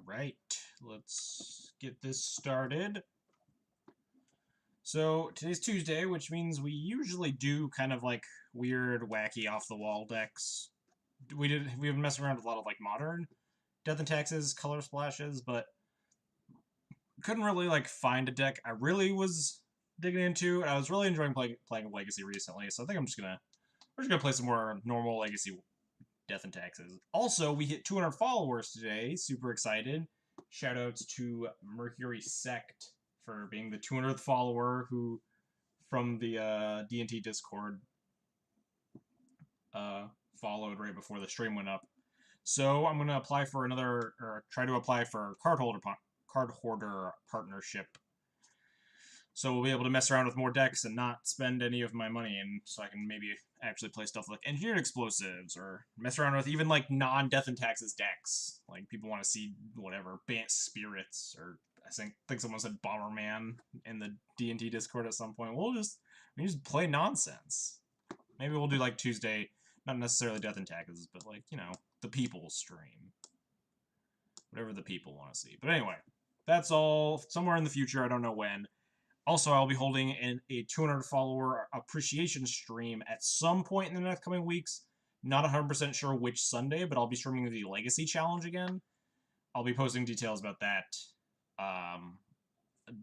Alright, let's get this started. So, today's Tuesday, which means we usually do kind of like weird, wacky, off-the-wall decks. We've been messing around with a lot of like modern Death and Taxes, color splashes, but couldn't really like find a deck I really was digging into, and I was really enjoying playing Legacy recently, so I think we're just gonna play some more normal Legacy Death and Taxes. Also, we hit 200 followers today. Super excited. Shoutouts to Mercury Sect for being the 200th follower who, from the D&T Discord, followed right before the stream went up. So I'm gonna apply for try to apply for card hoarder partnership. So we'll be able to mess around with more decks and not spend any of my money, and so I can maybe actually play stuff like Engineered Explosives, or mess around with even like non-Death and Taxes decks. Like people want to see whatever, Bant Spirits, or I think someone said Bomberman in the D&T Discord at some point. We just play nonsense. Maybe we'll do like Tuesday, not necessarily Death and Taxes, but like, you know, the people stream. Whatever the people want to see. But anyway, that's all somewhere in the future, I don't know when. Also, I'll be holding a 200 follower appreciation stream at some point in the next coming weeks. Not 100% sure which Sunday, but I'll be streaming the Legacy Challenge again. I'll be posting details about that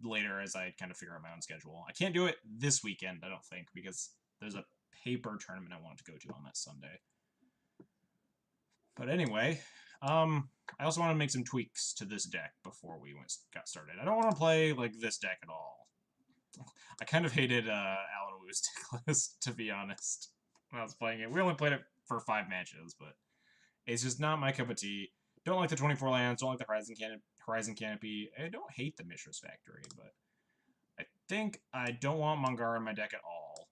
later as I kind of figure out my own schedule. I can't do it this weekend, I don't think, because there's a paper tournament I want to go to on that Sunday. But anyway, I also want to make some tweaks to this deck before we got started. I don't want to play like this deck at all. I kind of hated Alan Wu's deck list, to be honest, when I was playing it. We only played it for 5 matches, but it's just not my cup of tea. Don't like the 24 lands, don't like the Horizon Canopy. I don't hate the Mishra's Factory, but I think I don't want Mangara in my deck at all,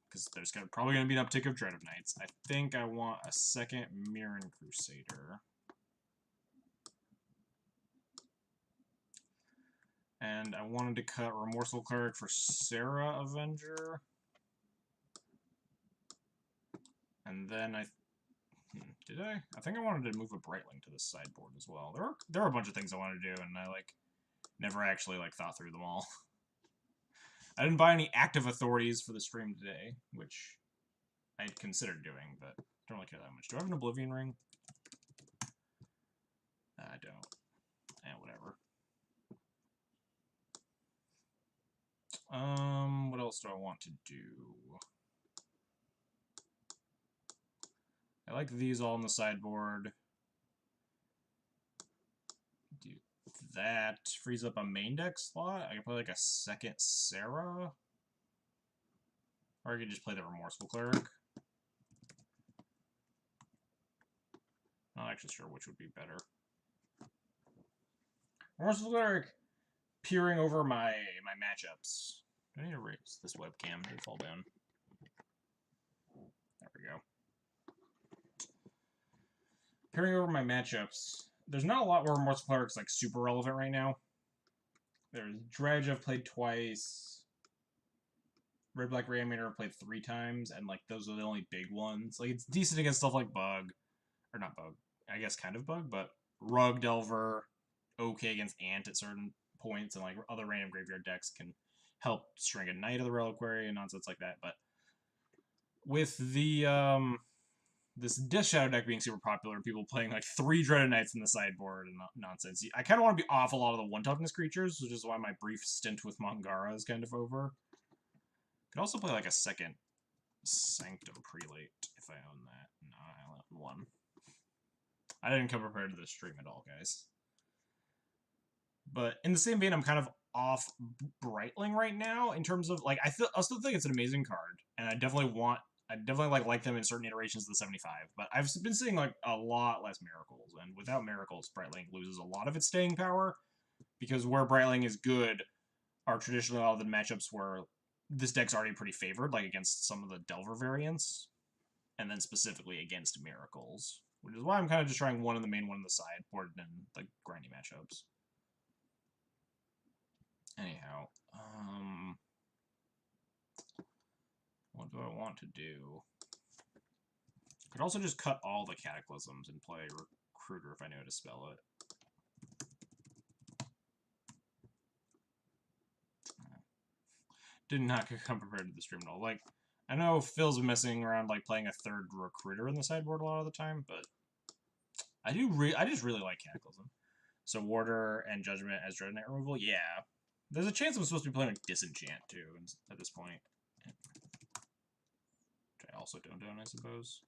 because there's probably going to be an uptick of Dread of Knights. I think I want a second Mirren Crusader. And I wanted to cut Remorseful Cleric for Sarah Avenger. And then did I? I think I wanted to move a Brightling to the sideboard as well. There are a bunch of things I wanted to do, and I never actually thought through them all. I didn't buy any active authorities for the stream today, which I had considered doing, but don't really care that much. Do I have an Oblivion Ring? I don't. Whatever. What else do I want to do? I like these all on the sideboard. Do that. Frees up a main deck slot. I can play like a second Sarah. Or I could just play the Remorseful Cleric. Not actually sure which would be better. Remorseful Cleric peering over my matchups. I need to raise this webcam. It'll fall down. There we go. Peering over my matchups. There's not a lot where Remorseful Cleric's super relevant right now. There's Dredge I've played twice. Red Black Reanimator I've played 3 times, and those are the only big ones. It's decent against stuff like Bug. Or not Bug. I guess kind of Bug, but Rug Delver, okay against Ant at certain points, and other random graveyard decks can help string a Knight of the Reliquary and nonsense like that. But with the this Death Shadow deck being super popular, people playing 3 Dreaded Knights in the sideboard and nonsense, I kind of want to be off a lot of the 1-toughness creatures, which is why my brief stint with Mangara is kind of over. Could also play a second Sanctum Prelate if I own that. No, I only own 1. I didn't come prepared to this stream at all, guys. But in the same vein, I'm kind of off Brightling right now in terms of I still think it's an amazing card, and I definitely like them in certain iterations of the 75. But I've been seeing a lot less Miracles, and without Miracles, Brightling loses a lot of its staying power, because where Brightling is good are traditionally all the matchups where this deck's already pretty favored, against some of the Delver variants, and then specifically against Miracles, which is why I'm kind of just trying one in the main, one in the sideboard, and the grindy matchups. Anyhow, what do I want to do? Could also just cut all the Cataclysms and play Recruiter if I knew how to spell it. did not come prepared to the stream at all. Like, I know Phil's been messing around, like, playing a third recruiter in the sideboard a lot of the time, but I just really like Cataclysm. So Warder and Judgment as Dread Knight removal, yeah. There's a chance I'm supposed to be playing like Disenchant, too, at this point. Which I also don't own, I suppose.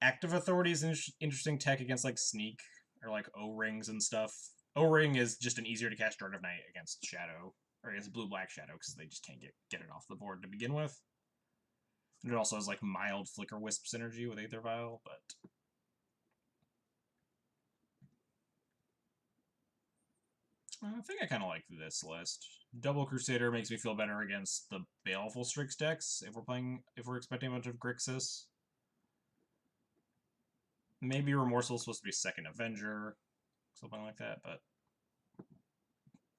Active Authority is an interesting tech against, like, Sneak, or, like, O-Rings and stuff. O-Ring is just an easier to cast Dread of Night against Shadow, or against Blue-Black Shadow, because they just can't get it off the board to begin with. And it also has, like, mild Flicker Wisp synergy with Aether Vial, but... I think I kind of like this list. Double Crusader makes me feel better against the Baleful Strix decks if we're expecting a bunch of Grixis. Maybe Remorseful is supposed to be second Avenger, something like that, but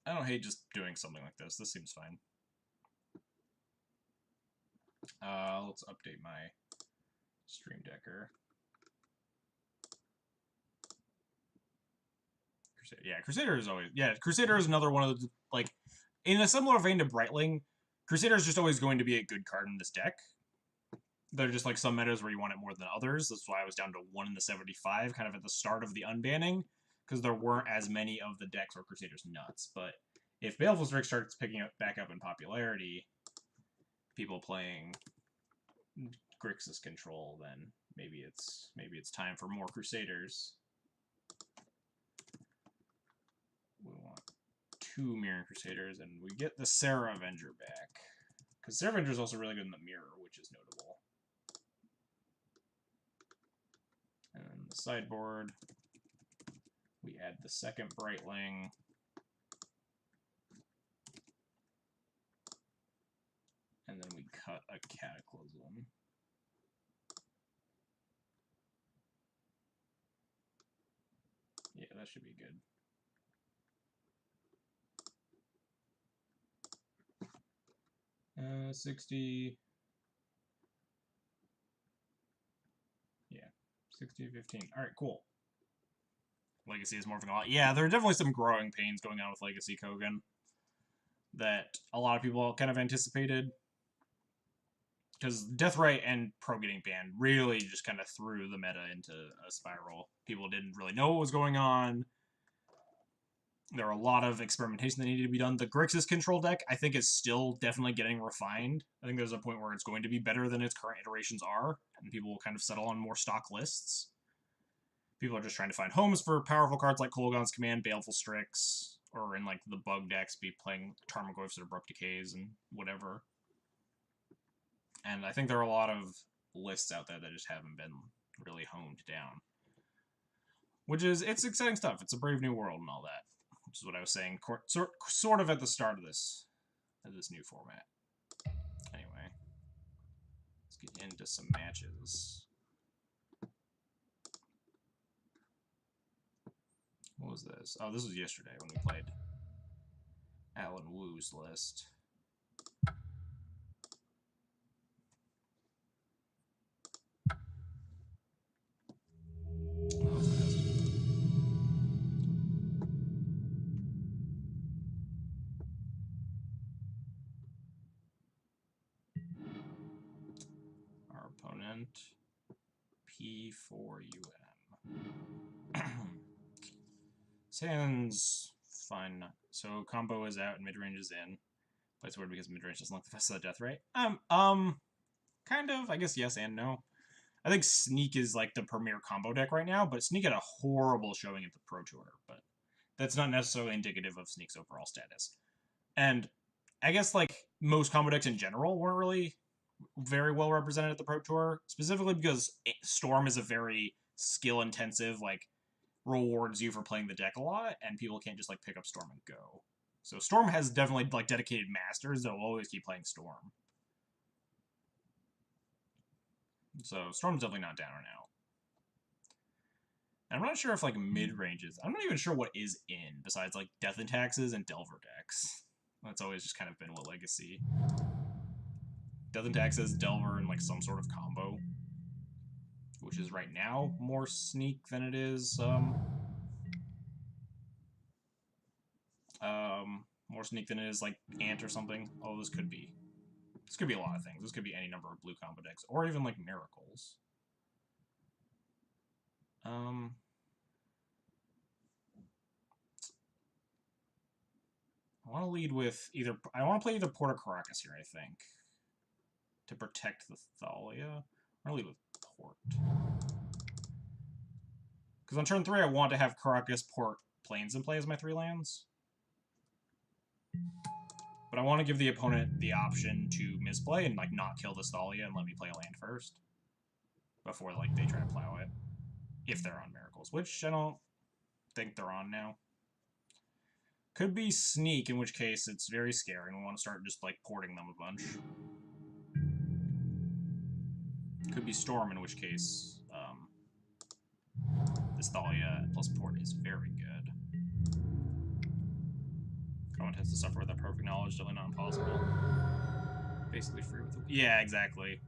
I don't hate just doing something like this. This seems fine. Let's update my Stream Decker. Crusader is always... Yeah, Crusader is another one of the... Like, in a similar vein to Brightling, Crusader is just always going to be a good card in this deck. There are just, like, some metas where you want it more than others. That's why I was down to 1 in the 75, kind of at the start of the unbanning, because there weren't as many of the decks where Crusader's nuts. But if Baleful Strix starts picking back up in popularity, people playing Grixis control, then maybe it's time for more Crusaders. We want 2 Mirror Crusaders, and we get the Sarah Avenger back. Because Sarah Avenger is also really good in the mirror, which is notable. And then the sideboard, we add the second Brightling. And then we cut a Cataclysm. Yeah, that should be good. Uh, 60. Yeah, 60, 15. All right, cool. Legacy is morphing a lot. Yeah, there are definitely some growing pains going on with Legacy Kogan that a lot of people kind of anticipated. Because Deathrite and Pro getting banned really just kind of threw the meta into a spiral. People didn't really know what was going on. There were a lot of experimentation that needed to be done. The Grixis control deck, I think, is still definitely getting refined. I think there's a point where it's going to be better than its current iterations are, and people will kind of settle on more stock lists. People are just trying to find homes for powerful cards like Kolaghan's Command, Baleful Strix, or in, like, the bug decks, be playing Tarmogoyfs or Abrupt Decays and whatever. And I think there are a lot of lists out there that just haven't been really honed down. It's exciting stuff. It's a brave new world and all that. Which is what I was saying, sort of at the start of this new format. Anyway, let's get into some matches. What was this? Oh, this was yesterday when we played Alan Wu's list. Our opponent, P4UM. Sans fine. So combo is out and mid-range is in. But it's weird because mid-range doesn't look the best of the death rate. Kind of. I guess yes and no. I think Sneak is, like, the premier combo deck right now, but Sneak had a horrible showing at the Pro Tour, but that's not necessarily indicative of Sneak's overall status. And I guess, like, most combo decks in general weren't really very well represented at the Pro Tour, specifically because Storm is a very skill-intensive, like, rewards you for playing the deck a lot, and people can't just, like, pick up Storm and go. So Storm has definitely, like, dedicated masters that will always keep playing Storm. So Storm's definitely not down or out. And I'm not sure if, like, mid-ranges... I'm not even sure what is in, besides, like, Death and Taxes and Delver decks. That's always just kind of been what Legacy. Death and Taxes, Delver, and, like, some sort of combo. Which is, right now, more Sneak than it is, More sneak than it is like Ant or something. Oh, this could be. This could be a lot of things. This could be any number of blue combo decks. Or even like Miracles. I want to lead with either... I want to play either Port or Caracas here, I think. To protect the Thalia. I want to lead with Port. Because on turn 3, I want to have Caracas, Port, Plains in play as my 3 lands. But I want to give the opponent the option to misplay and, like, not kill this Thalia and let me play a land first. Before, like, they try to plow it. If they're on Miracles. Which I don't think they're on now. Could be Sneak, in which case it's very scary, and we want to start just, like, porting them a bunch. Could be Storm, in which case, this Thalia plus port is very good. Opponent has to suffer with that perfect knowledge, definitely not impossible. Basically free with it. Yeah, exactly.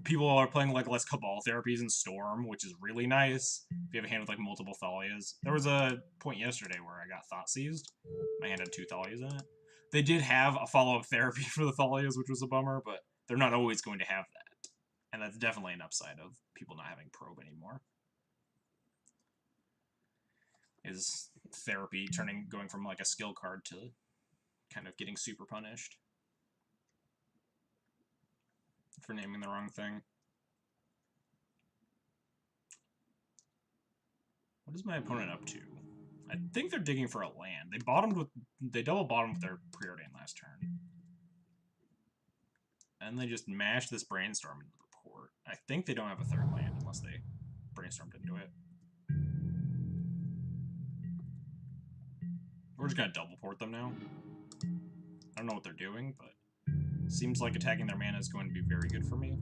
People are playing, like, less Cabal therapies in Storm, which is really nice. If you have a hand with, like, multiple Thalias. There was a point yesterday where I got Thought Seized. My hand had 2 Thalias in it. They did have a follow-up therapy for the Thalias, which was a bummer, but they're not always going to have that. And that's definitely an upside of people not having Probe anymore. Is therapy going from, like, a skill card to kind of getting super punished for naming the wrong thing. What is my opponent up to? I think they're digging for a land. They double bottomed with their preordain last turn. And they just mashed this Brainstorm into the port. I think they don't have a 3rd land unless they brainstormed into it. We're just gonna double port them now. I don't know what they're doing, but seems like attacking their mana is going to be very good for me.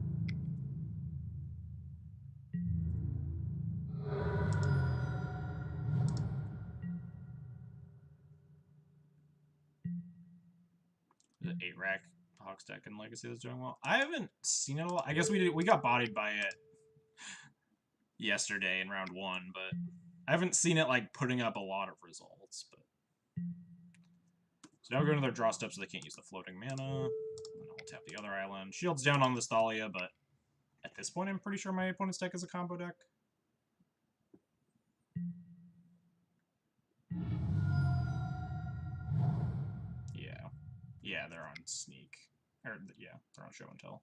The 8-rack Hawks deck and Legacy that's doing well. I haven't seen it a lot. I guess we got bodied by it yesterday in round 1, but I haven't seen it, like, putting up a lot of results. But so now we're going to their draw step so they can't use the floating mana. And then we'll tap the other island. Shield's down on this Thalia, but at this point I'm pretty sure my opponent's deck is a combo deck. Yeah, they're on Sneak. Or, yeah, they're on Show and Tell.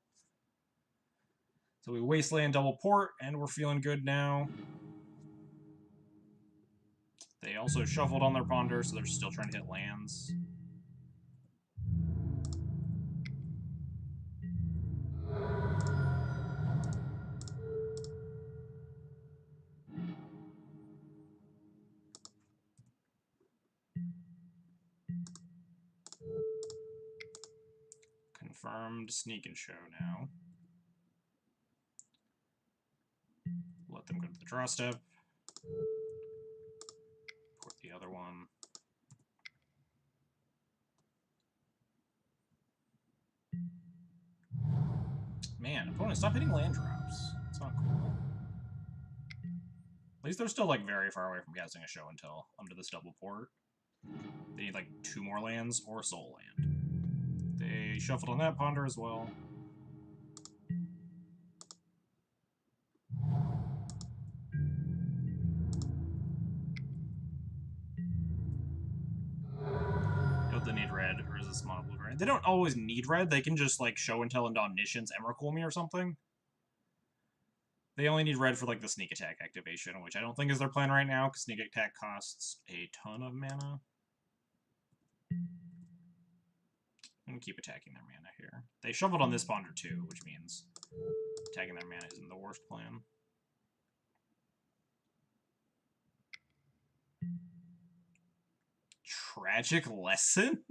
So we Wasteland double port, and we're feeling good now. They also shuffled on their Ponder, so they're still trying to hit lands. Confirmed Sneak and Show now. Let them go to the draw step. Port the other one. Man, opponent, stop hitting land drops. It's not cool. At least they're still, like, very far away from casting a Show and Tell under this double port. They need, like, 2 more lands or Soul Land. They shuffled on that Ponder as well. Don't they need red, or is this mono blue red? They don't always need red. They can just, like, Show and Tell into Omniscience, Emrakul me or something. They only need red for, like, the Sneak Attack activation, which I don't think is their plan right now, because Sneak Attack costs a ton of mana. I'm gonna keep attacking their mana here. They shuffled on this Ponder too, which means attacking their mana isn't the worst plan. Tragic Lesson?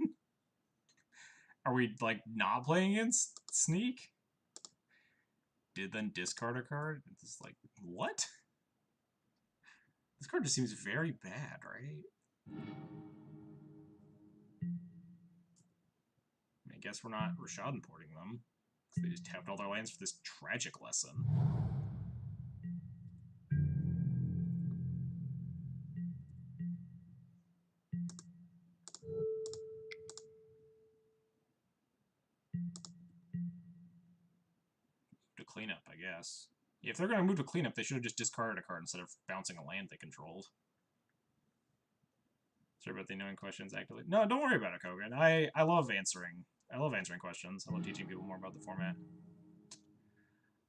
Are we, like, not playing against Sneak? Did then discard a card? It's like, what? This card just seems very bad, right? I guess we're not Rashad importing them. Because they just tapped all their lands for this Tragic Lesson. cleanup, I guess. If they're going to move to cleanup, they should have just discarded a card instead of bouncing a land they controlled. Sorry about the annoying questions, actively. No, don't worry about it, Kogan. I love answering. I love answering questions. I love teaching people more about the format.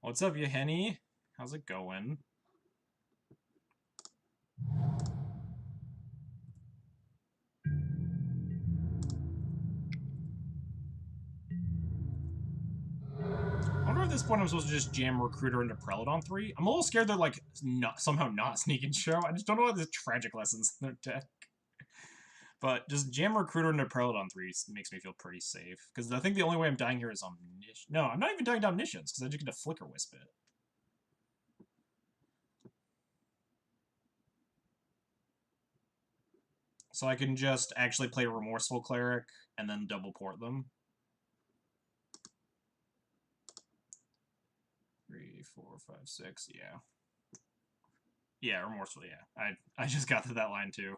What's up, you Henny? How's it going? I wonder if at this point I'm supposed to just jam Recruiter into Prelodon 3. I'm a little scared they're, like, somehow not Sneak and Show. I just don't know what the tragic lessons in their deck. But just jam Recruiter into Prelodon 3 makes me feel pretty safe. Because I think the only way I'm dying here is Omniscience. No, I'm not even dying to Omniscience, because I just get to Flicker Wisp it. So I can just actually play Remorseful Cleric, and then double port them. 3, 4, 5, 6, yeah. Yeah, Remorseful, yeah. I just got to that line, too.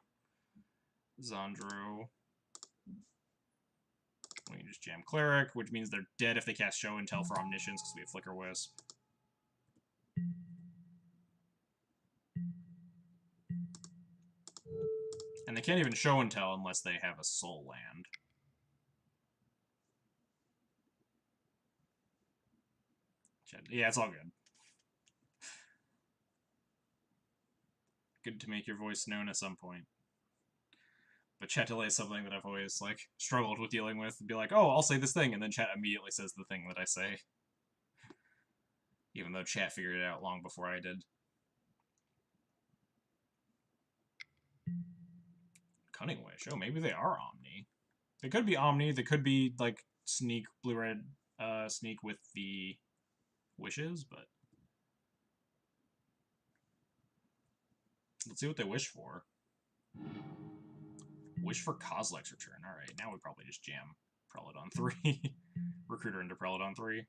Zandro. We can just jam Cleric, which means they're dead if they cast Show and Tell for Omniscience, because we have Flicker Wisp. And they can't even Show and Tell unless they have a Soul Land. Yeah, it's all good. Good to make your voice known at some point. But chat delay is something that I've always, like, struggled with dealing with. Be like, oh, I'll say this thing, and then chat immediately says the thing that I say. Even though chat figured it out long before I did. Cunning Wish. Oh, maybe they are Omni. They could be Omni. They could be, like, Sneak, Blue-Red, Sneak with the wishes, but... Let's see what they wish for. Wish for Kozilek's return. Alright, now we probably just jam Prelodon 3. Recruiter into Prelodon 3.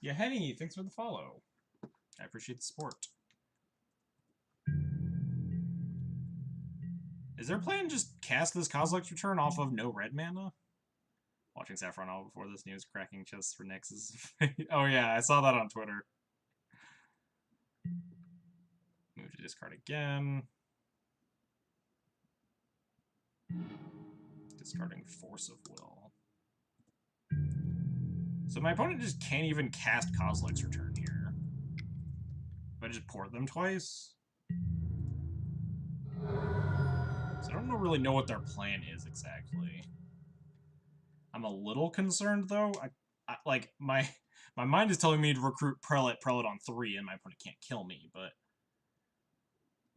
Yeah, Henny, thanks for the follow. I appreciate the support. Is their plan just cast this Kozilek's return off of no red mana? Watching Saffron all before this news, cracking chests for Nexus. Oh yeah, I saw that on Twitter. Move to discard again. Discarding Force of Will. So my opponent just can't even cast Kozilek's return here. If I just port them twice. So I don't really know what their plan is exactly. I'm a little concerned though. Like my mind is telling me to recruit Prelate on 3 and my opponent can't kill me, but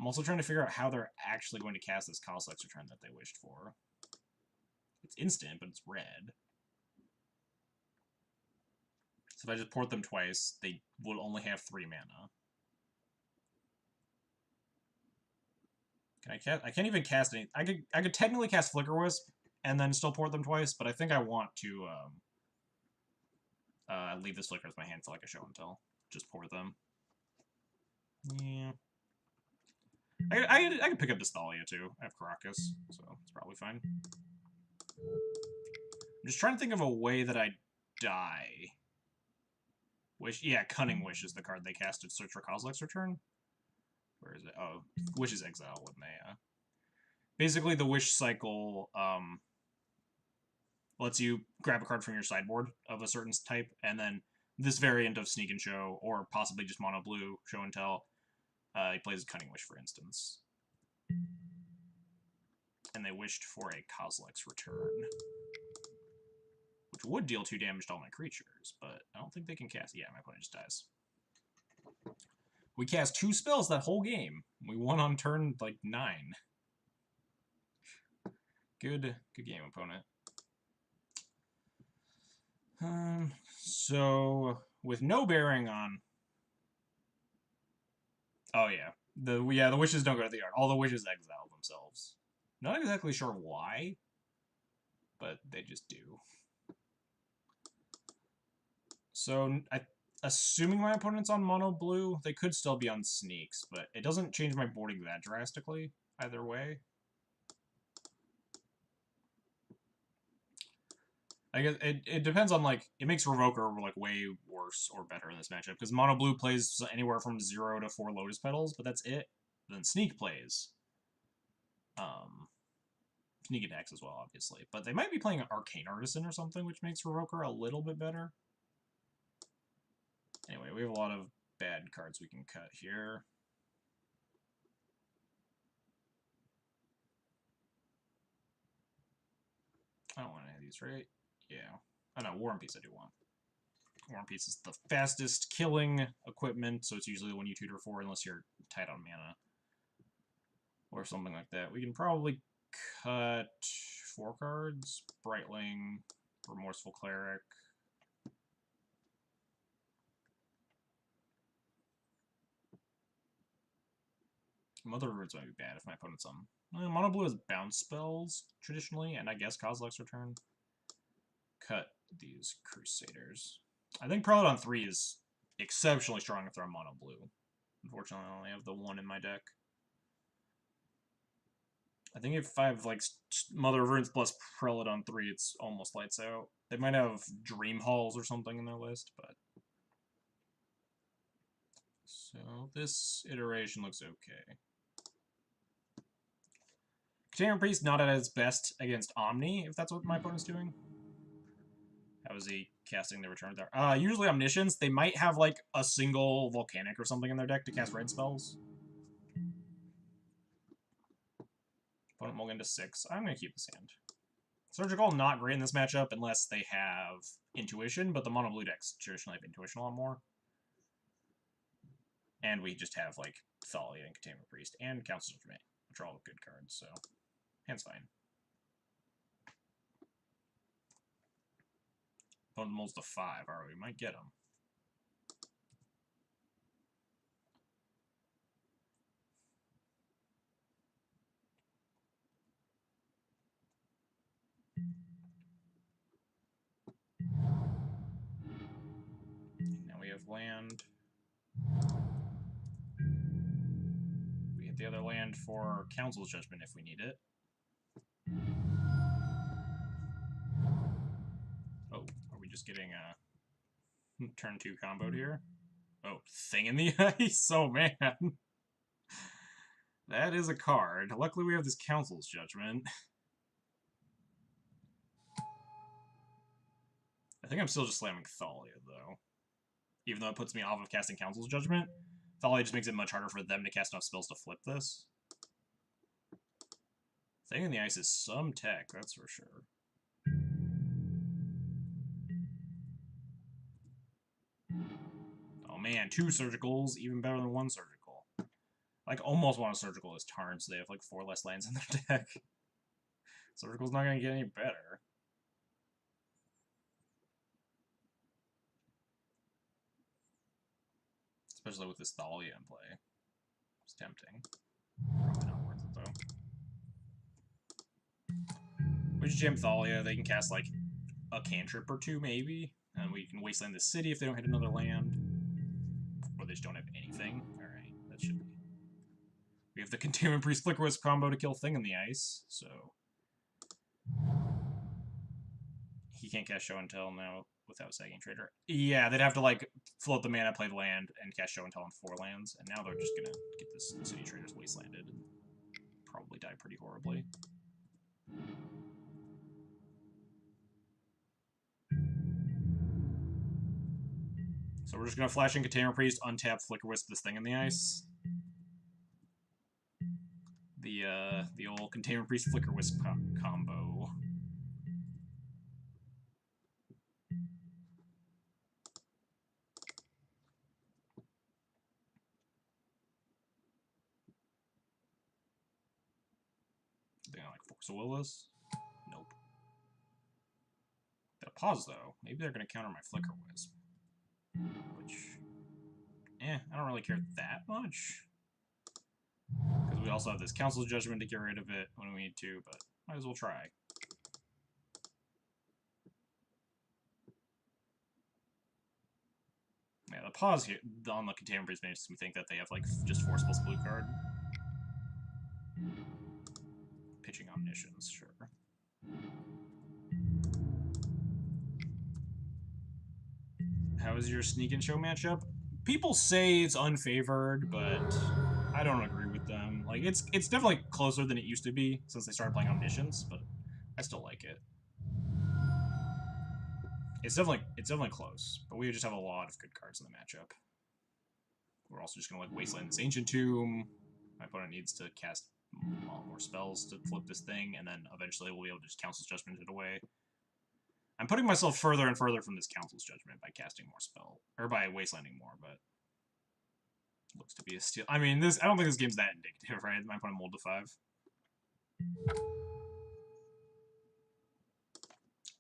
I'm also trying to figure out how they're actually going to cast this Kozilek's return that they wished for. It's instant, but it's red. So if I just port them twice, they will only have 3 mana. Can I cast? I can't even cast any. I could technically cast Flicker Wisp and then still port them twice, but I think I want to leave this Flicker with my hand for like a show and tell. Just port them. Yeah. I could pick up Dystalia too. I have Caracas, so it's probably fine. I'm just trying to think of a way that I die. Wish, yeah, Cunning Wish is the card they cast to search for Kozilek's return. Where is it? Oh, Wish is exile when they, Basically, the Wish cycle, lets you grab a card from your sideboard of a certain type, and then this variant of Sneak and Show, or possibly just Mono Blue, Show and Tell, he plays Cunning Wish, for instance. And they wished for a Kozilek's return. Which would deal 2 damage to all my creatures, but I don't think they can cast... Yeah, my opponent just dies. We cast 2 spells that whole game. We won on turn, like, 9. Good game, opponent. So, with no bearing on... Oh, yeah. The wishes don't go to the yard. All the wishes exile themselves. Not exactly sure why, but they just do. So, assuming my opponent's on mono blue, they could still be on sneaks, but it doesn't change my boarding that drastically either way. I guess it depends on, like, it makes Revoker, like, way worse or better in this matchup, because mono blue plays anywhere from 0 to 4 Lotus Petals, but that's it. Then Sneak plays. Sneak attacks as well, obviously. But they might be playing an Arcane Artisan or something, which makes Revoker a little bit better. Anyway, we have a lot of bad cards we can cut here. I don't want any of these, right? Yeah. Oh no, War and Peace I do want. War and Peace is the fastest killing equipment, so it's usually the one you tutor for unless you're tight on mana. Or something like that. We can probably cut 4 cards. Brightling, Remorseful Cleric. Mother of Words might be bad if my opponent's on. Mono blue has bounce spells, traditionally, and I guess Kozilek's Return. Cut these Crusaders. I think Prelate on 3 is exceptionally strong if they're on mono blue. Unfortunately, I only have the 1 in my deck. I think if I have, like, Mother of Runes plus Prelate on 3, it's almost lights out. They might have Dream Halls or something in their list, but... So, this iteration looks okay. Containment Priest not at its best against Omni, if that's what my opponent's doing. How is he casting the Return there? Usually Omniscience, they might have, like, a single Volcanic or something in their deck to cast red spells. Opponent mulligan to 6. I'm going to keep this hand. Surgical, not great in this matchup unless they have Intuition, but the mono blue decks traditionally have Intuition a lot more. And we just have, like, Thalia and Containment Priest and Council's Judgment, which are all good cards, so hand's fine. Opponent mulls to 5. Alright, we might get him. Now we have land. We get the other land for Council's Judgment if we need it. Oh, are we just getting a turn 2 comboed here? Oh, Thing in the Ice? Oh, man. That is a card. Luckily we have this Council's Judgment. I think I'm still just slamming Thalia, though. Even though it puts me off of casting Council's Judgment, Thalia just makes it much harder for them to cast enough spells to flip this. Thing in the Ice is some tech, that's for sure. Oh man, 2 surgicals, even better than 1 surgical. Like, almost want a surgical as Tarn, so they have like 4 less lands in their deck. Surgical's not gonna get any better. Especially with this Thalia in play. It's tempting. Probably not worth it, though. We just jam Thalia, they can cast, like, a cantrip or 2, maybe. And we can wasteland the city if they don't hit another land. Or they just don't have anything. Alright, that should be... We have the Containment Priest Flicker Wisp combo to kill Thing in the Ice, so... He can't cast Show and Tell now without Sagging Trader. Yeah, they'd have to, like, float the mana, play the land, and cast Show and Tell on 4 lands, and now they're just gonna get this City Traders wastelanded and probably die pretty horribly. So we're just gonna flash in Containment Priest, untap Flicker Wisp this Thing in the Ice. The old Containment Priest Flicker Wisp combo. They gonna, like, Force of Will this? Nope. Got a pause though. Maybe they're gonna counter my Flicker Wisp. Which, I don't really care that much. Because we also have this Council's Judgment to get rid of it when we need to, but might as well try. Yeah, the pause here on the Containment Breeze makes me think that they have, like, just Forceful's blue card. Pitching Omniscience, sure. How is your Sneak and Show matchup? People say it's unfavored, but I don't agree with them. Like, it's definitely closer than it used to be since they started playing Omniscience, but I still like it. It's definitely close, but we just have a lot of good cards in the matchup. We're also just gonna like Wasteland this Ancient Tomb. My opponent needs to cast a lot more spells to flip this thing, and then eventually we'll be able to just Council's Judgment it away. I'm putting myself further and further from this Council's Judgment by casting more spell, or by Wastelanding more, but looks to be a steal. I mean, I don't think this game's that indicative, right? My opponent mulled to 5.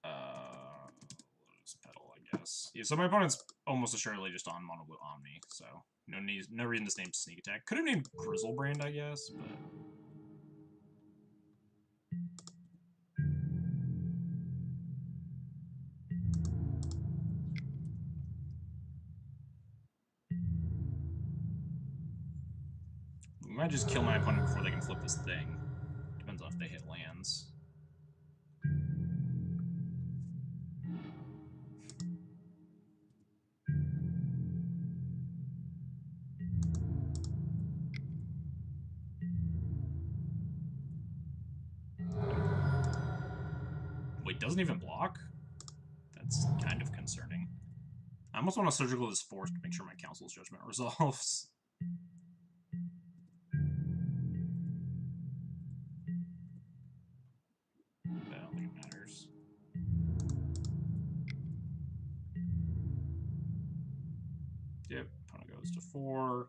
Lotus Petal, I guess. Yeah, so my opponent's almost assuredly just on Mono Blue Omni, so no reason to name Sneak Attack. Could have named Grizzlebrand, I guess, but we might just kill my opponent before they can flip this thing. Depends on if they hit lands. Wait, doesn't even block? That's kind of concerning. I almost want to Surgical this Force to make sure my Council's Judgment resolves. But I don't think it matters. Yep, opponent goes to 4.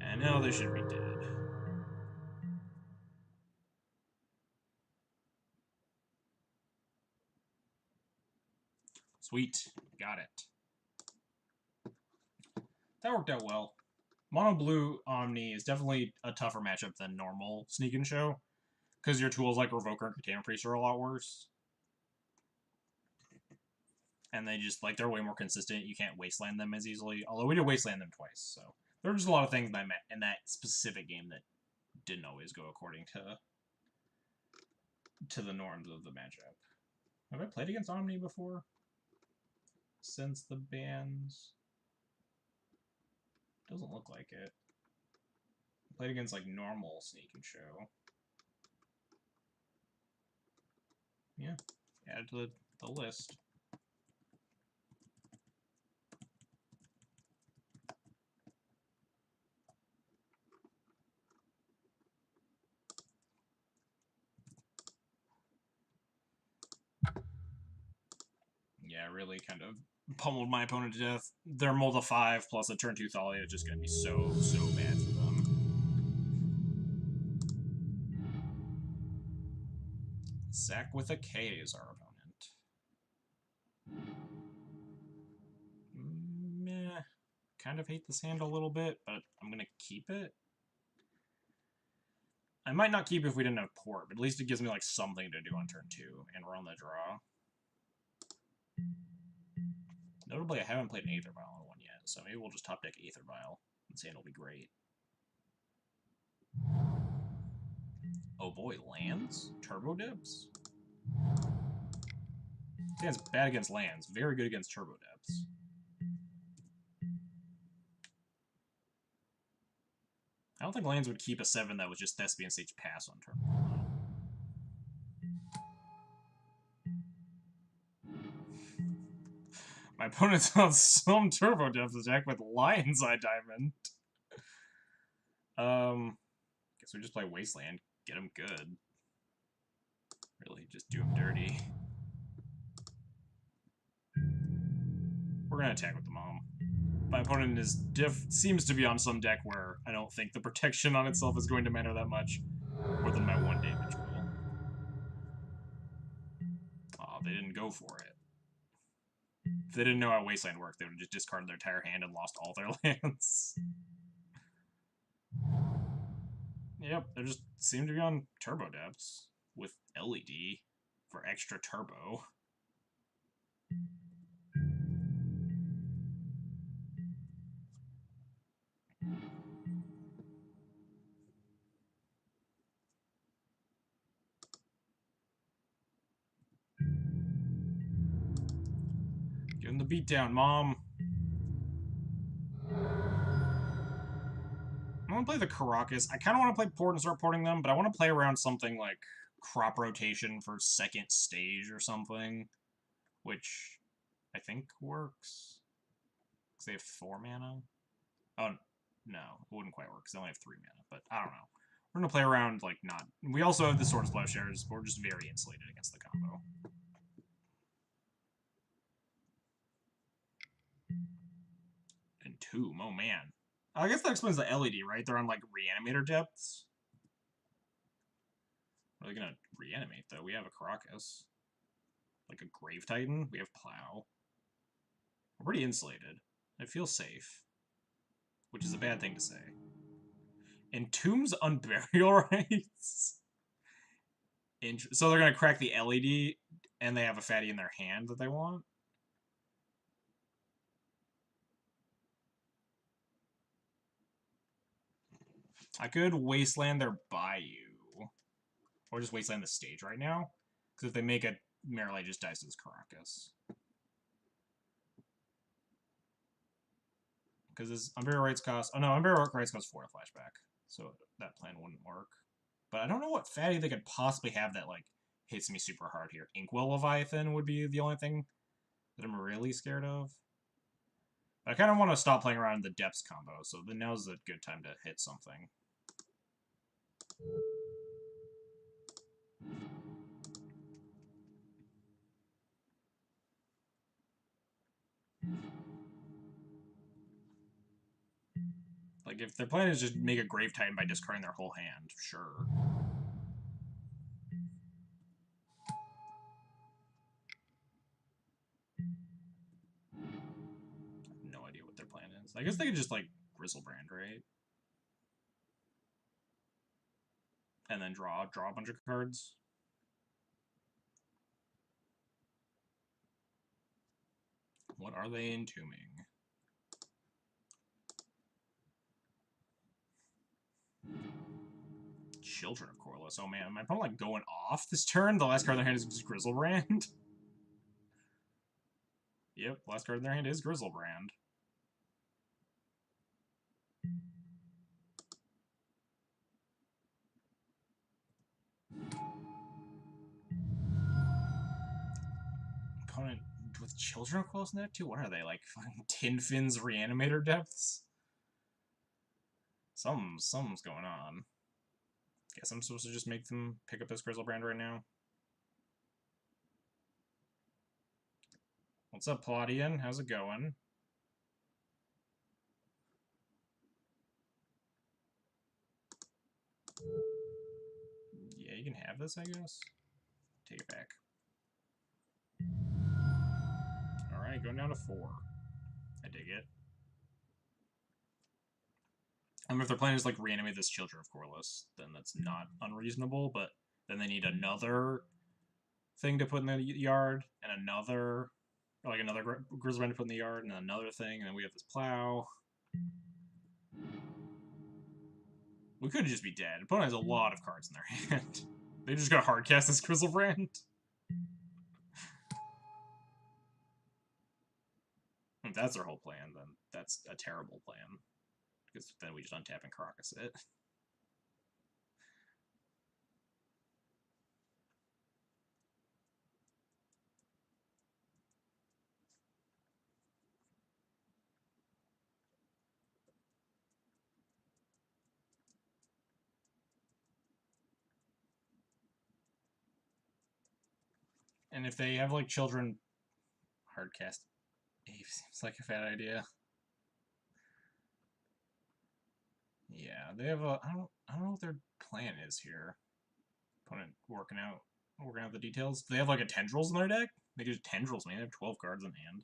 And now they should be dead. Sweet, got it. That worked out well. Mono Blue Omni is definitely a tougher matchup than normal Sneak and Show, because your tools like Revoker and Containment Priest are a lot worse. And they just, like, they're way more consistent. You can't Wasteland them as easily, although we did Wasteland them twice, so there are just a lot of things that I met in that specific game that didn't always go according to the norms of the matchup. Have I played against Omni before? Since the bans? Doesn't look like it. Played against, like, normal Sneak and Show. Yeah, add to the list. Yeah, really kind of pummeled my opponent to death. Their Molda 5 plus a turn 2 Thalia is just going to be so bad for them. Zack with a K is our opponent. Meh. Kind of hate this hand a little bit, but I'm going to keep it. I might not keep it if we didn't have Port, but at least it gives me like something to do on turn 2, and we're on the draw. Notably, I haven't played an Aether Vial on one yet, so maybe we'll just top deck Aether Vial and say it'll be great. Oh boy, lands? Turbo Depths? This hand's bad against lands, very good against Turbo Depths. I don't think lands would keep a 7 that was just Thespian Sage Pass on turn 1. My opponent's on some Turbo Depths deck with Lion's Eye Diamond. Guess we just play Wasteland, get him good. Really, just do him dirty. We're gonna attack with the Mom. My opponent seems to be on some deck where I don't think the protection on itself is going to matter that much, more than my 1 damage will. Aw, they didn't go for it. If they didn't know how Wasteland worked, they would have just discarded their entire hand and lost all their lands. Yep, they just seem to be on Turbo Depths with LED for extra turbo. Give him the beat down, Mom. I want to play the Caracas. I kind of want to play Port and start porting them, but I want to play around something like Crop Rotation for second stage or something, which I think works. Because they have 4 mana. Oh, no. It wouldn't quite work because they only have 3 mana, but I don't know. We're going to play around, like, not... We also have the Swords Plowshares, but we're just very insulated against the combo. And Tomb, oh man. I guess that explains the LED, right? They're on, like, Reanimator depths. Are they going to reanimate, though? We have a Caracas. Like a Grave Titan. We have Plow. We're pretty insulated. It feels safe. Which is a bad thing to say. Entomb's Unburial Rites? So they're going to crack the LED, and they have a fatty in their hand that they want? I could Wasteland their Bayou. Or just Wasteland the stage right now. Because if they make a Marilyn, just dies to this Caracas. Because his Unburial Rites cost... Oh no, Unburial Rites cost 4 flashback. So that plan wouldn't work. But I don't know what fatty they could possibly have that, like, hits me super hard here. Inkwell Leviathan would be the only thing that I'm really scared of. But I kind of want to stop playing around in the Depths combo, so then now's a good time to hit something. Like, if their plan is just make a Grave Titan by discarding their whole hand, sure. No idea what their plan is. I guess they could just, like, Grizzlebrand, right? And then draw a bunch of cards. What are they entombing? Children of Corliss. Oh man, am I probably like going off this turn? The last card in their hand is just Grizzlebrand. Yep, last card in their hand is Grizzlebrand. Opponent with Children of Corliss in that too? What are they, like fucking Tinfin's Reanimator depths? Something's going on. Guess I'm supposed to just make them pick up this Grizzlebrand right now. What's up, Palladian? How's it going? Yeah, you can have this, I guess. Take it back. Alright, going down to 4. I dig it. I mean, if their plan is, like, reanimate this Children of Corliss, then that's not unreasonable, but then they need another thing to put in the yard, and another, or like another Grizzlebrand to put in the yard, and another thing, and then we have this Plow. We could just be dead. Opponent has a lot of cards in their hand. They just got hardcast this Grizzlebrand. If that's their whole plan, then that's a terrible plan. Because then we just untap and Caracas it. And if they have, like, children, hardcast Eve seems like a bad idea. Yeah, they have a... I don't know what their plan is here. Opponent working out the details. Do they have, like, a Tendrils in their deck? They can just Tendrils, man. They have 12 cards in hand.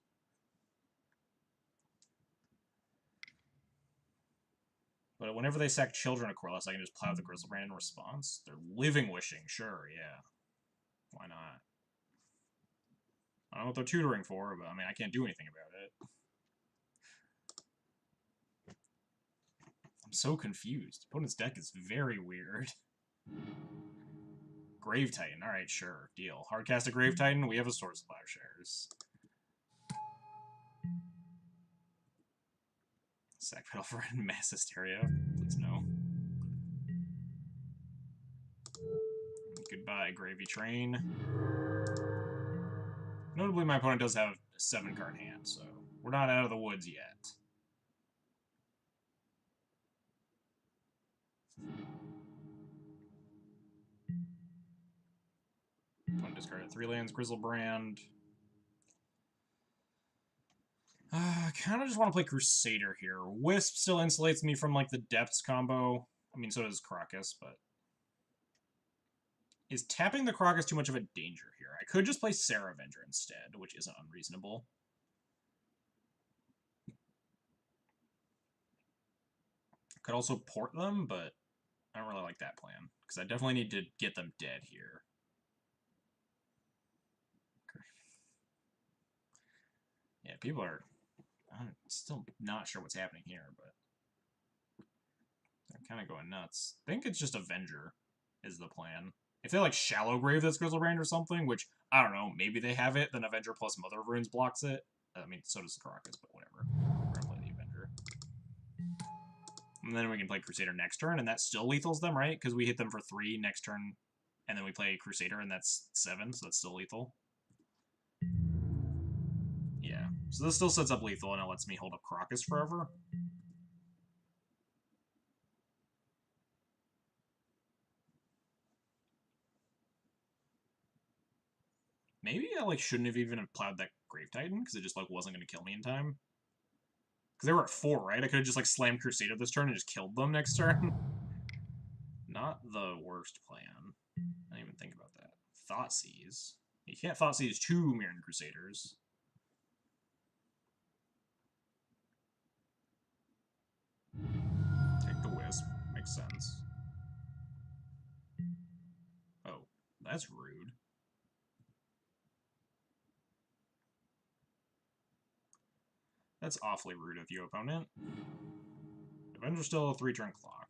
But whenever they sack Children of Corliss, I can just plow the Grizzlebrand in response. They're Living Wishing, sure, yeah. Why not? I don't know what they're tutoring for, but I mean, I can't do anything about it. I'm so confused. Opponent's deck is very weird. Grave Titan, alright, sure, deal. Hardcast a Grave Titan, we have a Swords of Plowshares. Sack pedal for mass hysteria. Please no. Goodbye, Gravy Train. Notably, my opponent does have a 7-card hand, so we're not out of the woods yet. Opponent discarded 3 lands, Grizzlebrand. I kind of just want to play Crusader here. Wisp still insulates me from, like, the Depths combo. I mean, so does Crocus, but... Is tapping the Crocus too much of a danger here? I could just play Saravenger instead, which isn't unreasonable. Could also port them, but I don't really like that plan, because I definitely need to get them dead here. Yeah, people are... I'm still not sure what's happening here, but... They're kind of going nuts. I think it's just Avenger is the plan. If they, like, Shallow Grave this Grizzlebrand or something, which, I don't know, maybe they have it, then Avenger plus Mother of Runes blocks it. I mean, so does the Caracas, but whatever. We're gonna play the Avenger. And then we can play Crusader next turn, and that still lethals them, right? Because we hit them for 3 next turn, and then we play Crusader, and that's 7, so that's still lethal. Yeah. So this still sets up lethal, and it lets me hold up Crocus forever. Maybe I, like, shouldn't have even plowed that Grave Titan, because it just, like, wasn't going to kill me in time. Because they were at 4, right? I could have just, like, slammed Crusader this turn and just killed them next turn. Not the worst plan. I didn't even think about that. Thoughtseize. You can't Thoughtseize 2 Mirren Crusaders. Take the Wisp. Makes sense. Oh, that's rude. That's awfully rude of you, opponent. Avenger's still a 3-turn clock.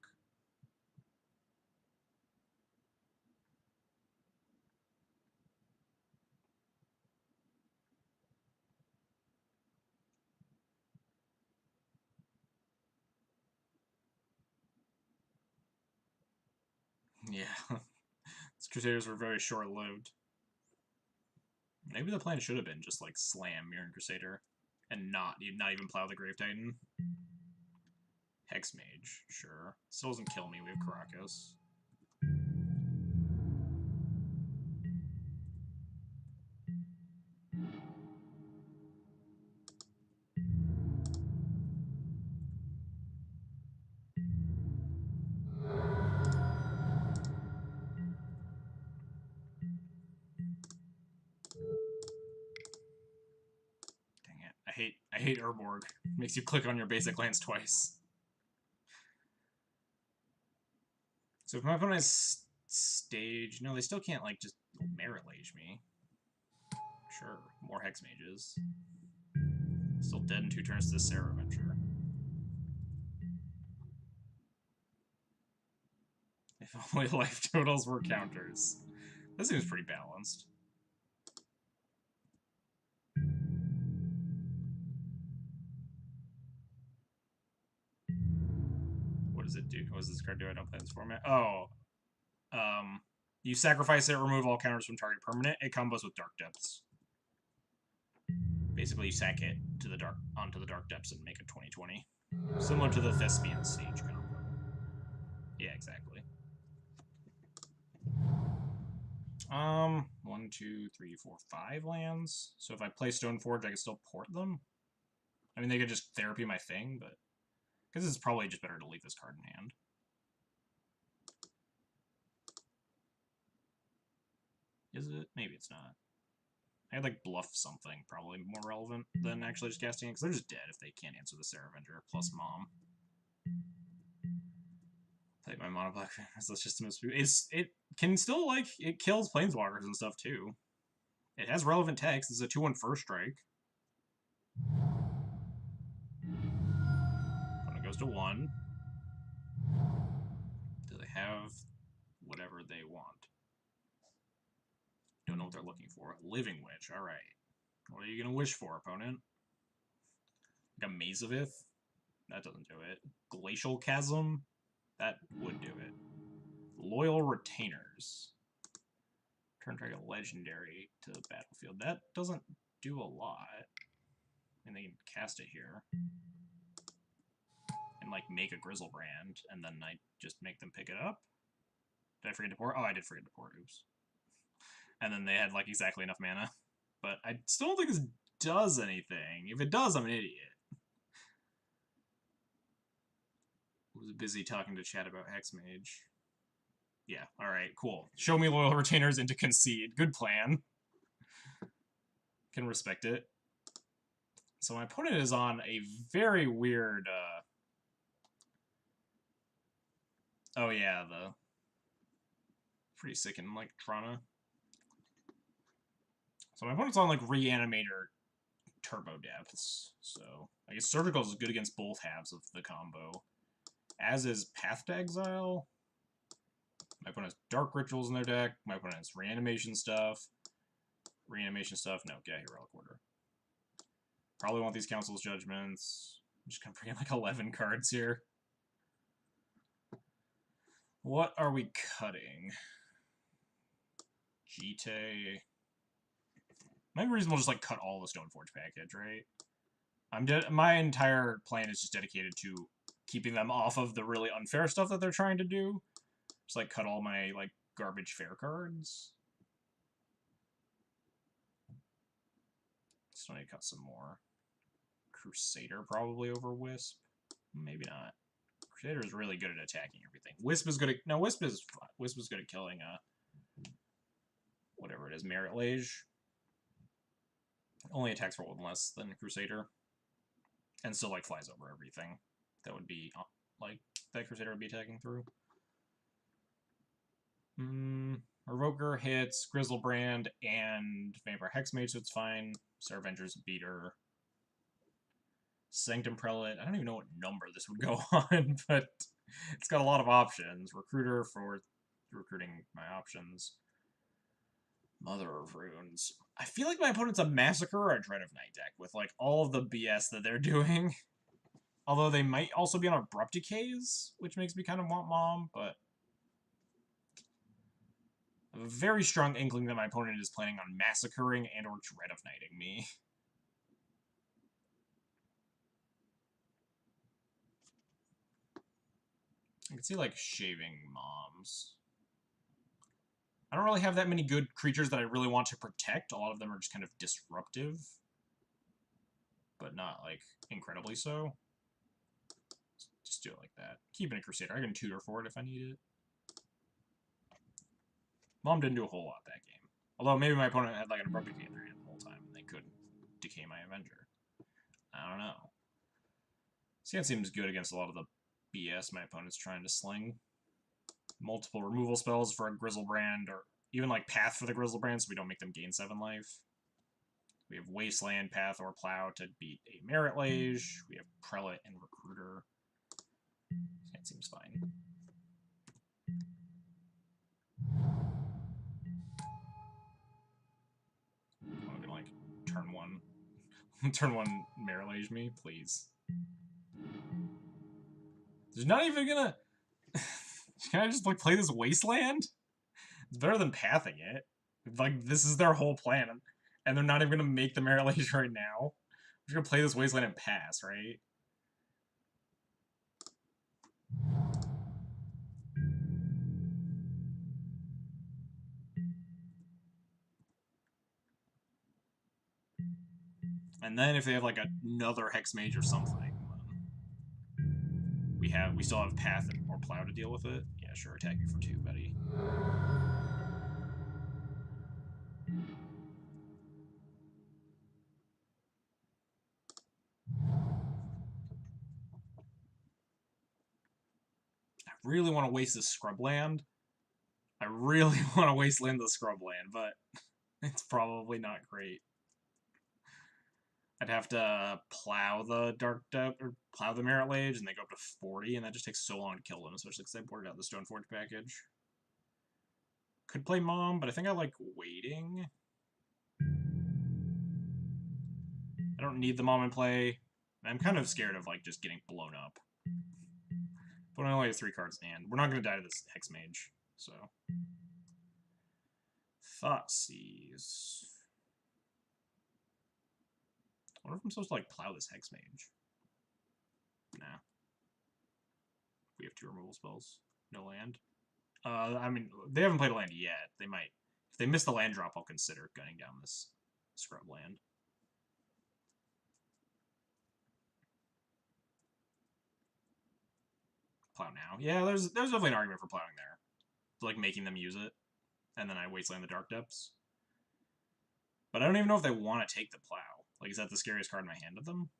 Yeah. These Crusaders were very short-lived. Maybe the plan should have been just, like, slam Mirren Crusader. And not even plow the Grave Titan. Hex Mage, sure. Still doesn't kill me, we have Caracas. I hate Urborg. Makes you click on your basic lands twice. So if my opponent has stage... No, they still can't, like, just Merit Lage me. Sure. More Hex Mages. Still dead in 2 turns to the Saravenger. If only life totals were counters. This seems pretty balanced. What does it do? What does this card do? I don't play this format. Oh. You sacrifice it, remove all counters from target permanent. It combos with Dark Depths. Basically, you sack it to the onto the Dark Depths and make a 20/20. Similar to the Thespian Siege combo. Yeah, exactly. 1, 2, 3, 4, 5 lands. So if I play Stoneforge, I can still port them. I mean, they could just therapy my thing, but because it's probably just better to leave this card in hand. Is it? Maybe it's not. I'd like bluff something, probably more relevant than actually just casting it, because they're just dead if they can't answer the Saravenger plus Mom. Play my mono black. So it's just a it can still, like, it kills planeswalkers and stuff too. It has relevant text. It's a 2/1 first strike. When it goes to 1. Do they have whatever they want? Don't know what they're looking for. Living Witch. Alright. What are you going to wish for, opponent? Like a Maze of Ith? that doesn't do it. Glacial Chasm, that would do it. Loyal Retainers. Turn target legendary to the battlefield. That doesn't do a lot. I mean, they can cast it here. And, like, make a Grizzlebrand, and then I just make them pick it up. Did I forget to pour? Oh, I did forget to pour. Oops. And then they had, like, exactly enough mana. But I still don't think this does anything. If it does, I'm an idiot. I was busy talking to chat about Hexmage. Yeah, alright, cool. Show me Loyal Retainers into concede. Good plan. Can respect it. So my opponent is on a very weird, oh yeah, the... Pretty sick in, like, Trana. So my opponent's on, like, Reanimator Turbo Depths. So, I guess Surgical is good against both halves of the combo. As is Path to Exile. My opponent has Dark Rituals in their deck. My opponent has Reanimation stuff. Reanimation stuff. No, get out Heroic Order. Probably want these Council's Judgments. I'm just gonna bring in like 11 cards here. What are we cutting? Jite. Might be reasonable to just like cut all the Stoneforge package, right? My entire plan is just dedicated to keeping them off of the really unfair stuff that they're trying to do. Just like cut all my like garbage fair cards. Still need to cut some more. Crusader probably over Wisp. Maybe not. Crusader is really good at attacking everything. Wisp is good at... No, Wisp is good at killing, whatever it is, Merit Lage. Only attacks for 1 less than Crusader. And still, like, flies over everything. That would be, like, that Crusader would be attacking through. Revoker hits Grizzlebrand and Vampire Hexmage, so it's fine. Saravenger's a beater. Sanctum Prelate. I don't even know what number this would go on, but it's got a lot of options. Recruiter for recruiting my options. Mother of Runes. I feel like my opponent's a Massacre or a Dread of Night deck with, like, all of the BS that they're doing. Although they might also be on Abrupt Decays, which makes me kind of want Mom, but... I have a very strong inkling that my opponent is planning on massacring and or Dread of Nighting me. I can see, like, shaving Moms. I don't really have that many good creatures that I really want to protect. A lot of them are just kind of disruptive. But not, like, incredibly so. Just do it like that. Keep it a Crusader. I can tutor for it if I need it. Mom didn't do a whole lot that game. Although maybe my opponent had, like, an Abrupt Decay in their hand the whole time, and they couldn't decay my Avenger. I don't know. Scan seems good against a lot of the BS my opponent's trying to sling. Multiple removal spells for a Grizzlebrand, or even like Path for the Grizzlebrand so we don't make them gain 7 life. We have Wasteland, Path, or Plow to beat a Merit Lage. We have Prelate and Recruiter. That seems fine. I'm gonna like turn 1 Merit Lage me, please. There's not even gonna... Can I just, like, play this Wasteland? It's better than pathing it. Like, this is their whole plan. And they're not even gonna make the Merit Lage right now. I'm just gonna play this Wasteland and pass, right? And then if they have, like, another Hexmage or something, we still have Path or Plow to deal with it. Yeah, sure, attack me for 2, buddy. I really want to waste this Scrubland. I really want to wasteland the Scrubland, but it's probably not great. I'd have to plow the Dark Depth, or plow the Merit Lage, and they go up to 40, and that just takes so long to kill them, especially because I boarded out the Stoneforge package. Could play Mom, but I think I like waiting. I don't need the Mom in play. And I'm kind of scared of, like, just getting blown up. But I only have 3 cards in hand. We're not going to die to this Hex Mage, so... Thoughtseize. I wonder if I'm supposed to, like, plow this Hex Mage. Nah. We have 2 removal spells. No land. I mean, they haven't played a land yet. They might. If they miss the land drop, I'll consider gunning down this scrub land. Plow now. Yeah, there's definitely an argument for plowing there. Like, making them use it. And then I wasteland the Dark Depths. But I don't even know if they want to take the plow. Like, is that the scariest card in my hand of them?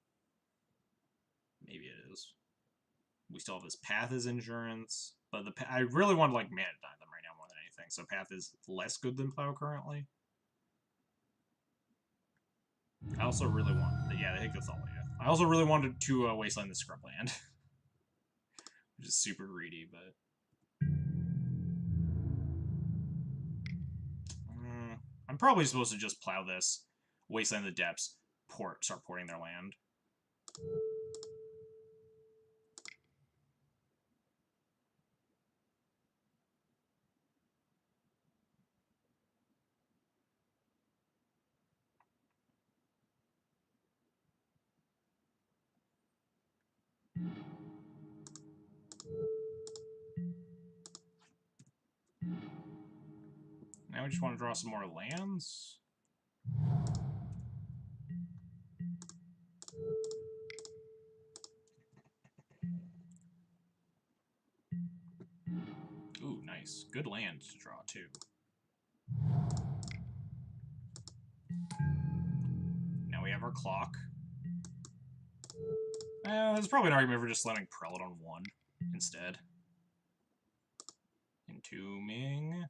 Maybe it is. We still have this Path as insurance. But I really want to, like, mana dime them right now more than anything. So Path is less good than plow currently. I also really want... Yeah, they take the Thalia. I also really wanted to wasteland the scrub land. Which is super greedy, but... I'm probably supposed to just plow this, wasteland the depths, start porting their land. Now we just want to draw some more lands. Ooh, nice. Good land to draw, too. Now we have our clock. There's probably an argument for just letting Prelate on 1 instead. Entombing.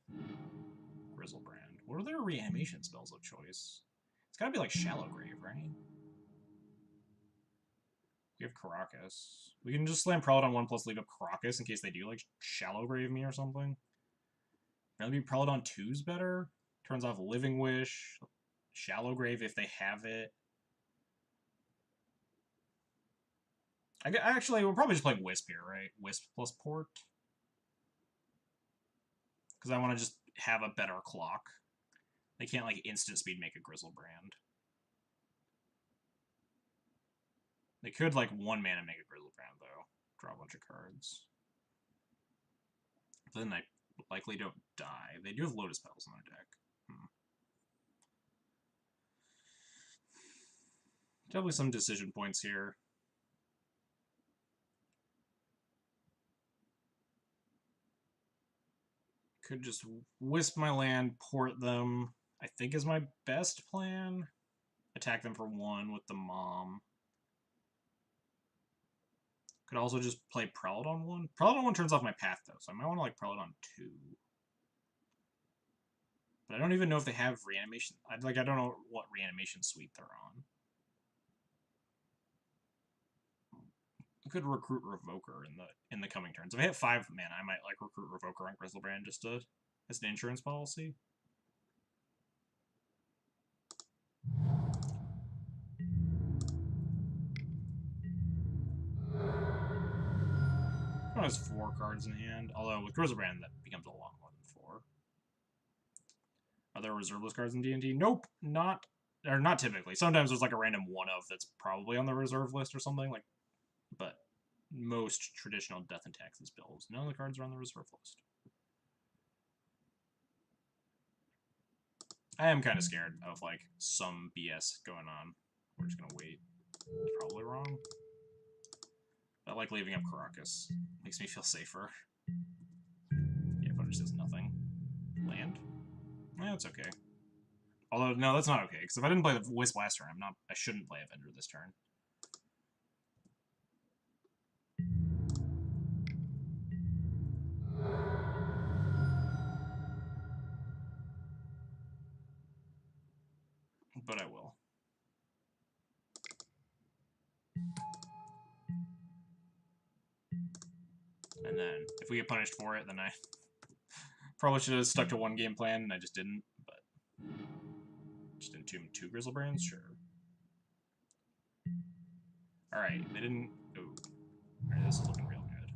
Grizzlebrand. What are their reanimation spells of choice? It's gotta be like Shallow Grave, right? We have Caracas. We can just slam Prelate on 1 plus leave up Caracas in case they do, like, Shallow Grave me or something. Maybe Prelate on 2's better. Turns off Living Wish. Shallow Grave if they have it. Actually, we'll probably just play Wisp here, right? Wisp plus Port. Because I want to just have a better clock. They can't, like, instant speed make a Grizzlebrand. They could, like, 1 mana make a Grizzlebrand, though. Draw a bunch of cards. But then they likely don't die. They do have Lotus Petals in their deck. Definitely some decision points here. Could just wisp my land, port them, I think is my best plan. Attack them for 1 with the Mom. Could also just play Prelate on 1. Prelate on 1 turns off my Path, though, so I might want to, like, Prelate on 2. But I don't even know if they have reanimation. I don't know what reanimation suite they're on. I could recruit Revoker in the coming turns. If I hit 5 mana, I might, like, recruit Revoker on Grizzlebrand just as an insurance policy. One has 4 cards in hand, although with Grizzlebrand that becomes a lot more than 4. Are there reserveless cards in D&D? Nope, not typically. Sometimes there's like a random 1-of that's probably on the reserve list or something, like, but most traditional Death and Taxes builds, none of the cards are on the reserve list. I am kind of scared of, like, some BS going on. We're just gonna wait. It's probably wrong. I like leaving up Caracas. Makes me feel safer. Yeah, but it just does nothing. Land? Yeah, it's okay. Although, no, that's not okay, because if I didn't play the Wisp last turn, I shouldn't play Avenger this turn. But I will. And then, if we get punished for it, then I probably should have stuck to 1 game plan, and I just didn't, but... Just entomb 2 Grizzlebrands? Sure. Alright, they didn't... Ooh. Alright, this is looking real good.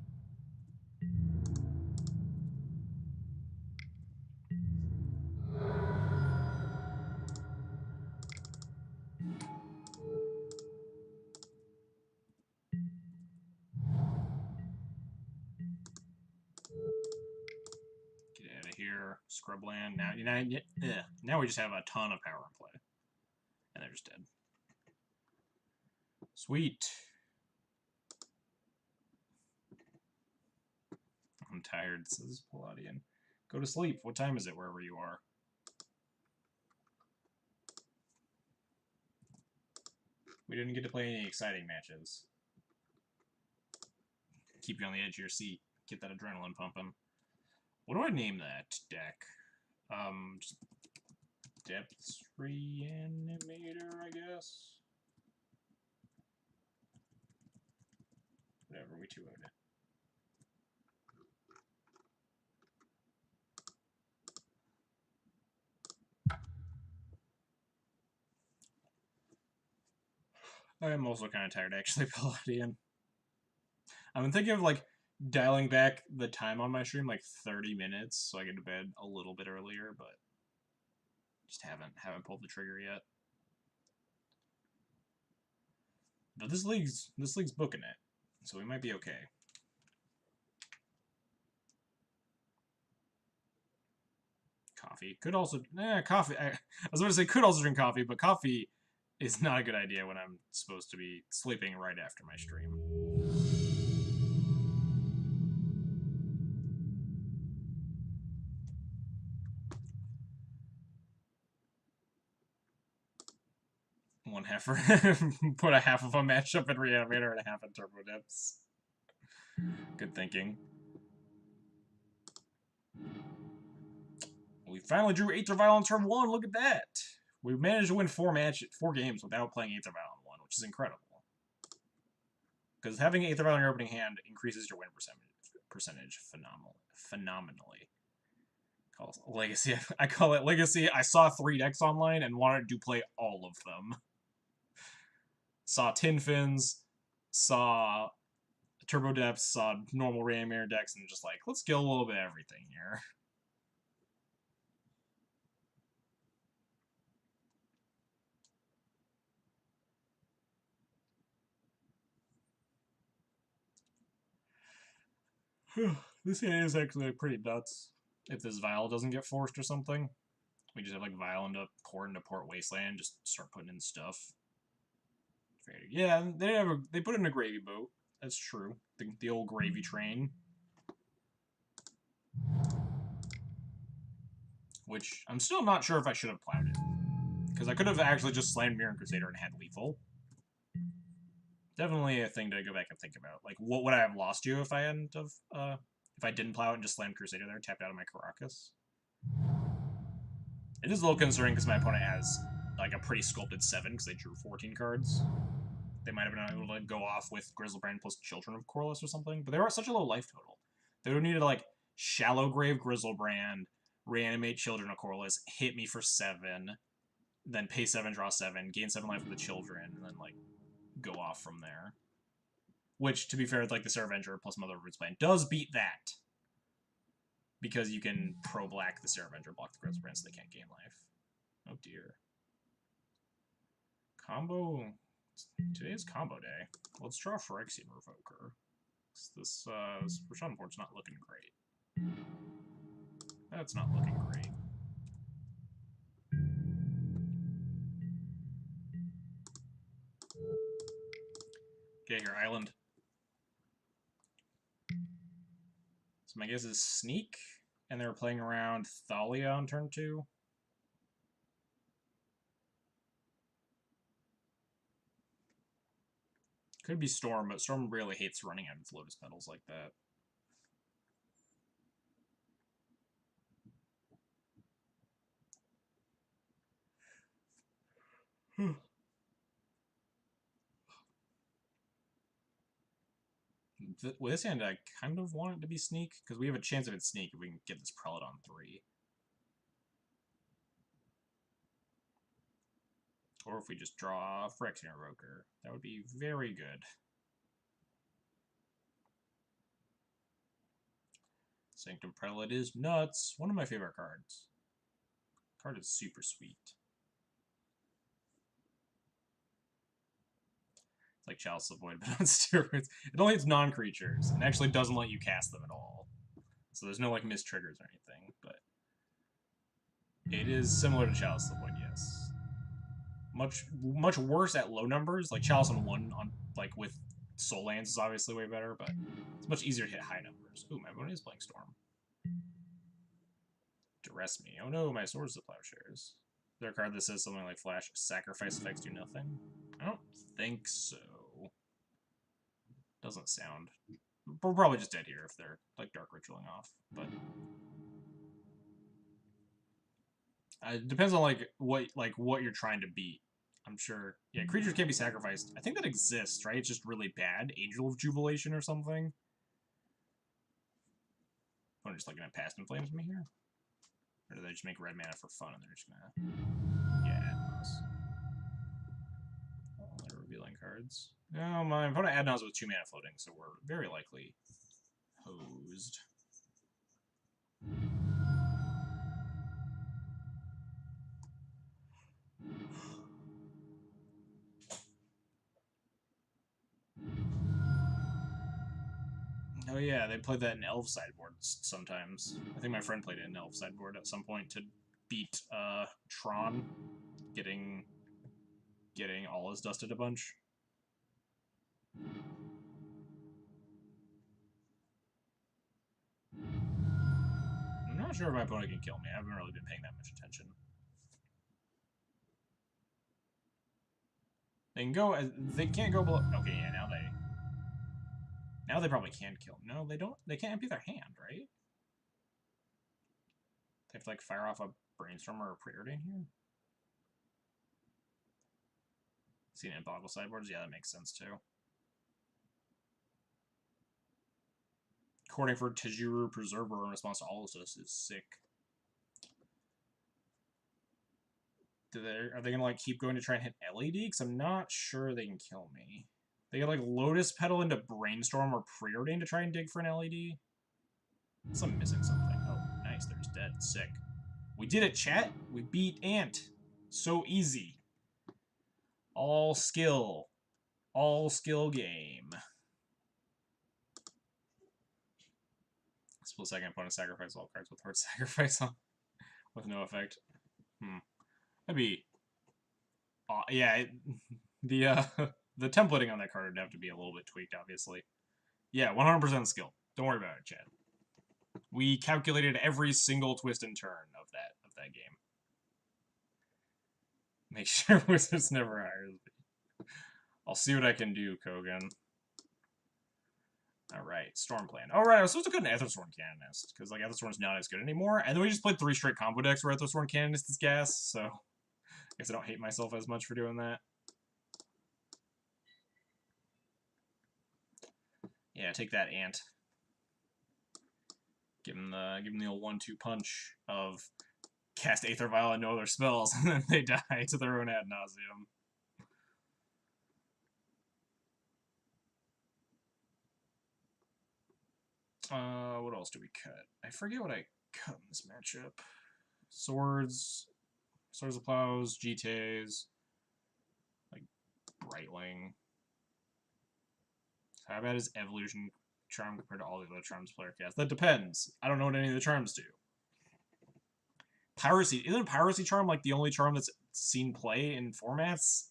Get out of here. Scrubland. Now we just have a ton of power in play. And they're just dead. Sweet. I'm tired, says Palladian. Go to sleep. What time is it wherever you are? We didn't get to play any exciting matches. Keep you on the edge of your seat. Get that adrenaline pumping. What do I name that deck? Just Depths Reanimator, I guess? Whatever, we 2-0'd it. I'm also kind of tired, actually, Palladian. I've been thinking of, like, dialing back the time on my stream, like, 30 minutes, so I get to bed a little bit earlier, but just haven't pulled the trigger yet. But this league's booking it, so we might be okay. Coffee. Could also... coffee. I was going to say could also drink coffee, but coffee is not a good idea when I'm supposed to be sleeping right after my stream. One half for... put a half of a matchup in Reanimator and a half in Turbo Depths. Good thinking. We finally drew Aether Vial on turn 1. Look at that. We managed to win 4 games without playing Aether Vial on 1, which is incredible. Because having Aether Vial in your opening hand increases your win percentage phenomenally. Legacy. I call it Legacy. I saw 3 decks online and wanted to play all of them. Saw Tin Fins, saw Turbo Depths, saw normal Reanimator decks, and just like, let's get a little bit of everything here. This hand is actually pretty nuts. If this Vial doesn't get forced or something, we just have like Vial into Port Wasteland, just start putting in stuff. Yeah, they put in a gravy boat. That's true. The old gravy train. Which I'm still not sure if I should have plowed it. Because I could have actually just slammed Mirror Crusader and had lethal. Definitely a thing to go back and think about. Like, what would I have lost you if I hadn't have, if I didn't plow it and just slammed Crusader there, tapped out of my Caracas? It is a little concerning because my opponent has, like, a pretty sculpted 7 because they drew 14 cards. They might have been able to go off with Grizzlebrand plus Children of Corliss or something, but they were at such a low life total. They would have needed, like, Shallow Grave Grizzlebrand, reanimate Children of Corliss, hit me for 7, then pay 7, draw 7, gain 7 life with the Children, and then, like, go off from there. Which, to be fair, like the Saravenger plus Mother of Roots Plan does beat that. Because you can pro-black the Saravenger, block the Grizzlebrand so they can't gain life. Oh dear. Combo... Today is combo day. Let's draw Phyrexian Revoker. This Rashad board's not looking great. That's not looking great. Okay, here, Island. So my guess is Sneak, and they were playing around Thalia on turn 2. Could be Storm, but Storm really hates running out of Lotus Petals like that. With this hand, I kind of want it to be Sneak, because we have a chance of it Sneak if we can get this Prelate on 3. Or if we just draw Phyrexian Evoker. That would be very good. Sanctum Prelate is nuts. One of my favorite cards. Card is super sweet. It's like Chalice of the Void, but on steroids. It only hits non-creatures, and actually doesn't let you cast them at all. So there's no, like, missed triggers or anything, but... It is similar to Chalice of the Void, yes. Much worse at low numbers. Like, Chalice on 1, on like, with Soul Lands is obviously way better, but it's much easier to hit high numbers. Ooh, my opponent is playing Storm. Duress me. Oh no, my Swords to Plowshares. Is there a card that says something like Flash, sacrifice effects do nothing? I don't think so. Doesn't sound... We're probably just dead here if they're, like, Dark Ritualing off, but... it depends on, like, what you're trying to beat. I'm sure... Yeah, creatures can't be sacrificed. I think that exists, right? It's just really bad. Angel of Jubilation or something? I'm just looking at Past and Flames me here? Or do they just make red mana for fun and they're just gonna... Yeah, they're revealing cards. No, my opponent Adnaz with 2 mana floating, so we're very likely hosed. Oh yeah, they played that in Elf sideboards sometimes. I think my friend played it in Elf sideboard at some point to beat Tron, getting all his dusted a bunch. I'm not sure if my opponent can kill me. I haven't really been paying that much attention. They can go... They can't go below... Okay, yeah, now they... Now they probably can kill. No, they don't... They can't empty their hand, right? They have to, like, fire off a Brainstorm or a Preordain here? Seen it in Boggle sideboards? Yeah, that makes sense, too. According for Tajuru Preserver in response to all of this is sick. Are they gonna, like, keep going to try and hit LED? Because I'm not sure they can kill me. They get, like, Lotus Petal into Brainstorm or Preordain to try and dig for an LED? I'm missing something. Oh, nice. They're just dead. Sick. We did it, chat! We beat Ant. So easy. All skill. All skill game. Split second opponent sacrifice all cards with hard sacrifice on. With no effect. That'd be... yeah, the templating on that card would have to be a little bit tweaked, obviously. Yeah, 100% skill. Don't worry about it, Chad. We calculated every single twist and turn of that game. Make sure Wizards never hires me. I'll see what I can do, Kogan. Alright, Storm Plan. Alright, I was supposed to put an Aethersworn Canonist, because, like, Aethersworn's not as good anymore, and then we just played 3 straight combo decks where Aethersworn Canonist is gas, so... I guess I don't hate myself as much for doing that. Yeah, take that, Ant. Give him the old 1-2 punch of cast Aether Vial and no other spells, and then they die to their own ad nauseum. What else do we cut? I forget what I cut in this matchup. Swords of Plows, GTAs, like Brightling. How bad is Evolution Charm compared to all the other charms player cast? That depends. I don't know what any of the charms do. Piracy. Isn't Piracy Charm like the only charm that's seen play in formats?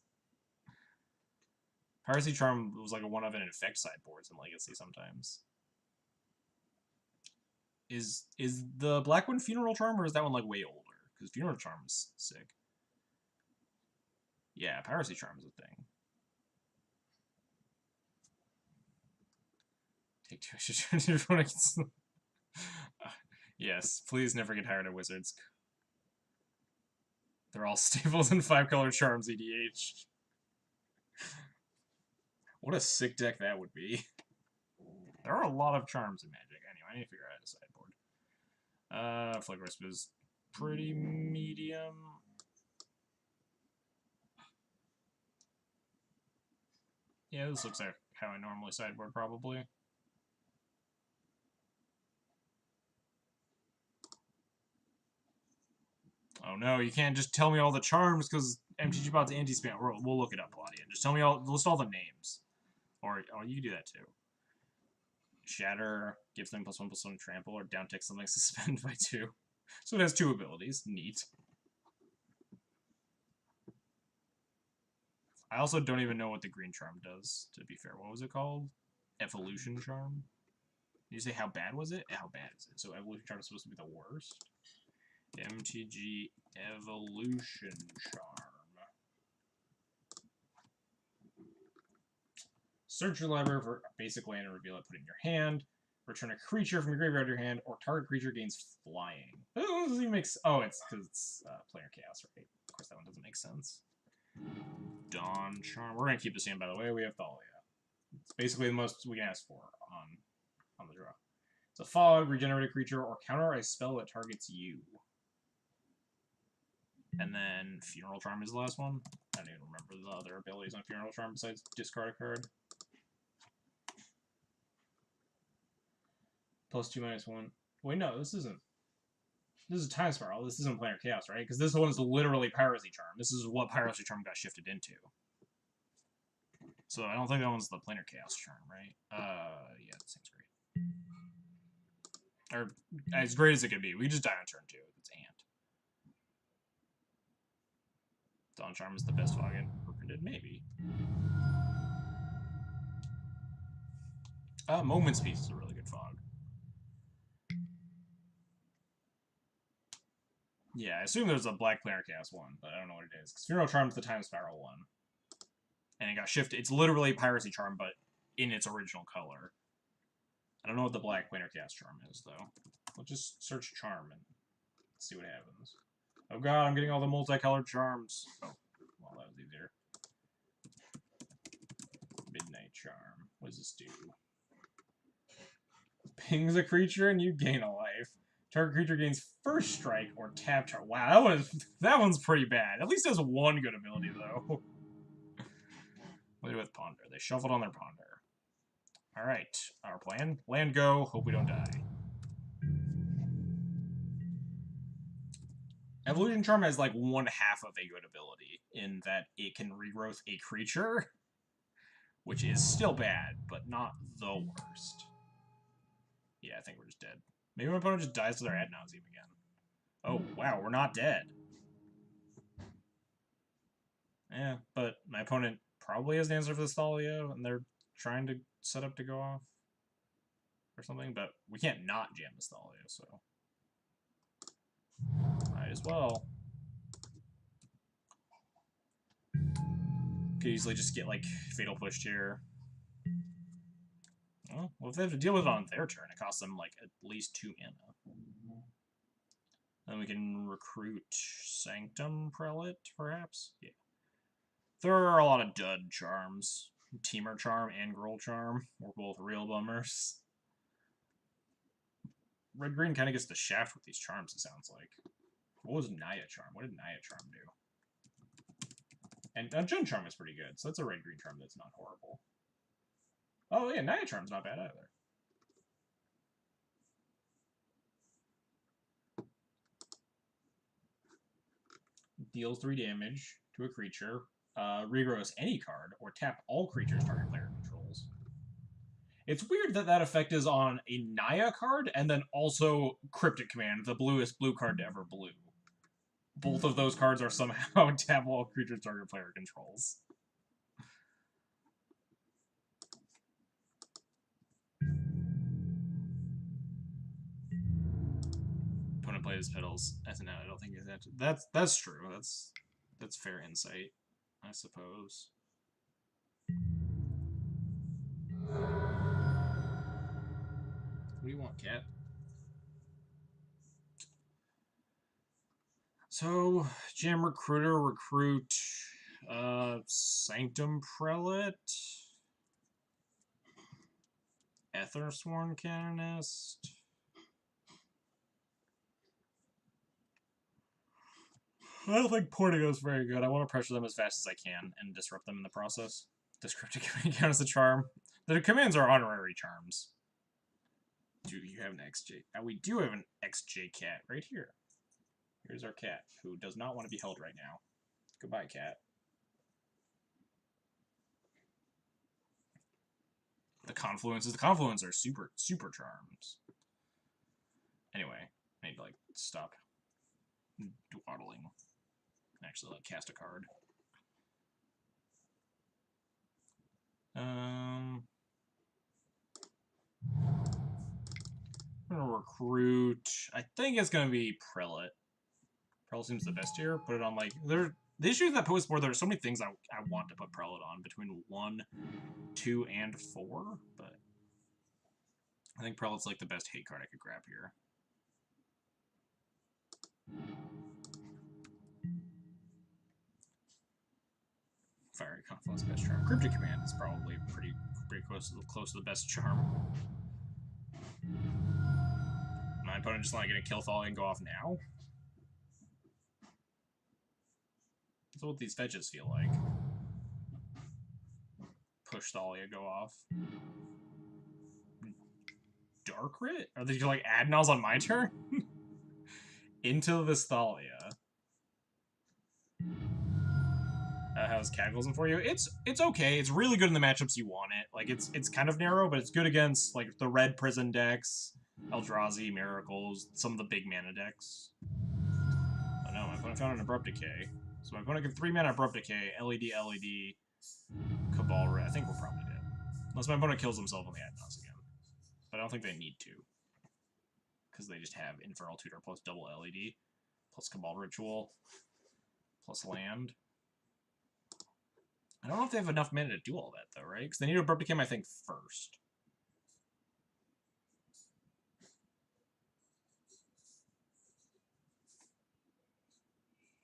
Piracy Charm was like a one of an effect sideboards in Legacy sometimes. Is the Blackwind Funeral Charm, or is that one like way older? Because Funeral Charm is sick. Yeah, Piracy Charm is a thing. Take 2 extra turns. Yes, please never get tired of Wizards. They're all staples and 5-color charms, EDH. What a sick deck that would be. There are a lot of charms in Magic. Anyway, I need to figure out a sideboard. Flag Wisp is pretty medium. Yeah, this looks like how I normally sideboard, probably. Oh no, you can't just tell me all the charms, because MTG Bot's anti-spam. We'll look it up, Claudia. Just tell me list all the names. Or, oh, you can do that too. Shatter, gives them +1/+1 trample, or down tick something suspend by 2. So it has 2 abilities. Neat. I also don't even know what the green charm does, to be fair. What was it called? Evolution charm? Did you say how bad was it? How bad is it? So evolution charm is supposed to be the worst? MTG evolution charm. Search your library for a basic land and reveal it, put it in your hand. Return a creature from your graveyard to your hand, or target creature gains flying. Oh, doesn't even make sense. Oh, it's because it's player chaos, right? Of course, that one doesn't make sense. Dawn Charm. We're going to keep the same, by the way. We have Thalia. It's basically the most we can ask for on the draw. It's a fog, regenerate a creature, or counter a spell that targets you. And then Funeral Charm is the last one. I don't even remember the other abilities on Funeral Charm besides discard a card. +2/-1. Wait, no, this isn't. This is Time Spiral. This isn't Planar Chaos, right? Because this one is literally Piracy Charm. This is what Piracy Charm got shifted into. So I don't think that one's the Planar Chaos Charm, right? Yeah, that seems great. Or as great as it could be. We just die on turn 2. It's Ant. Dawn Charm is the best fog ever printed? Maybe. Moment's Peace is a really good fog. Yeah, I assume there's a Black Planar Chaos one, but I don't know what it is. Because Funeral Charm's the Time Spiral one. And it got shifted. It's literally Piracy Charm, but in its original color. I don't know what the Black Planar Chaos Charm is, though. We'll just search Charm and see what happens. Oh god, I'm getting all the multicolored charms. Oh, well, that was easier. Midnight Charm. What does this do? Pings a creature and you gain a life. Target creature gains first strike or tap charm. Wow, that one's pretty bad. At least it has one good ability, though. What do we do with Ponder? They shuffled on their Ponder. Alright, our plan. Land go, hope we don't die. Evolution Charm has like 1/2 of a good ability, in that it can regrowth a creature, which is still bad, but not the worst. Yeah, I think we're just dead. Maybe my opponent just dies to their ad nauseam again. Oh, wow, we're not dead. Yeah, but my opponent probably has an answer for the Thalia, and they're trying to set up to go off or something, but we can't not jam the Thalia, so might as well. Could easily just get, like, Fatal Pushed here. Well, if they have to deal with it on their turn, it costs them, like, at least 2 mana. Then we can recruit Sanctum Prelate, perhaps? Yeah. There are a lot of dud charms. Teamer Charm and Gruul Charm were both real bummers. Red-green kind of gets the shaft with these charms, it sounds like. What was Naya Charm? What did Naya Charm do? And Jun Charm is pretty good, so that's a red-green charm that's not horrible. Oh, yeah, Naya Charm's not bad either. Deals 3 damage to a creature, regrows any card, or tap all creatures target player controls. It's weird that that effect is on a Naya card, and then also Cryptic Command, the bluest blue card to ever blue. Both of those cards are somehow tap all creatures target player controls. Opponent plays Petals. I don't think that's true. That's fair insight, I suppose. What do you want, Cat? So, Jam Recruiter, recruit Sanctum Prelate, Ethersworn Canonist. I don't think Portigo's very good. I want to pressure them as fast as I can and disrupt them in the process. Does cryptic command count as a charm? The commands are honorary charms. Do you have an XJ? We do have an XJ cat right here. Here's our cat, who does not want to be held right now. Goodbye, cat. The confluences. The confluences are super charms. Anyway, I need to, like, stop dawdling and actually, like, cast a card. I'm gonna recruit. I think it's gonna be Prelate. Prelate seems the best here. Put it on, like, the issue with that post board, there are so many things I want to put Prelate on between 1, 2, and 4, but I think Prelate's like the best hate card I could grab here. Fiery Confluence, best charm. Cryptic Command is probably pretty close to the best charm. My opponent just not gonna kill Thalia and go off now. That's what these fetches feel like. Push Thalia, go off. Dark Rit? Are they like Adnals on my turn? Into this Thalia. How's Cataclysm for you? It's okay. It's really good in the matchups you want it. Like it's kind of narrow, but it's good against like the red prison decks, Eldrazi, Miracles, some of the big mana decks. Oh no, my opponent found an Abrupt Decay. So my opponent can 3-mana Abrupt Decay, LED, Cabal Red. I think we're probably dead. Unless my opponent kills himself on the Adnos again. But I don't think they need to. Because they just have Infernal Tutor plus double LED, plus Cabal Ritual, plus land. I don't know if they have enough mana to do all that, though, right? Because they need to Abrupt Decay, I think, first.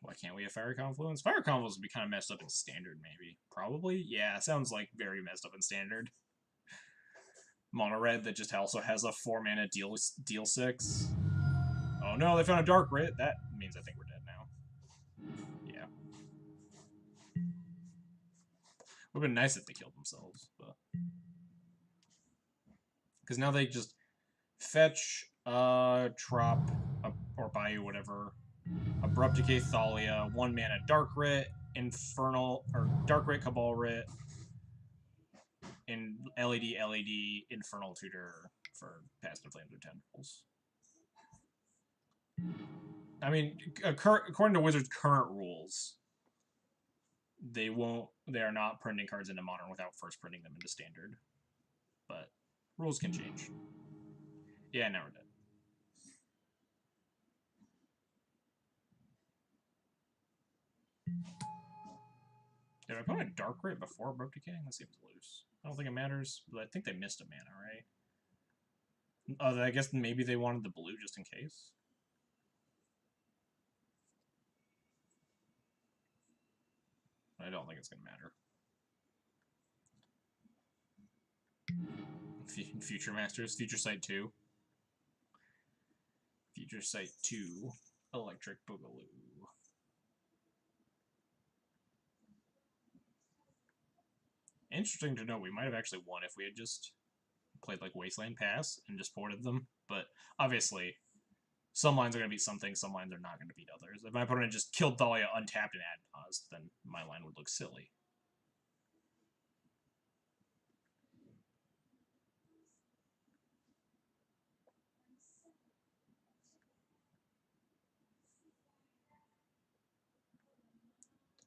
Why can't we have Fiery Confluence? Fire Confluence would be kind of messed up in Standard, maybe. Probably? Yeah, sounds like very messed up in Standard. Mono Red that just also has a 4-mana deal 6. Oh no, they found a Dark Rit. That means I think we're dead now. Yeah. Would have been nice if they killed themselves, but... Because now they just fetch, drop, or buy you whatever. Abrupt Decay Thalia, 1-mana Dark Rit, Infernal, or Dark Rit, Cabal Rit, and LED, Infernal Tutor for Past and Flames or Tendrils. I mean, according to Wizards' current rules, they are not printing cards into Modern without first printing them into Standard. But rules can change. Yeah, now we're dead. Did I put a Dark Rit before Abrupt Decay? That seems loose. I don't think it matters, but I think they missed a mana, right? I guess maybe they wanted the blue just in case. I don't think it's going to matter. Future Masters, Future Sight 2. Future Sight 2, Electric Boogaloo. Interesting to know, we might have actually won if we had just played like Wasteland Pass and just ported them, but obviously some lines are going to beat something, some lines are not going to beat others. If my opponent just killed Thalia untapped and Adnaz, then my line would look silly.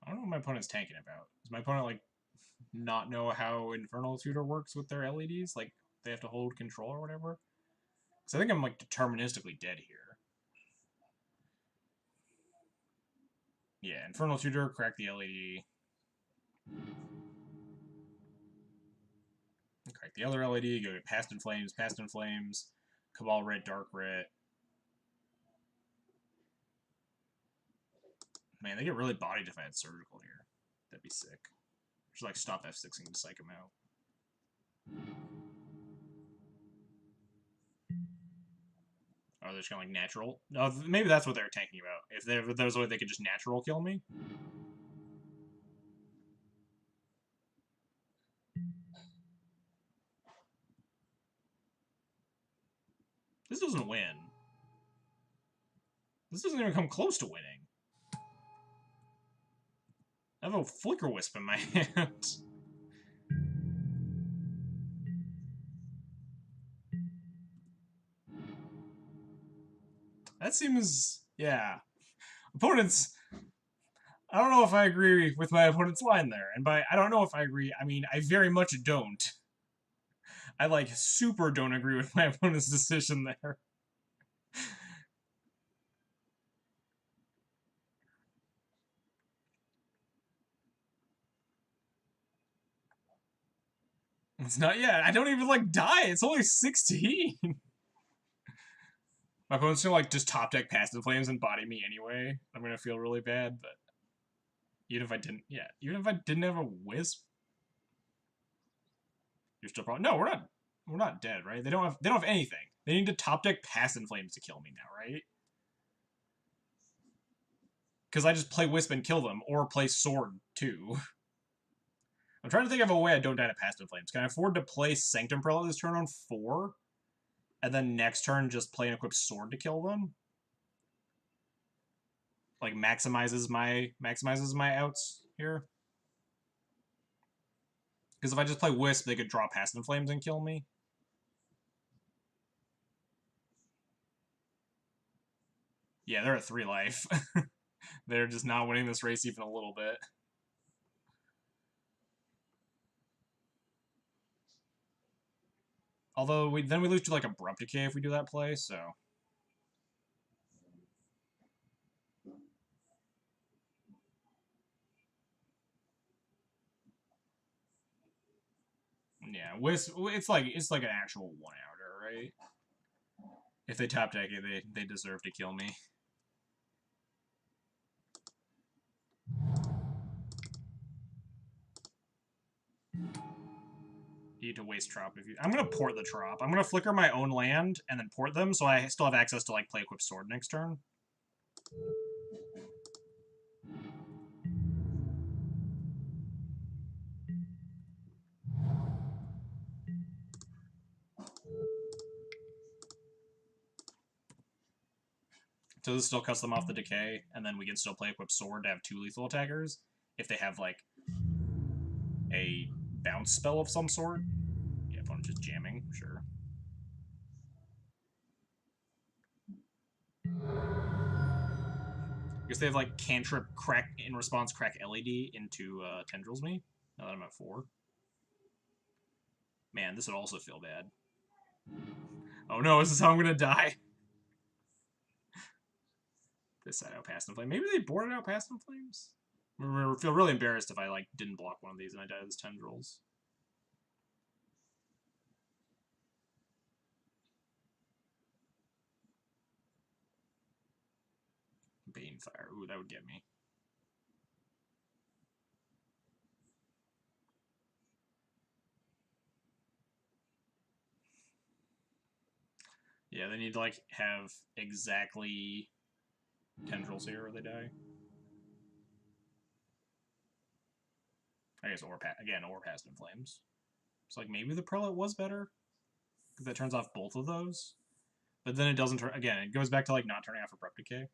I don't know what my opponent's tanking about. Does my opponent, like, not know how Infernal Tutor works with their LEDs? Like, they have to hold control or whatever? Because I think I'm, like, deterministically dead here. Yeah, Infernal Tutor, crack the LED. Crack the other LED, go get Past in Flames, Cabal Rit, Dark Rit. Man, they get really bodied if I had Surgical here. That'd be sick. Just, like, stop F6ing to psych him out. Oh, they're just going to, like, natural? No, maybe that's what they were tanking about. If there was a way they could just natural kill me. This doesn't win. This doesn't even come close to winning. I have a Flicker Wisp in my hand. That seems... yeah. Opponents... I don't know if I agree with my opponent's line there. And by I don't know if I agree, I mean I very much don't. I, like, super don't agree with my opponent's decision there. It's not yet. I don't even, like, die. It's only 16. My opponent's gonna, like, just top deck Past in Flames and body me anyway. I'm gonna feel really bad, but... even if I didn't... yeah, even if I didn't have a Wisp... you're still probably... no, we're not dead, right? They don't have anything. They need to top deck Past in Flames to kill me now, right? Because I just play Wisp and kill them, or play Sword, too. I'm trying to think of a way I don't die to Past in Flames. Can I afford to play Sanctum Prelate this turn on 4? And then next turn just play an equipped Sword to kill them? Like, maximizes my outs here? Because if I just play Wisp, they could draw Past in Flames and kill me. Yeah, they're at 3 life. They're just not winning this race even a little bit. Although, then we lose to, like, Abrupt Decay if we do that play, so... yeah, Wisp, it's like an actual one-outer, right? If they top deck it, they deserve to kill me. You need to waste Trop if you... I'm gonna port the Trop. I'm gonna flicker my own land and then port them, so I still have access to, like, play Equipped Sword next turn. So this still cuts them off the decay, and then we can still play Equipped Sword to have 2 lethal attackers if they have, like, a bounce spell of some sort. Yeah, opponent just jamming, sure. I guess they have, like, cantrip crack in response crack LED into Tendrils me. Now that I'm at 4. Man, this would also feel bad. Oh no, is this how I'm gonna die? This side out Past in Flames. Maybe they boarded out Past in Flames? I feel really embarrassed if I, like, didn't block one of these and I died as Tendrils. Banefire. Ooh, that would get me. Yeah, they need to, like, have exactly Tendrils here or they die. I guess or Past in Flames. It's like, maybe the Prelate was better? Because that turns off both of those. But then it doesn't turn... again, it goes back to, like, not turning off Abrupt Decay.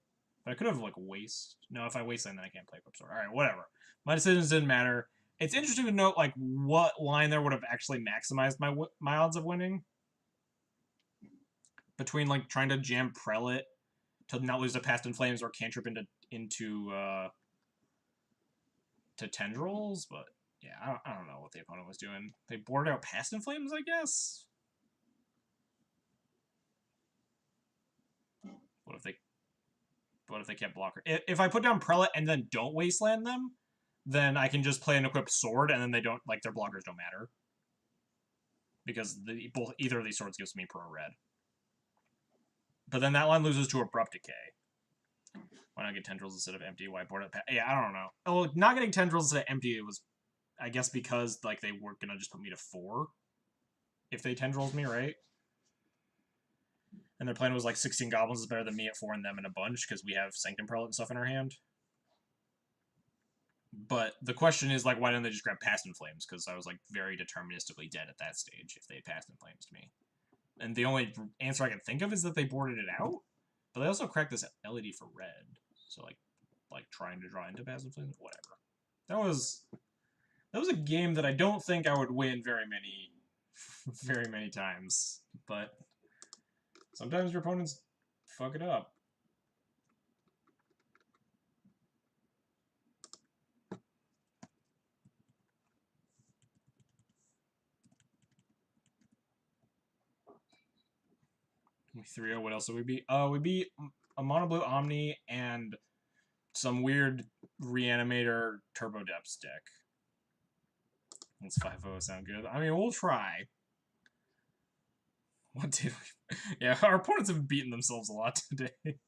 But I could have, like, waste... no, if I waste then I can't play Equipped Sword. Alright, whatever. My decisions didn't matter. It's interesting to note, like, what line there would have actually maximized my odds of winning. Between, like, trying to jam Prelate to not lose to Past in Flames or cantrip into to Tendrils, but yeah, I don't know what the opponent was doing. They boarded out Past in Flames, I guess? What if they kept blocker? If I put down Prelate and then don't wasteland them, then I can just play an equipped sword and then they don't, like, their blockers don't matter. Because either of these swords gives me pro red. But then that line loses to Abrupt Decay. Why not get Tendrils instead of empty? Why board up? Yeah, I don't know. Oh, not getting Tendrils instead of empty was, I guess, because, like, they were gonna just put me to 4 if they Tendrils me, right? And their plan was, like, 16 Goblins is better than me at 4 and them in a bunch, because we have Sanctum Prelate and stuff in our hand. But the question is, like, why didn't they just grab Past in Flames? Because I was, like, very deterministically dead at that stage if they Past in Flames to me. And the only answer I can think of is that they boarded it out. But they also cracked this LED for red. So, like trying to draw into passive things, whatever. That was a game that I don't think I would win very many times. But sometimes your opponents fuck it up. We 3-0, what else did we beat? We beat a Mono Blue Omni and some weird Reanimator Turbo Depths deck. Let's 5-0 sound good. I mean, we'll try. What did we... Yeah, our opponents have beaten themselves a lot today.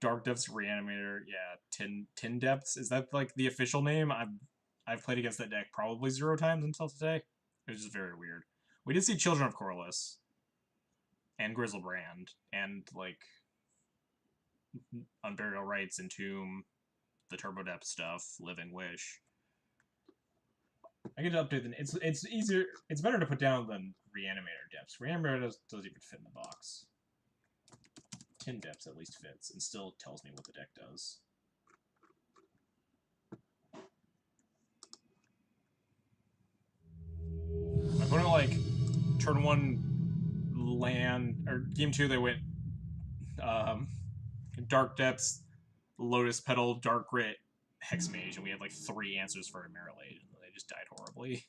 Dark Depths Reanimator, yeah, Tin Depths. Is that like the official name? I've played against that deck probably 0 times until today. It was just very weird. We did see Children of Corliss and Grizzlebrand and like Unburial Rites, Entomb, the Turbo Depth stuff, Living Wish. I get to update the... It's easier... It's better to put down than Reanimator Depths. Reanimator doesn't even fit in the box. Tin Depths at least fits, and still tells me what the deck does. My opponent, like, turn 1 land... Or game 2, they went... Dark Depths, Lotus Petal, Dark Grit, Hexmage, and we had like 3 answers for a Marmalade, and they just died horribly.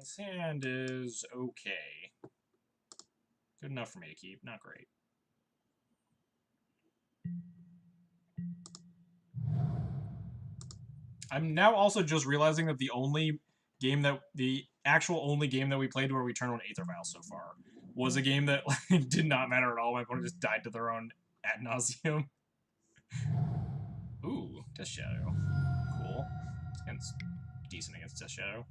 Sand is okay. Good enough for me to keep, not great. I'm now also just realizing that the actual only game that we played where we turned on Aether Vial so far was a game that like, did not matter at all. My opponent just died to their own ad nauseum. Ooh, Death Shadow. Cool. It's decent against Death Shadow.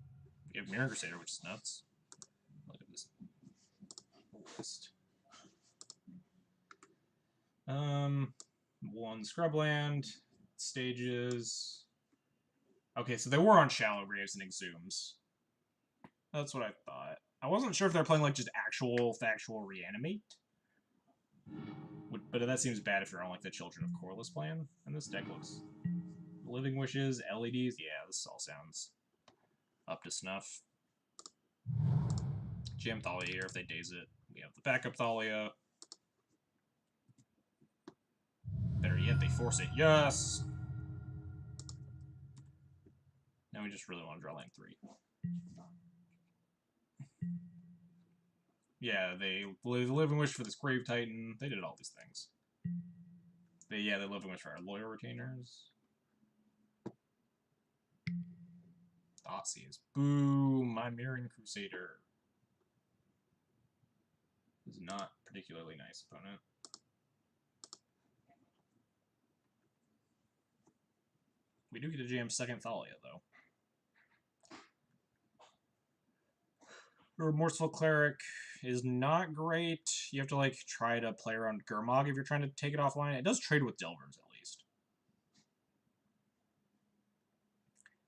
We have Mirror Crusader, which is nuts. Look at this list. 1 Scrubland. Stages. Okay, so they were on Shallow Graves and Exhumes. That's what I thought. I wasn't sure if they're playing like just actual factual Reanimate. But that seems bad if you're on like the Children of Corliss plan. And this deck looks... Living Wishes, LEDs, yeah, this all sounds up to snuff. Jam Thalia here if they daze it. We have the backup Thalia. Better yet, they force it. Yes! Now we just really want to draw lane 3. Yeah, they Living Wish for this Grave Titan. They did all these things. They Living Wish for our Loyal Retainers. Thoughtseize. Boo! My Mirroring Crusader. This is not particularly nice, opponent. We do get to jam second Thalia, though. Remorseful Cleric is not great. You have to, like, try to play around Gurmag if you're trying to take it offline. It does trade with Delvers, at least.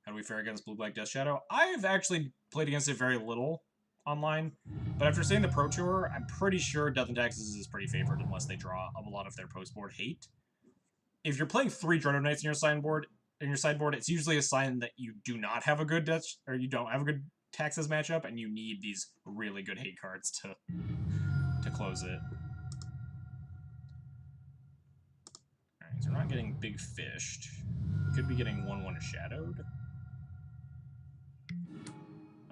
How do we fare against Blue-Black Death Shadow? I've actually played against it very little online, but after seeing the Pro Tour, I'm pretty sure Death and Taxes is pretty favored unless they draw up a lot of their post-board hate. If you're playing 3 Dread Knights in your sideboard, it's usually a sign that you do not have a good Death, or you don't have a good Taxes matchup, and you need these really good hate cards to close it. Alright, so we're not getting big fished. We could be getting 1/1 shadowed.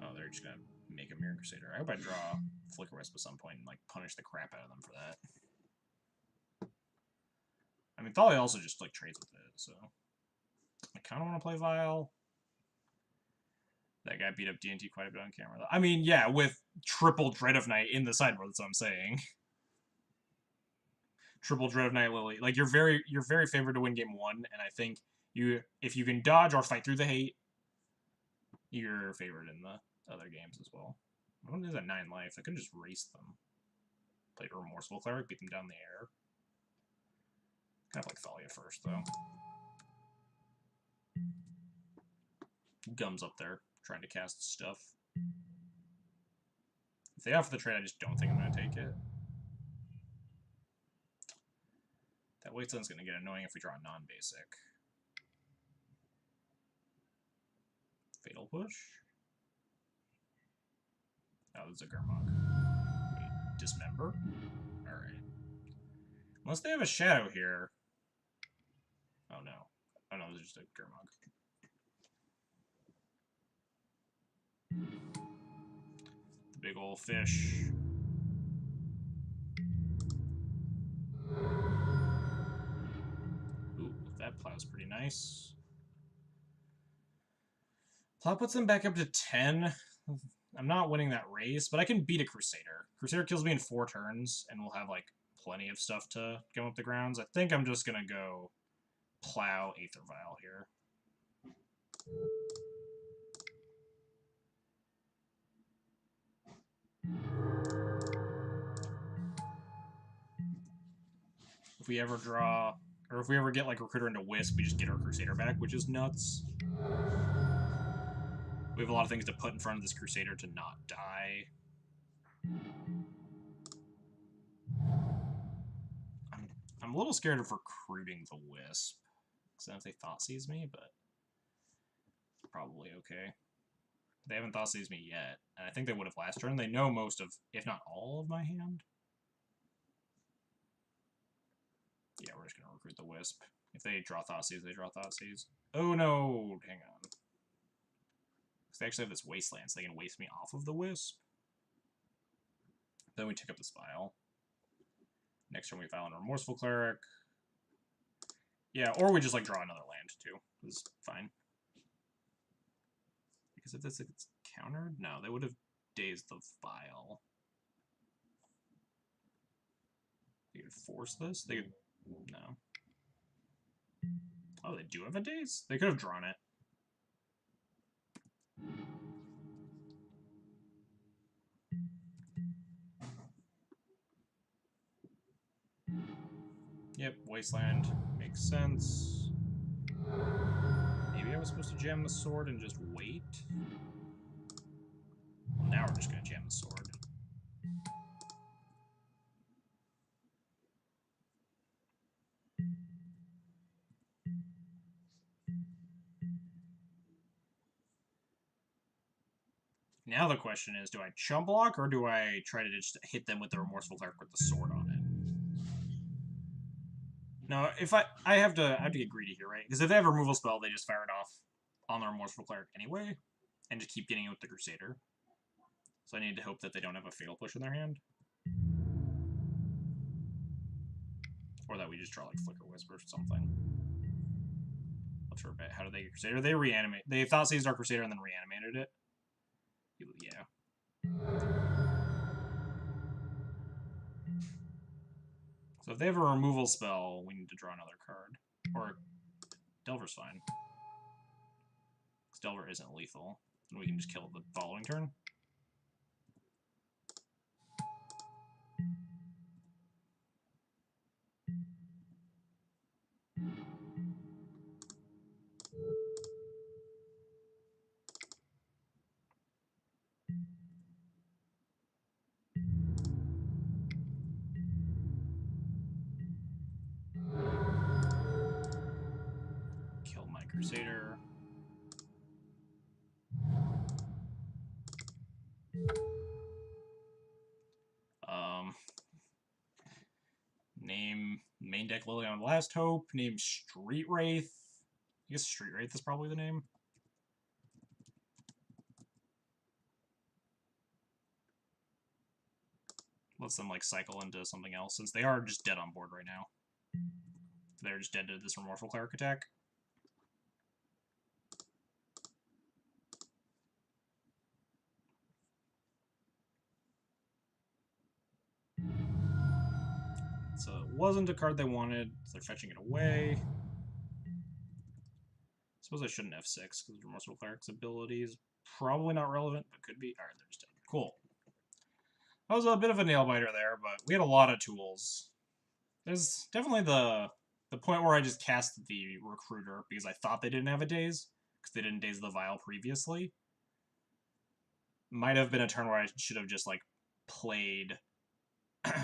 Oh, they're just gonna make a Mirror Crusader. I hope I draw Flicker Wisp at some point and like punish the crap out of them for that. I mean, Thalia also just like trades with it, so I kind of want to play Vial. That guy beat up D&T quite a bit on camera, though. I mean, yeah, with triple Dread of Night in the sideboard, that's what I'm saying. Triple Dread of Night Lily. Like, you're very favored to win game 1, and I think if you can dodge or fight through the hate, you're favored in the other games as well. What is at 9 life? I could just race them. Played a Remorseful Cleric, beat them down the air. Kind of like Thalia first, though. Gum's up there, trying to cast stuff. If they offer the trade, I just don't think I'm going to take it. That Wasteland's going to get annoying if we draw a non-basic. Fatal Push? Oh, this is a Gurmag. Wait, Dismember? Alright. Unless they have a Shadow here. Oh no. Oh no, this is just a Gurmag. The big old fish. Ooh, that plow's pretty nice. Plow puts them back up to 10. I'm not winning that race, but I can beat a Crusader. Crusader kills me in 4 turns, and we'll have, like, plenty of stuff to come up the grounds. I think I'm just gonna go plow Aether Vial here. If we ever draw, or if we ever get, like, Recruiter into Wisp, we just get our Crusader back, which is nuts. We have a lot of things to put in front of this Crusader to not die. I'm a little scared of recruiting the Wisp. Because then if they Thoughtseize me, but probably okay. They haven't Thoughtseize me yet, and I think they would have last turn. They know most of, if not all of my hand. Yeah, we're just going to recruit the Wisp. If they draw Thoughtseize, they draw Thoughtseize. Oh no! Hang on. Because they actually have this Wasteland, so they can waste me off of the Wisp. Then we take up this Vial. Next turn we file in Remorseful Cleric. Yeah, or we just, like, draw another land, too. This is fine. Because if this gets countered? No, they would have dazed the Vial. They could force this? They could... No. Oh, they do have a daze? They could have drawn it. Yep, Wasteland. Makes sense. Maybe I was supposed to jam the sword and just wait? Well, now we're just going to jam the sword. Now the question is, do I chump block, or do I try to just hit them with the Remorseful Cleric with the sword on it? No, if I have to get greedy here, right? Because if they have a removal spell, they just fire it off on the Remorseful Cleric anyway, and just keep getting it with the Crusader. So I need to hope that they don't have a Fatal Push in their hand. Or that we just draw, like, Flicker Whisper or something. Let's bet. How do they get Crusader? They reanimate. They Thoughtseized our Crusader and then reanimated it. Yeah. So if they have a removal spell, we need to draw another card. Or Delver's fine. Because Delver isn't lethal. And we can just kill it the following turn. Kill my Crusader. Name main deck Liliana of Last Hope. Name Street Wraith. I guess Street Wraith is probably the name. Lets them, like, cycle into something else, since they are just dead on board right now. They're just dead to this Remorseful Cleric attack. So it wasn't a card they wanted, so they're fetching it away. I suppose I shouldn't F6, because Remorseful Cleric's ability is probably not relevant, but could be. Alright, they're just dead. Cool. That was a bit of a nail-biter there, but we had a lot of tools. There's definitely the The point where I just cast the Recruiter because I thought they didn't have a Daze, because they didn't Daze the Vial previously. Might have been a turn where I should have just, like, played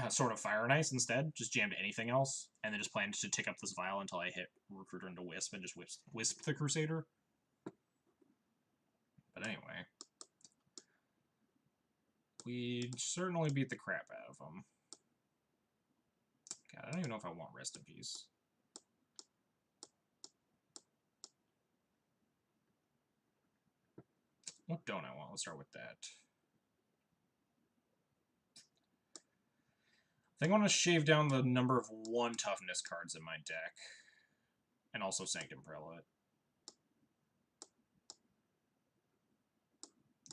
sort of Fire and Ice instead, just jammed anything else, and then just planned to tick up this Vial until I hit Recruiter into Wisp and just Wisp the Crusader. But anyway. We certainly beat the crap out of them. God, I don't even know if I want Rest in Peace. What don't I want? Let's start with that. I think I want to shave down the number of 1 toughness cards in my deck. And also Sanctum Prelate.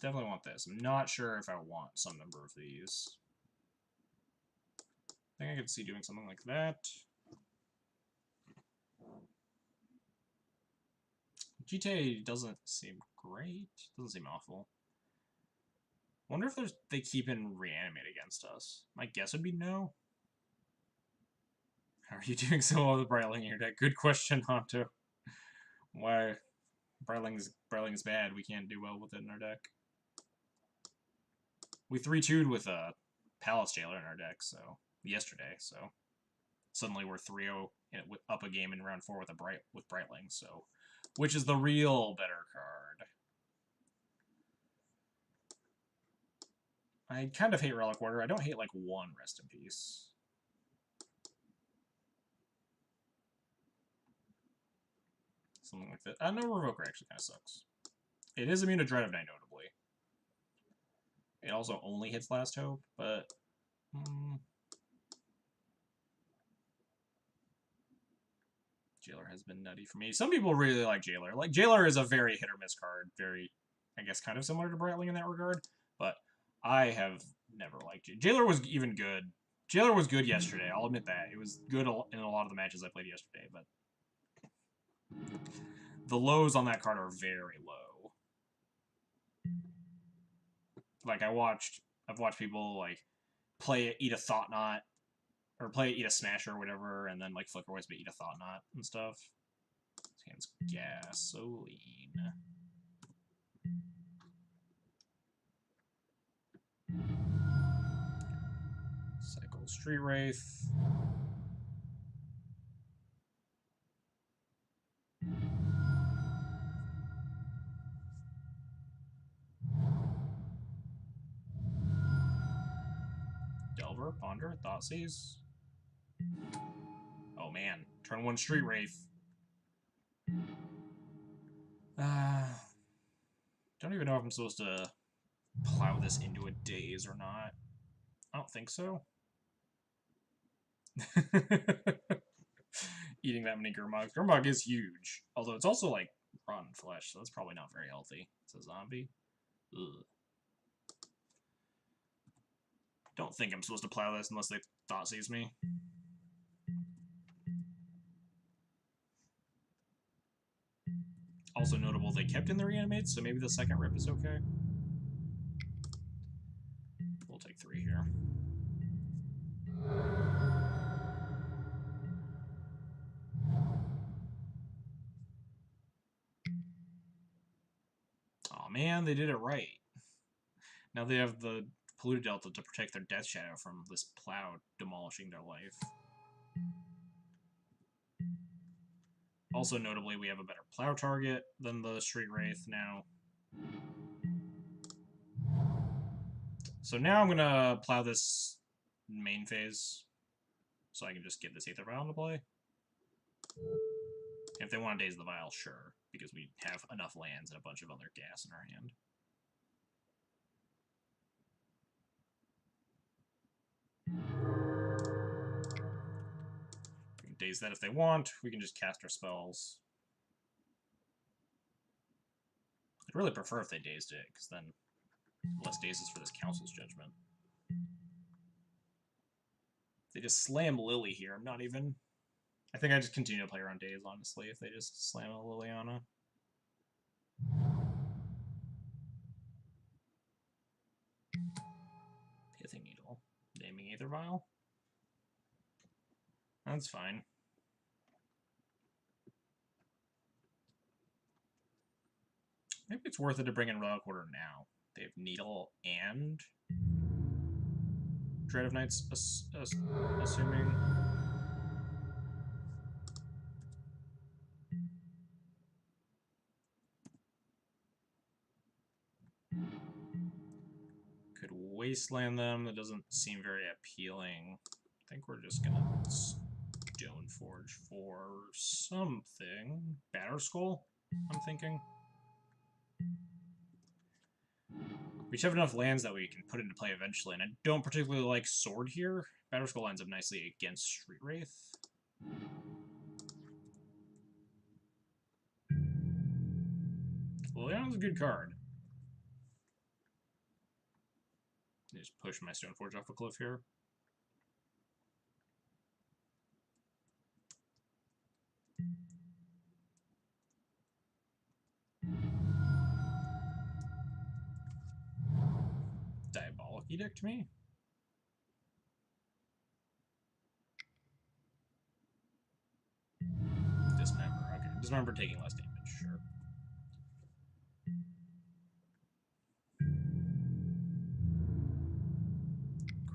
Definitely want this. I'm not sure if I want some number of these. I think I could see doing something like that. GTA doesn't seem great. Doesn't seem awful. Wonder if they keep in Reanimate against us. My guess would be no. How are you doing so well with Brightling in your deck? Good question, Honto. Why? Brightling's bad. We can't do well with it in our deck. We 3-2'd with a Palace Jailer in our deck, so yesterday, so suddenly we're 3-0 up a game in round 4 with Brightling, so which is the real better card. I kind of hate Relic Order. I don't hate like 1 Rest in Peace. Something like that. No, Revoker actually kind of sucks. It is immune to Dread of Night, notably. It also only hits Last Hope, but... Jailer has been nutty for me. Some people really like Jailer. Like, Jailer is a very hit-or-miss card. Very, I guess, kind of similar to Brightling in that regard. But I have never liked it. Jailer was even good. Jailer was good yesterday, I'll admit that. It was good in a lot of the matches I played yesterday, but... the lows on that card are very low. Like, I've watched people, like, play it, eat a Thought Knot, or play it, eat a Smasher or whatever, and then, like, Flicker Wisp, eat a Thought Knot and stuff. This hand's gasoline. Cycle Street Wraith. Delver, Ponder, Thoughtseize. Oh man, turn 1 Street Wraith. Don't even know if I'm supposed to plow this into a Daze or not. I don't think so. Eating that many Gurmag. Gurmag is huge. Although it's also, like, rotten flesh, so that's probably not very healthy. It's a zombie. Ugh. Don't think I'm supposed to plow this unless they Thoughtseize me. Also notable, they kept in the Reanimates, so maybe the second rip is okay. We'll take 3 here. Aw, man, they did it right. Now they have the Polluted Delta to protect their Death Shadow from this plow demolishing their life. Also notably, we have a better plow target than the Street Wraith now. So now I'm gonna plow this main phase, so I can just get this Aether Vial into play. If they want to Daze the Vial, sure, because we have enough lands and a bunch of other gas in our hand. We can Daze that if they want. We can just cast our spells. I'd really prefer if they Dazed it, because then less Dazes for this Council's Judgment. If they just slam Lily here, I'm not even... I think I just continue to play around Daze, honestly, if they just slam a Liliana. Pithing Needle. Naming Aether Vial. That's fine. Maybe it's worth it to bring in Relic Order now. They have Needle and Dread of Knights, assuming. Could Wasteland them. That doesn't seem very appealing. I think we're just gonna Stoneforge for something. Batterskull, I'm thinking. We should have enough lands that we can put into play eventually, and I don't particularly like Sword here. Batterskull lines up nicely against Street Wraith. Leon's a good card. Just push my Stoneforge off a cliff here. Diabolic Edict me? Dismember. Okay. Dismember taking less damage, sure.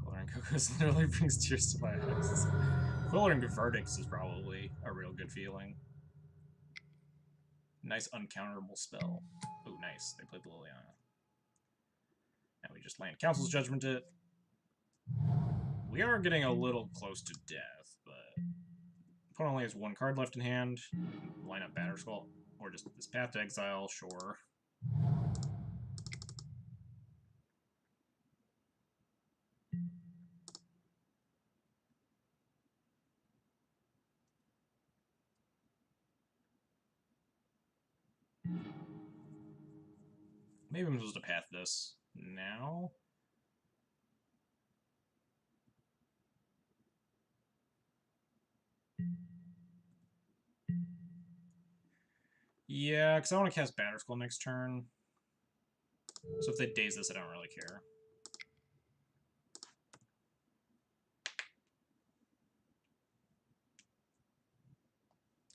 Quillering Cocos literally brings tears to my eyes. Quillering Verdicts is probably a real good feeling. Nice uncounterable spell. Oh, nice. They played Liliana. Now we just land Council's Judgment it. We are getting a little close to death, but opponent only has one card left in hand. Line up Batterskull, or just this Path to Exile, sure. Maybe I'm supposed to path this now. Yeah, because I want to cast Batterskull next turn. So if they daze this, I don't really care.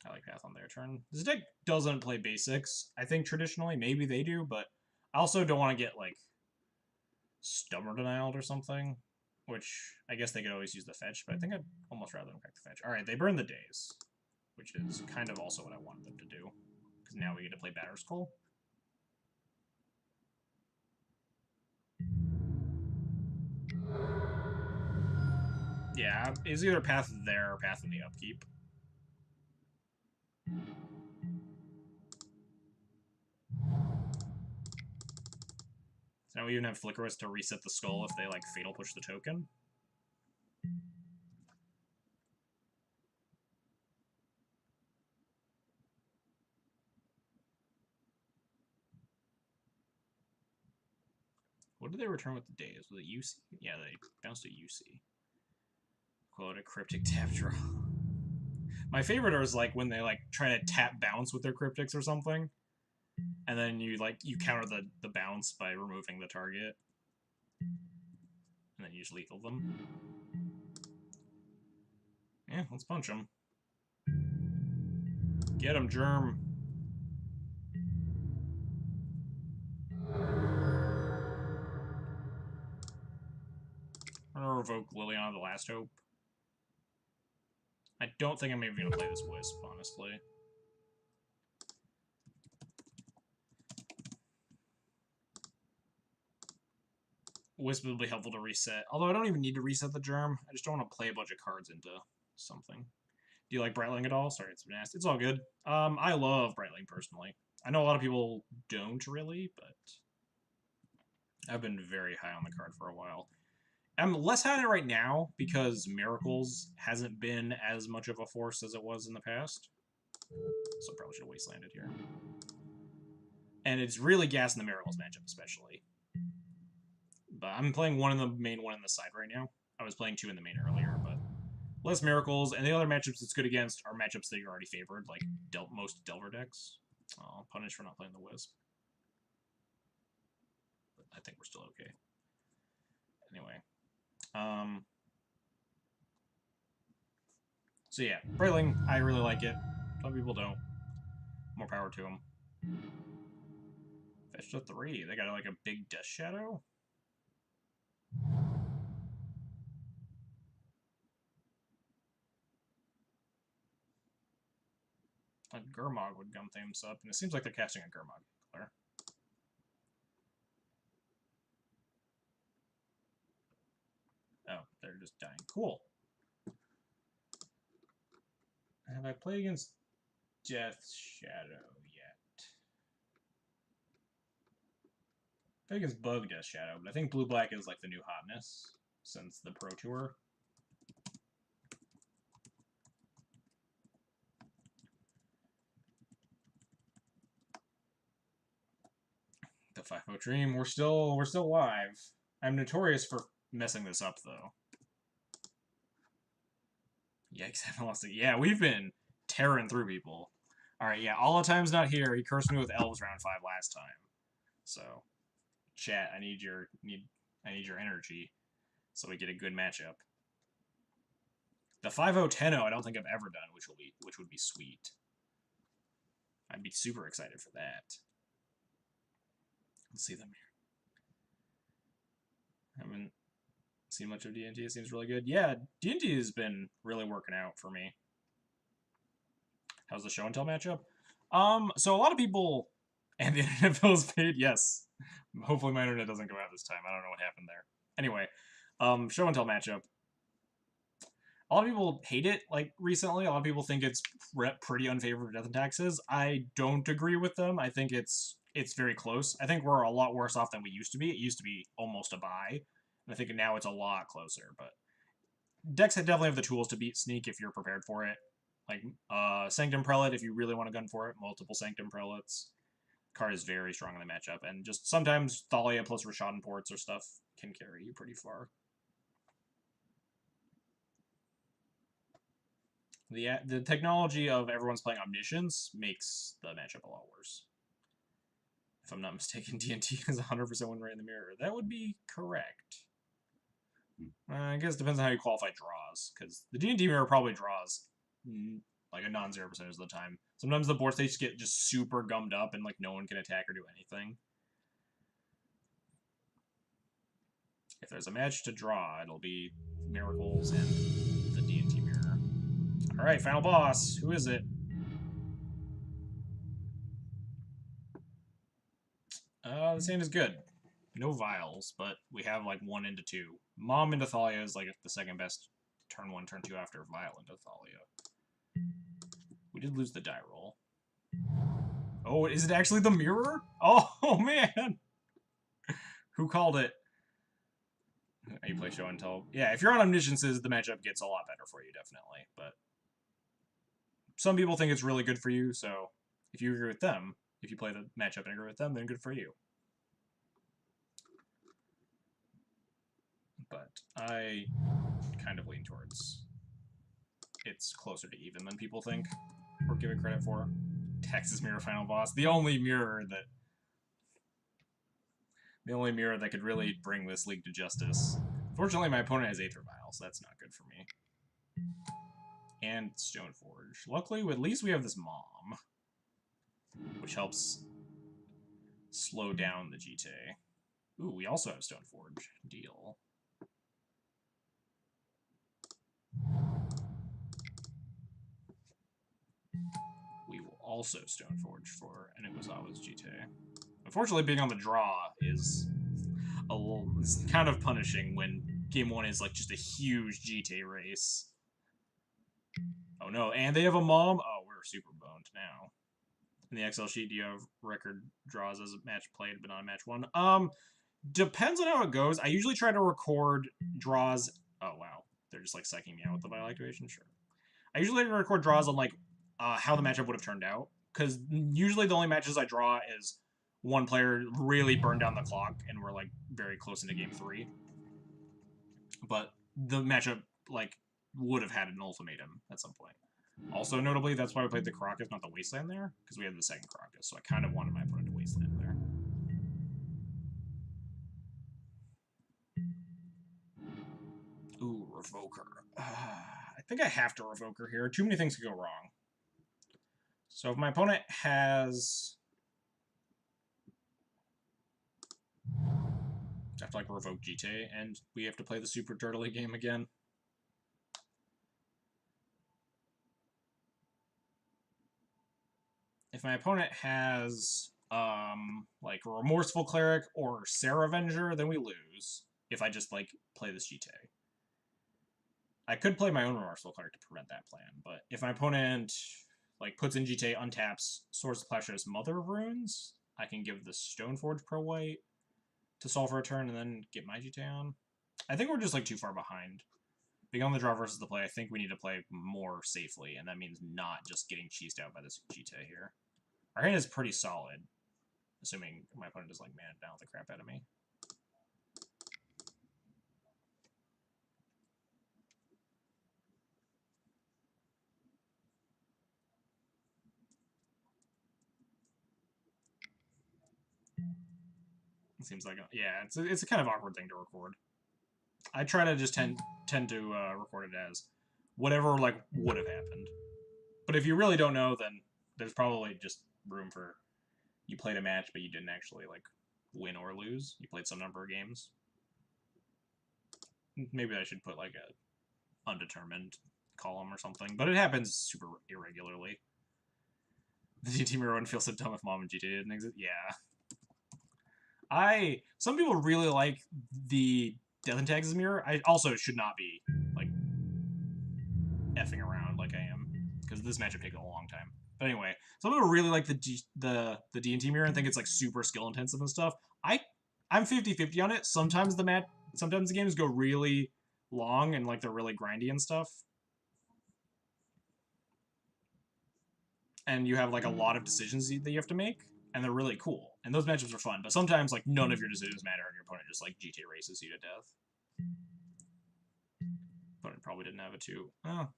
I like path on their turn. This deck doesn't play basics. I think traditionally, maybe they do, but I also don't want to get, like, Stubborn Denialed or something, which I guess they could always use the fetch, but I think I'd almost rather them crack the fetch. Alright, they burn the daze, which is kind of also what I wanted them to do, because now we get to play Batterskull. Yeah, it's either path there or path in the upkeep. So now we even have Flickerous to reset the skull if they, like, Fatal Push the token. What did they return with the daze? Was it UC? Yeah, they bounced to UC. Quote, a Cryptic tap draw. My favorite is, like, when they, like, try to tap bounce with their Cryptics or something. And then you, like, you counter the bounce by removing the target. And then you just lethal them. Yeah, let's punch them. Get him, Germ. I'm gonna revoke Liliana the Last Hope. I don't think I'm even gonna play this Wisp, honestly. Wisp would be helpful to reset. Although I don't even need to reset the Germ. I just don't want to play a bunch of cards into something. Do you like Brightling at all? Sorry, it's been asked. It's all good. I love Brightling, personally. I know a lot of people don't really, but I've been very high on the card for a while. I'm less high on it right now because Miracles hasn't been as much of a force as it was in the past. So probably should have Wastelanded here. And it's really gassing the Miracles matchup, especially. But I'm playing one in the main, one in the side right now. I was playing two in the main earlier, but less Miracles, and the other matchups it's good against are matchups that you're already favored, like most Delver decks. Oh, punished for not playing the Wisp. But I think we're still okay. Anyway. So yeah, Brightling, I really like it. Some people don't. More power to them. Fetch to 3. They got like a big Death Shadow? A Gurmag would gum things up, and it seems like they're casting a Gurmag color. Oh, they're just dying. Cool. Have I played against Death Shadow yet? I played against Bug Death Shadow, but I think Blue-Black is like the new hotness since the Pro Tour. The 5-0 Dream. We're still live. I'm notorious for messing this up though. Yikes, I haven't lost it. Yeah, we've been tearing through people. Alright, yeah, All the Time's not here. He cursed me with Elves round 5 last time. So, chat, I need your energy so we get a good matchup. The 5-0 10-0 I don't think I've ever done, which would be sweet. I'd be super excited for that. Let's see them here. I haven't seen much of D&T. It seems really good. Yeah, D&T has been really working out for me. How's the show and tell matchup? So a lot of people and the internet bills paid. Yes, hopefully my internet doesn't go out this time. I don't know what happened there. Anyway, show and tell matchup. A lot of people hate it, like, recently. A lot of people think it's pretty unfavorable for Death and Taxes. I don't agree with them. I think it's very close. I think we're a lot worse off than we used to be. It used to be almost a bye. And I think now it's a lot closer. But decks definitely have the tools to beat Sneak if you're prepared for it. Like, Sanctum Prelate, if you really want to gun for it. Multiple Sanctum Prelates. Card is very strong in the matchup. And just sometimes Thalia plus Rashadan Ports or stuff can carry you pretty far. The technology of everyone's playing Omniscience makes the matchup a lot worse. If I'm not mistaken, D&T has 100% win rate in the mirror. That would be correct. I guess it depends on how you qualify draws, because the D&T mirror probably draws like a non-0 percentage of the time. Sometimes the board states get just super gummed up and like no one can attack or do anything. If there's a match to draw, it'll be Miracles and the D&T mirror. Alright, final boss. Who is it? This hand is good. No vials, but we have like 1 into 2. Mom into Thalia is like the second best turn 1, turn 2 after Vial into Thalia. We did lose the die roll. Oh, is it actually the mirror? Oh man! Who called it? You play show and tell. Yeah, if you're on Omnisciences, the matchup gets a lot better for you, definitely. But some people think it's really good for you, so if you agree with them, if you play the matchup and agree with them, then good for you. But I kind of lean towards it's closer to even than people think or give it credit for. Texas Mirror final boss. The only mirror that could really bring this league to justice. Fortunately, my opponent has Aether Vial, so that's not good for me. And Stoneforge. Luckily, at least we have this Mom, which helps slow down the GT. Ooh, we also have Stoneforge. Deal. We will also Stoneforge for Eniwazawa's GT. Unfortunately, being on the draw is kind of punishing when game 1 is like just a huge GT race. Oh no, and they have a Mom? Oh, we're super boned now. In the Excel sheet, do you have record draws as a match played but not a match won? Depends on how it goes. I usually try to record draws. Oh wow, they're just like psyching me out with the vial activation. Sure. I usually record draws on like how the matchup would have turned out, because usually the only matches I draw is one player really burned down the clock and we're like very close into game 3. But the matchup like would have had an ultimatum at some point. Also, notably, that's why we played the Crocus, not the Wasteland there, because we had the second Crocus, so I kind of wanted my opponent to Wasteland there. Ooh, Revoker. I think I have to Revoker here. Too many things could go wrong. So if my opponent has have to like revoke GT, and we have to play the super dirtily game again. If my opponent has like a Remorseful Cleric or Sarah Avenger, then we lose. If I just like play this GT. I could play my own Remorseful Cleric to prevent that plan, but if my opponent like puts in GTA, untaps Swords of Plowshares Mother of Runes, I can give the Stoneforge Pro White to solve for a turn and then get my GTA on. I think we're just like too far behind. Being on the draw versus the play, I think we need to play more safely, and that means not just getting cheesed out by this GTA here. Our hand is pretty solid, assuming my opponent does like mana down the crap out of me. It seems like, yeah, it's a kind of awkward thing to record. I try to just tend to record it as whatever like would have happened. But if you really don't know, then there's probably just room for you played a match, but you didn't actually like win or lose. You played some number of games. Maybe I should put like a undetermined column or something, but it happens super irregularly. The D&T mirror wouldn't feel so dumb if Mom and GTA didn't exist. Yeah. Some people really like the Death and Tags mirror. I also should not be like effing around like I am, because this matchup takes a long time. But anyway, some people really like the D&T mirror and think it's like super skill intensive and stuff. I'm 50-50 on it. Sometimes the games go really long and like they're really grindy and stuff. And you have like a lot of decisions that you have to make, and they're really cool. And those matchups are fun, but sometimes like none of your decisions matter and your opponent just like GTA races you to death. Opponent probably didn't have a 2. Oh.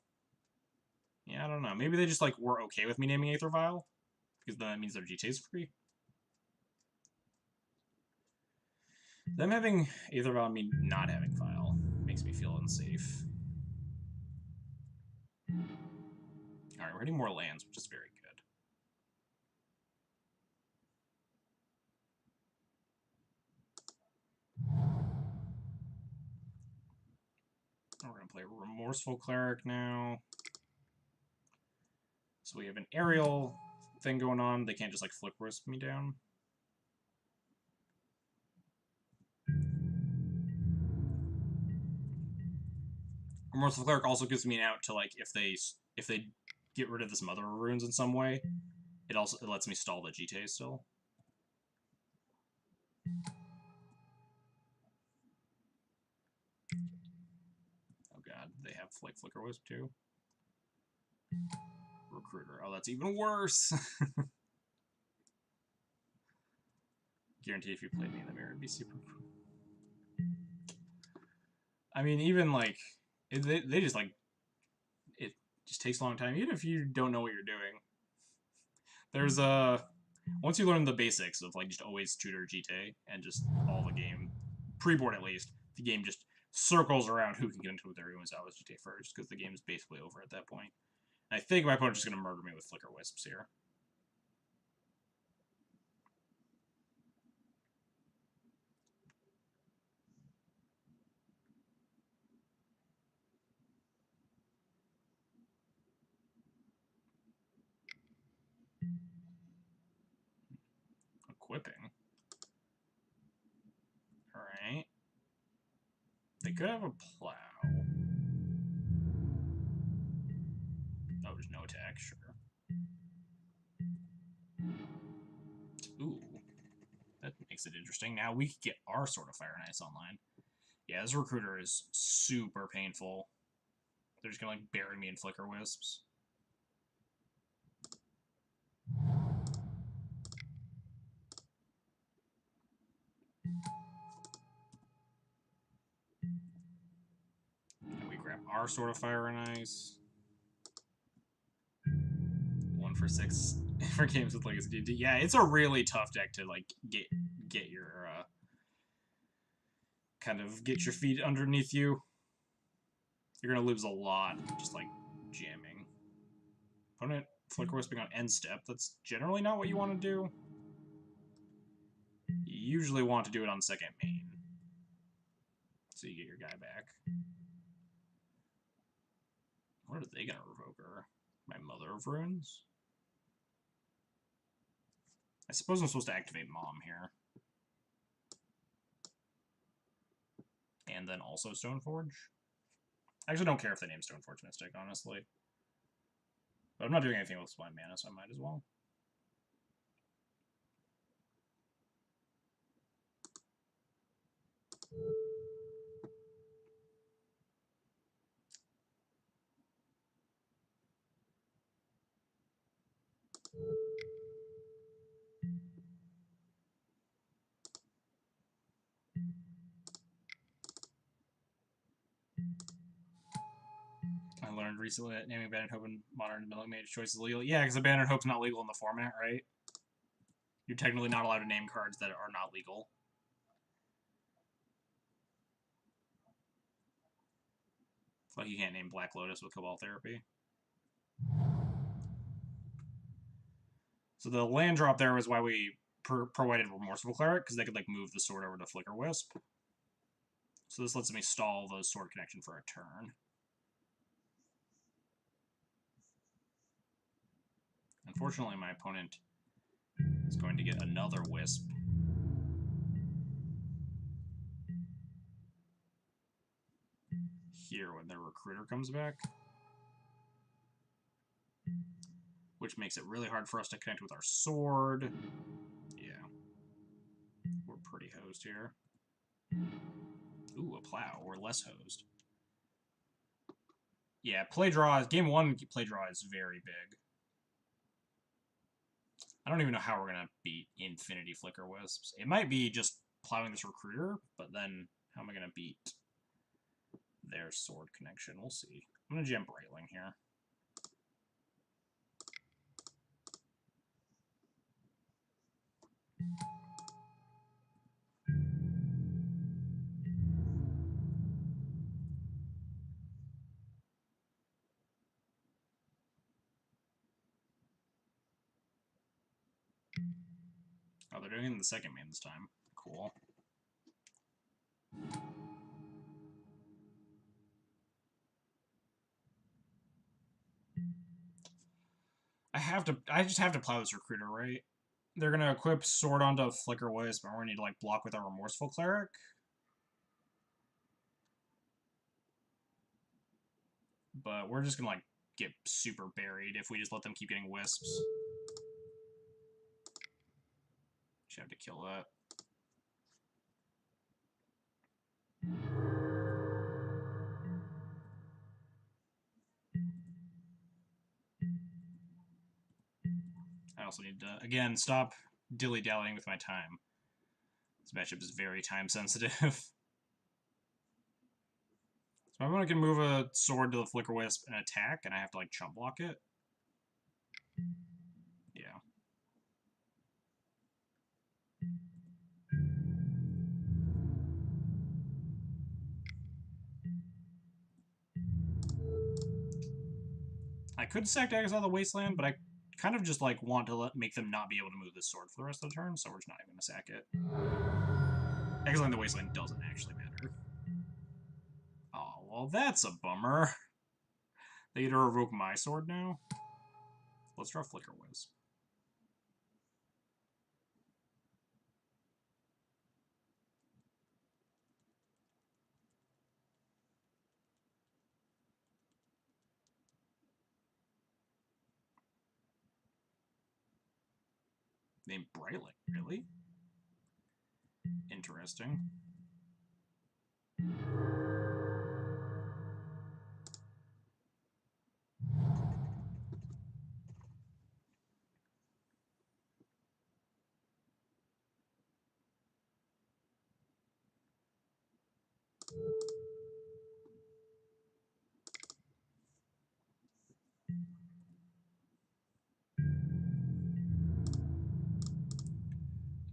Yeah, I don't know. Maybe they just like were okay with me naming Aether Vial, because then that means their GTA's free. Them having Aether Vial, me not having Vial, makes me feel unsafe. Alright, we're getting more lands, which is very good. We're going to play Remorseful Cleric now. So we have an aerial thing going on. They can't just like Flick Wisp me down. Remorseful Cleric also gives me an out to like if they get rid of this Mother of Runes in some way, it lets me stall the GTA still. Oh god, they have like Flicker Wisp too. Recruiter. Oh, that's even worse. Guarantee if you played me in the mirror, it'd be super cool. I mean, even like they just like it just takes a long time, even if you don't know what you're doing. There's once you learn the basics of like just always tutor GTA and just all the game pre-board at least, the game just circles around who can get into their ruins out with GTA first, because the game is basically over at that point. And I think my opponent's just gonna murder me with Flicker Wisps here. Equipping. Alright. They could have a plow. Oh, there's no attack, sure. Ooh. That makes it interesting. Now we can get our Sword of Fire and Ice online. Yeah, this recruiter is super painful. They're just gonna like bury me in Flicker Wisps. And we grab our Sword of Fire and Ice. 1 for 6 for games with Legacy D&T. Yeah, it's a really tough deck to like get your kind of get your feet underneath you. You're gonna lose a lot just like jamming. Opponent Flicker Wisping on end step. That's generally not what you want to do. You usually want to do it on second main. So you get your guy back. What are they gonna revoke her? My Mother of Runes? I suppose I'm supposed to activate Mom here. And then also Stoneforge? I actually don't care if they name Stoneforge Mystic, honestly. But I'm not doing anything with my mana, so I might as well. I learned recently that naming Abandoned Hope and Modern Milling Mage Choice is legal. Yeah, because Abandoned Hope's not legal in the format, right? You're technically not allowed to name cards that are not legal. It's like you can't name Black Lotus with Cabal Therapy. So the land drop there was why we provided Remorseful Cleric, because they could like move the sword over to Flicker Wisp. So this lets me stall the sword connection for a turn. Unfortunately, my opponent is going to get another Wisp. Here when their Recruiter comes back. Which makes it really hard for us to connect with our sword. Yeah. We're pretty hosed here. Ooh, a plow. We're less hosed. Yeah, play draw. Game 1 play draw is very big. I don't even know how we're going to beat Infinity Flicker Wisps. It might be just plowing this Recruiter, but then how am I going to beat their sword connection? We'll see. I'm going to jump Railing here. Oh, they're doing it in the second main this time. Cool. I just have to plow this Recruiter, right? They're gonna equip Sword onto Flicker Wisp, but we're gonna need to like block with our Remorseful Cleric. But we're just gonna like get super buried if we just let them keep getting Wisps. Should have to kill that. I also need to, again, stop dilly-dallying with my time. This matchup is very time-sensitive. So I'm going to move a sword to the Flicker Wisp and attack, and I have to, like, chump block it. Yeah. I could sack daggers out of the Wasteland, but I kind of just, like, want to make them not be able to move this sword for the rest of the turn, so we're just not even going to sack it. Exiling the Wasteland doesn't actually matter. Oh, well, that's a bummer. They get to revoke my sword now? Let's draw Flicker Wisp. Named Brightling, really? Interesting.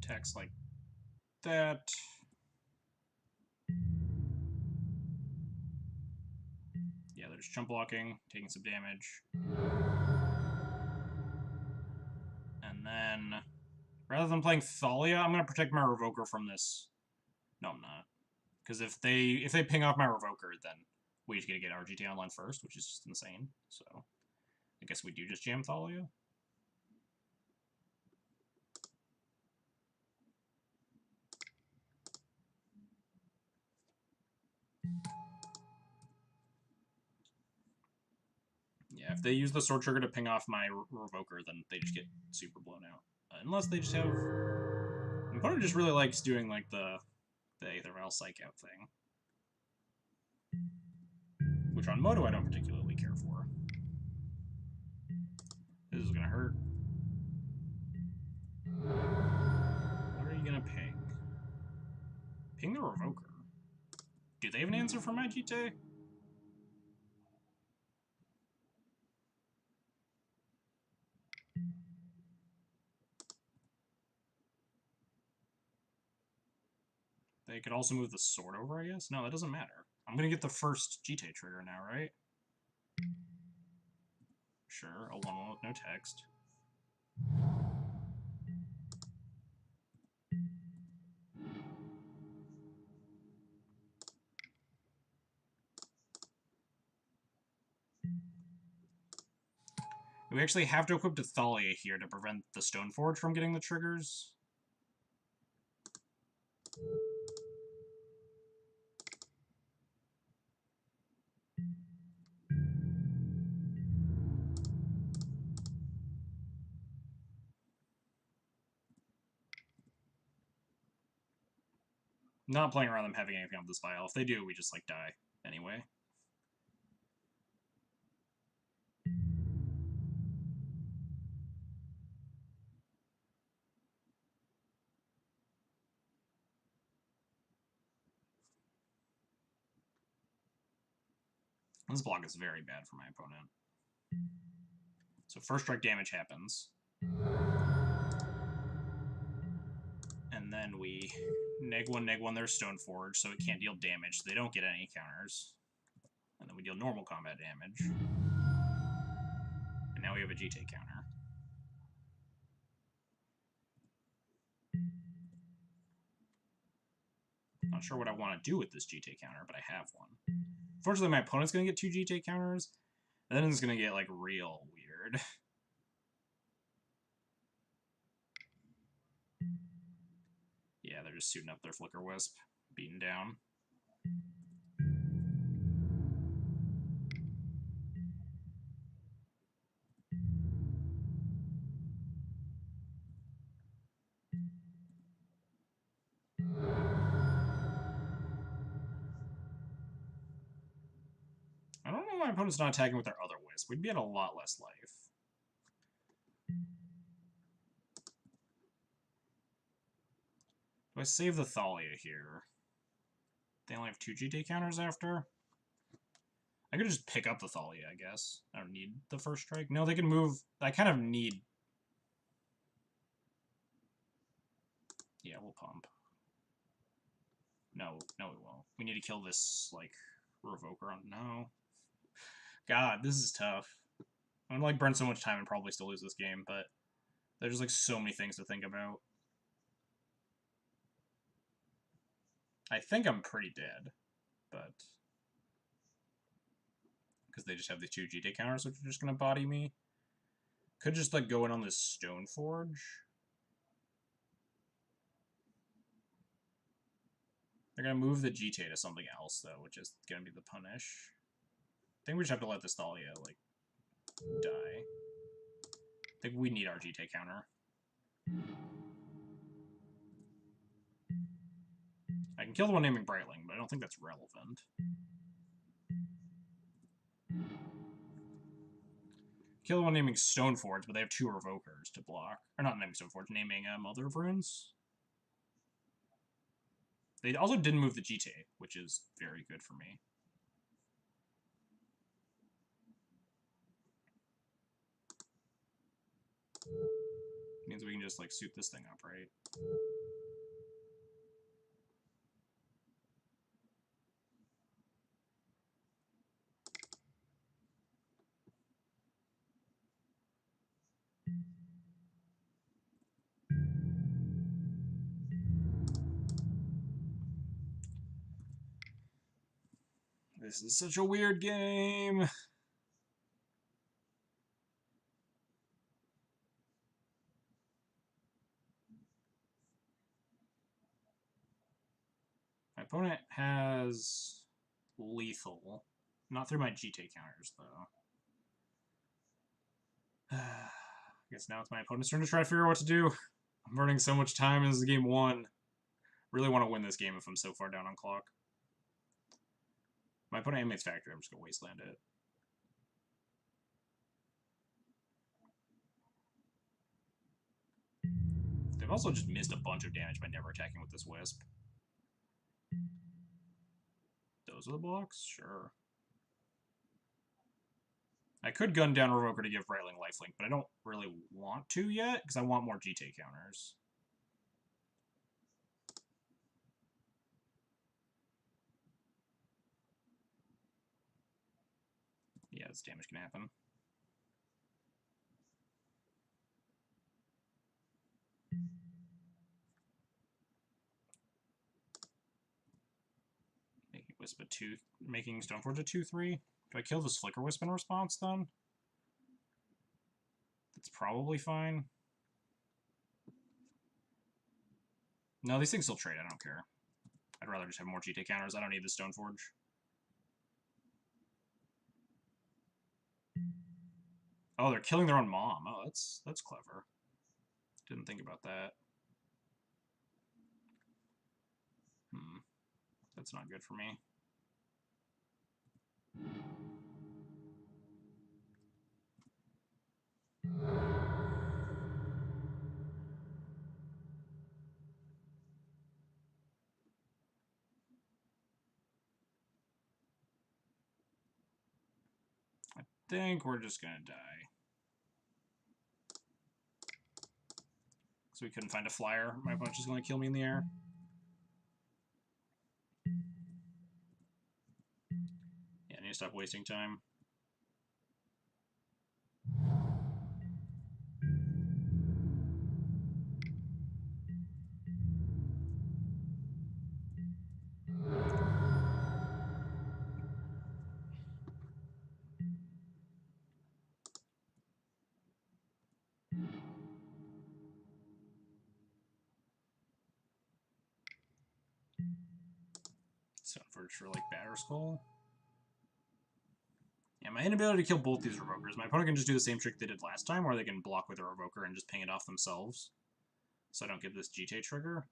Attacks like that. Yeah, they're just jump blocking, taking some damage. And then, rather than playing Thalia, I'm going to protect my Revoker from this. No, I'm not. Because if they ping off my Revoker, then we just get to get RGT online first, which is just insane. So I guess we do just jam Thalia. Yeah, if they use the Sword Trigger to ping off my Revoker, then they just get super blown out. Unless they just have... My opponent just really likes doing, like, the Aether Vial Psych Out thing. Which on Moto I don't particularly care for. This is gonna hurt. What are you gonna ping? Ping the Revoker. Do they have an answer for my GT? They could also move the sword over, I guess? No, that doesn't matter. I'm gonna get the first GT trigger now, right? Sure, a 1-1 with no text. We actually have to equip the Thalia here to prevent the Stoneforge from getting the triggers. Not playing around them having anything on this file. If they do, we just, like, die anyway. This block is very bad for my opponent. So first strike damage happens. And then we neg1 their Stoneforge, so it can't deal damage, so they don't get any counters. And then we deal normal combat damage. And now we have a GT counter. Not sure what I want to do with this GT counter, but I have one. Fortunately, my opponent's going to get 2 GT counters, and then it's going to get, like, real weird. Yeah, they're just suiting up their Flicker Wisp, beaten down. I don't know why my opponent's not attacking with their other Wisp. We'd be at a lot less life. Do I save the Thalia here? They only have 2 GT counters after? I could just pick up the Thalia, I guess. I don't need the first strike. No, they can move... I kind of need... Yeah, we'll pump. No, we won't. We need to kill this, like, Revoker on... No. God, this is tough. I'm gonna, like, burn so much time and probably still lose this game, but there's, like, so many things to think about. I think I'm pretty dead, but... Because they just have the 2 GT counters, which are just gonna body me. Could just, like, go in on this Stoneforge. They're gonna move the GT to something else, though, which is gonna be the punish. I think we just have to let this Thalia, like, die. I think we need our GT counter. I can kill the one naming Brightling, but I don't think that's relevant. Kill the one naming Stoneforge, but they have 2 Revokers to block. Or not naming Stoneforge, naming Mother of Runes. They also didn't move the GT, which is very good for me. Means we can just, like, suit this thing up, right? This is such a weird game. My opponent has lethal. Not through my GT counters, though. I guess now it's my opponent's turn to try to figure out what to do. I'm burning so much time. This is game 1. Really want to win this game if I'm so far down on clock. My opponent animates factory. I'm just going to wasteland it. They've also just missed a bunch of damage by never attacking with this Wisp. Those are the blocks? Sure. I could gun down Revoker to give Brightling lifelink, but I don't really want to yet, because I want more GT counters. Yeah, this damage can happen. Making Wisp a 2, making Stoneforge a 2/3. Do I kill this Flicker Wisp in response then? That's probably fine. No, these things still trade. I don't care. I'd rather just have more GT counters. I don't need the Stoneforge. Oh, they're killing their own mom. Oh, that's clever. Didn't think about that. That's not good for me. I think we're just gonna die. So we couldn't find a flyer. My opponent's just gonna kill me in the air. Yeah, I need to stop wasting time. Stoneforge for like Batterskull. Yeah, my inability to kill both these Revokers. My opponent can just do the same trick they did last time, where they can block with a Revoker and just ping it off themselves. So I don't get this GT trigger.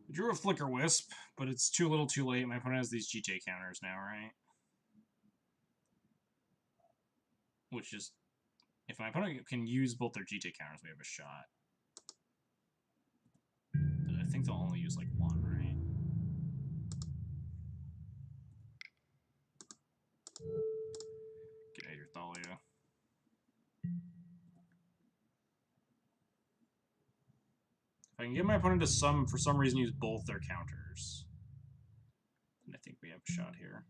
I drew a Flicker Wisp, but it's too little too late. My opponent has these GT counters now, right? Which is... If my opponent can use both their GT counters, we have a shot. But I think they'll only use, like, one, right? Get out of your Thalia. If I can get my opponent to for some reason, use both their counters, then I think we have a shot here.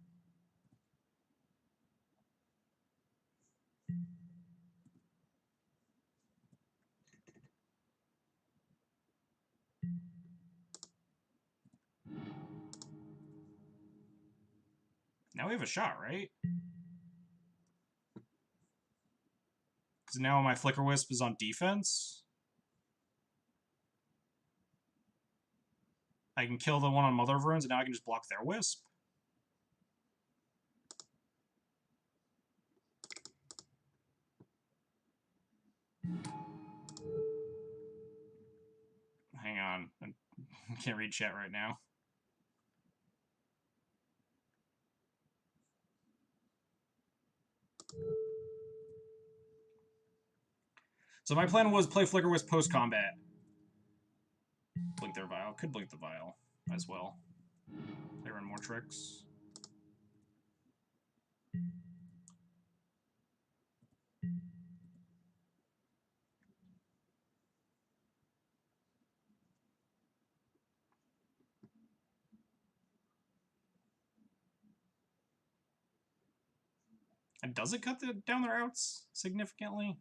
Now we have a shot, right? Because now my Flicker Wisp is on defense. I can kill the one on Mother of Runes, and now I can just block their Wisp. Hang on. I can't read chat right now. So my plan was play Flicker Wisp post-combat. Blink their Vial. Could blink the Vial as well. They run more tricks. And does it cut down their outs significantly?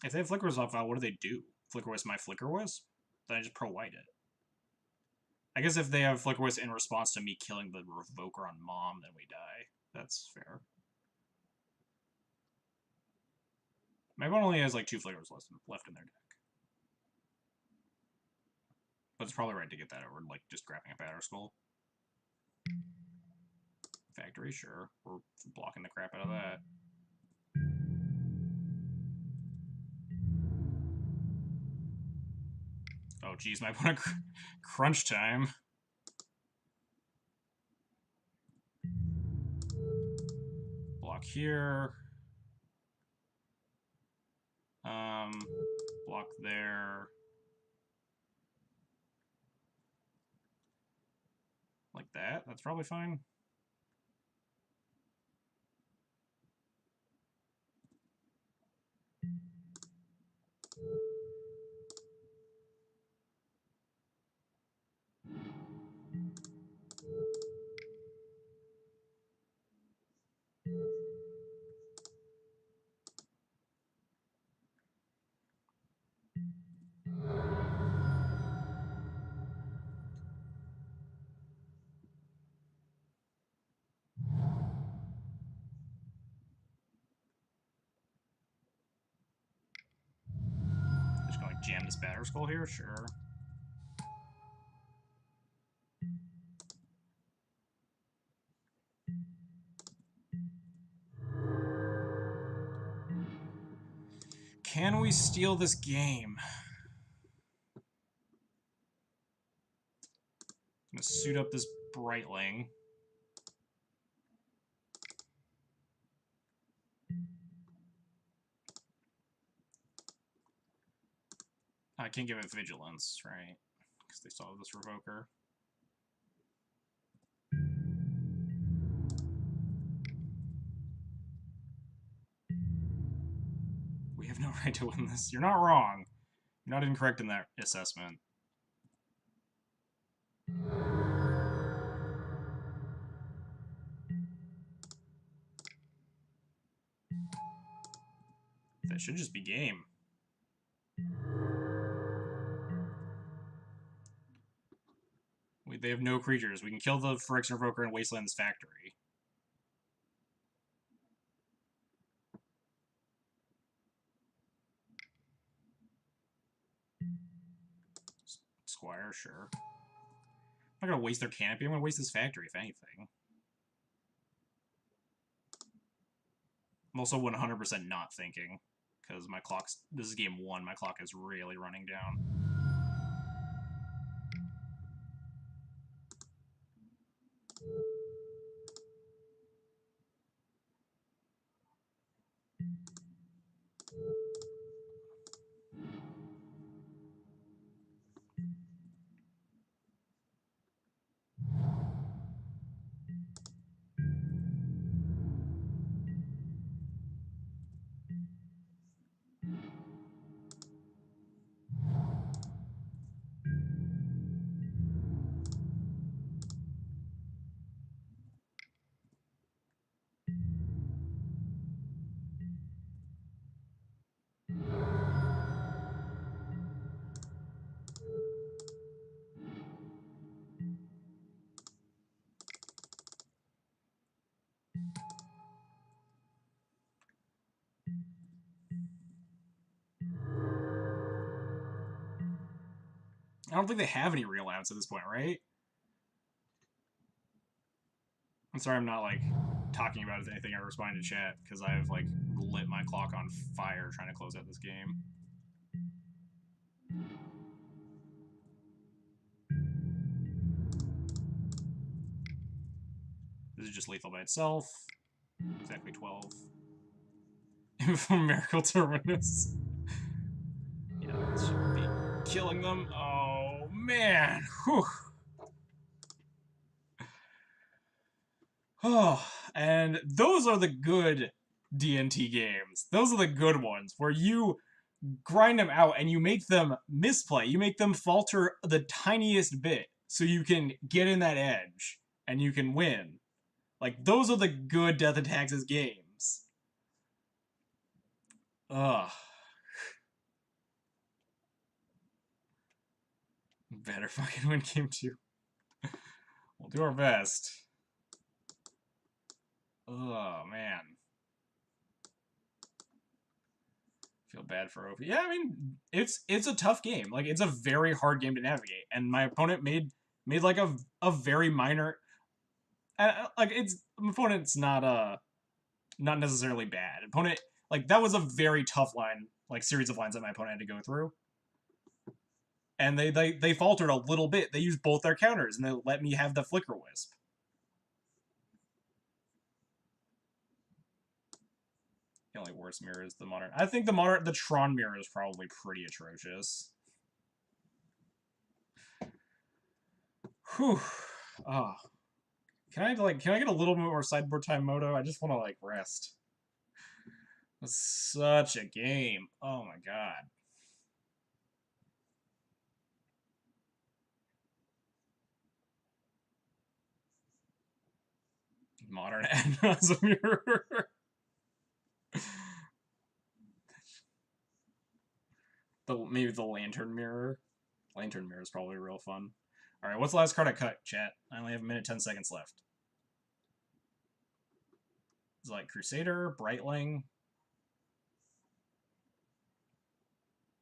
If they have Flicker Wisp off, what do they do? Flicker Wisp my Flicker Wisp? Then I just pro-white it. I guess if they have Flicker Wisp in response to me killing the Revoker on Mom, then we die. That's fair. My opponent only has like 2 Flickers left in their deck. But it's probably right to get that over, like, just grabbing a Batter Skull. Factory, sure. We're blocking the crap out of that. Oh, geez, my opponent crunch time. Block here. Block there. Like that. That's probably fine. Just gonna jam this Batter Skull here, sure. Can we steal this game? I'm gonna suit up this Brightling. I can't give it Vigilance, right? Because they still have this Revoker. We have no right to win this. You're not wrong. You're not incorrect in that assessment. That should just be game. They have no creatures. We can kill the Phyrexian Revoker and Wasteland this Factory. Squire, sure. I'm not gonna waste their Canopy. I'm gonna waste this Factory, if anything. I'm also 100% not thinking, because my clock's... This is game 1. My clock is really running down. I don't think they have any real outs at this point, right? I'm sorry I'm not, like, talking about anything I responded to chat, because I've, like, lit my clock on fire trying to close out this game. This is just lethal by itself. Exactly 12. Miracle Terminus. Yeah, this should be killing them. Oh, man. Whew. Oh, and those are the good D&T games. Those are the good ones, where you grind them out and you make them misplay. You make them falter the tiniest bit. so you can get in that edge and you can win. Like, those are the good Death and Taxes games. Ugh. Better fucking win game 2. We'll do our best. Oh, man. Feel bad for OP. Yeah, I mean, it's a tough game. Like, it's a very hard game to navigate. And my opponent made like a very minor... like, my opponent's not necessarily bad. Opponent, like, that was a very tough line, like, series of lines that my opponent had to go through. And they faltered a little bit. They used both their counters, and they let me have the Flicker Wisp. The only worst mirror is the modern. I think the Tron mirror is probably pretty atrocious. Whew. Oh. Can I get a little bit more sideboard time, Moto? I just want to, like, rest. It's such a game. Oh my god. Modern Adna as a mirror. Maybe the Lantern Mirror. Lantern Mirror is probably real fun. Alright, what's the last card I cut, chat? I only have a minute 10 seconds left. It's like Crusader, Brightling,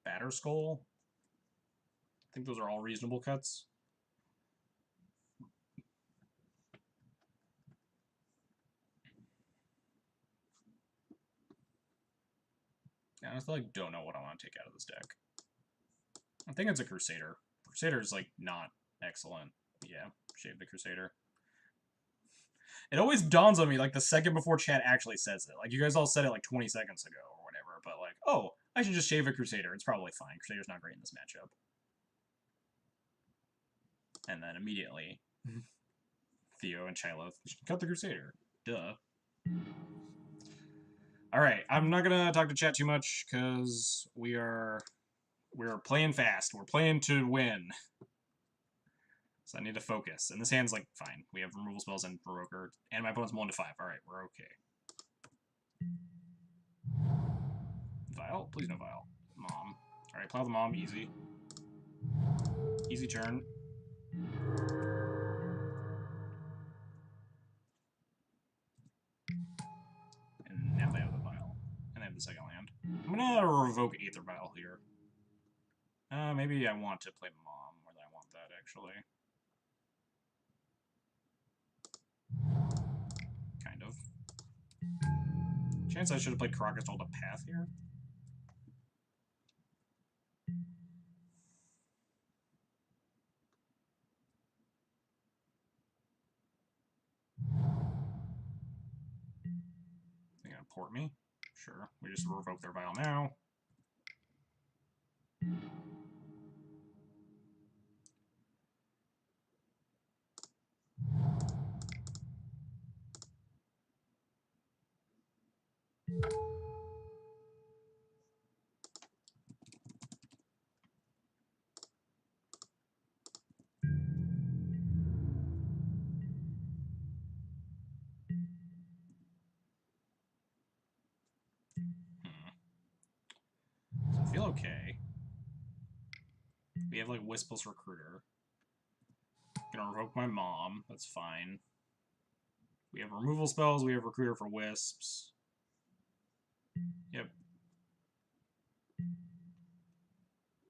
Batterskull. I think those are all reasonable cuts. I honestly don't know what I want to take out of this deck. I think it's a Crusader. Crusader's, like, not excellent. Yeah, shave the Crusader. It always dawns on me, like, the second before chat actually says it. Like, you guys all said it, like, 20 seconds ago or whatever, but, like, oh, I should just shave a Crusader. It's probably fine. Crusader's not great in this matchup. And then immediately, Theo and Chilo cut the Crusader. Duh. Alright, I'm not gonna talk to chat too much, because we're playing fast. We're playing to win. So I need to focus. And this hand's, like, fine. We have removal spells and Baroker, and my opponent's 1-5. Alright, we're okay. Vial? Please no Vial. Mom. Alright, plow the Mom, easy. Easy turn. And now they have the Vial. And they have the second land. I'm gonna revoke Aether Vial here. Maybe I want to play Mom more than I want that, actually. Kind of. Chance I should have played Caracas to hold a path here. They're gonna port me? Sure. We just revoke their Vial now. So I feel okay. We have, like, Wispless Recruiter. Gonna revoke my Mom. That's fine. We have removal spells. We have Recruiter for Wisps. Yep.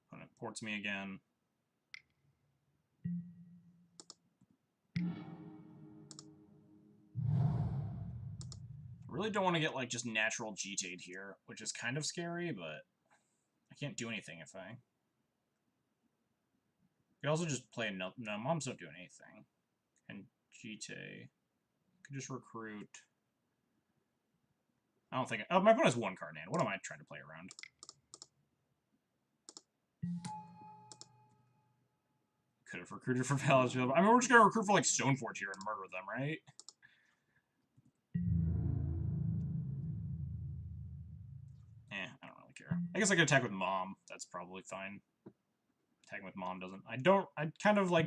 Opponent ports me again. I really don't want to get, like, just natural G-Tade here, which is kind of scary, but I can't do anything if I... You could also just play... No, Moms don't do anything. And G-Tade... Could just recruit... I don't think... Oh, my opponent has one card in hand. What am I trying to play around? Could have recruited for Paladin. I mean, we're just gonna recruit for, like, Stoneforge here and murder them, right? I don't really care. I guess I could attack with Mom. That's probably fine. Attacking with Mom doesn't... I kind of, like,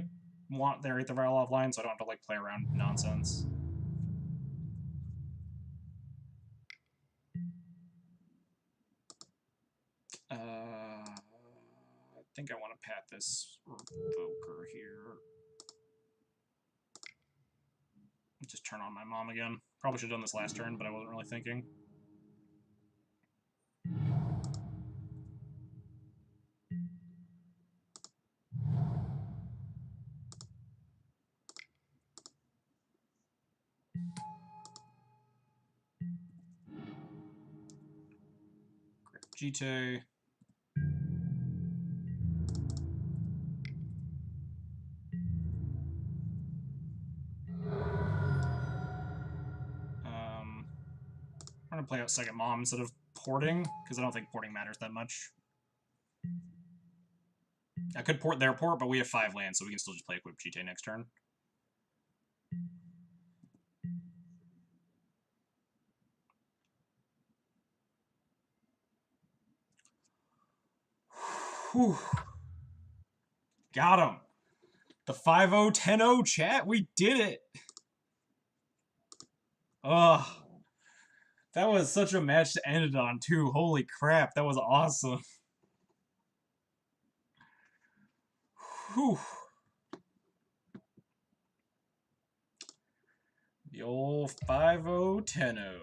want their Aether Vial offline, so I don't have to like play around with nonsense. I think I want to pat this Revoker here. Just turn on my mom again. Probably should have done this last turn, but I wasn't really thinking. GT. I'm going to play out second mom instead of porting, because I don't think porting matters that much. I could port their port, but we have 5 lands, so we can still just play Equip GT next turn. Whew. Got him. The 5-0, 10-0 chat. We did it. Ugh. That was such a match to end it on, too. Holy crap. That was awesome. Whew. The old 5-0, 10-0.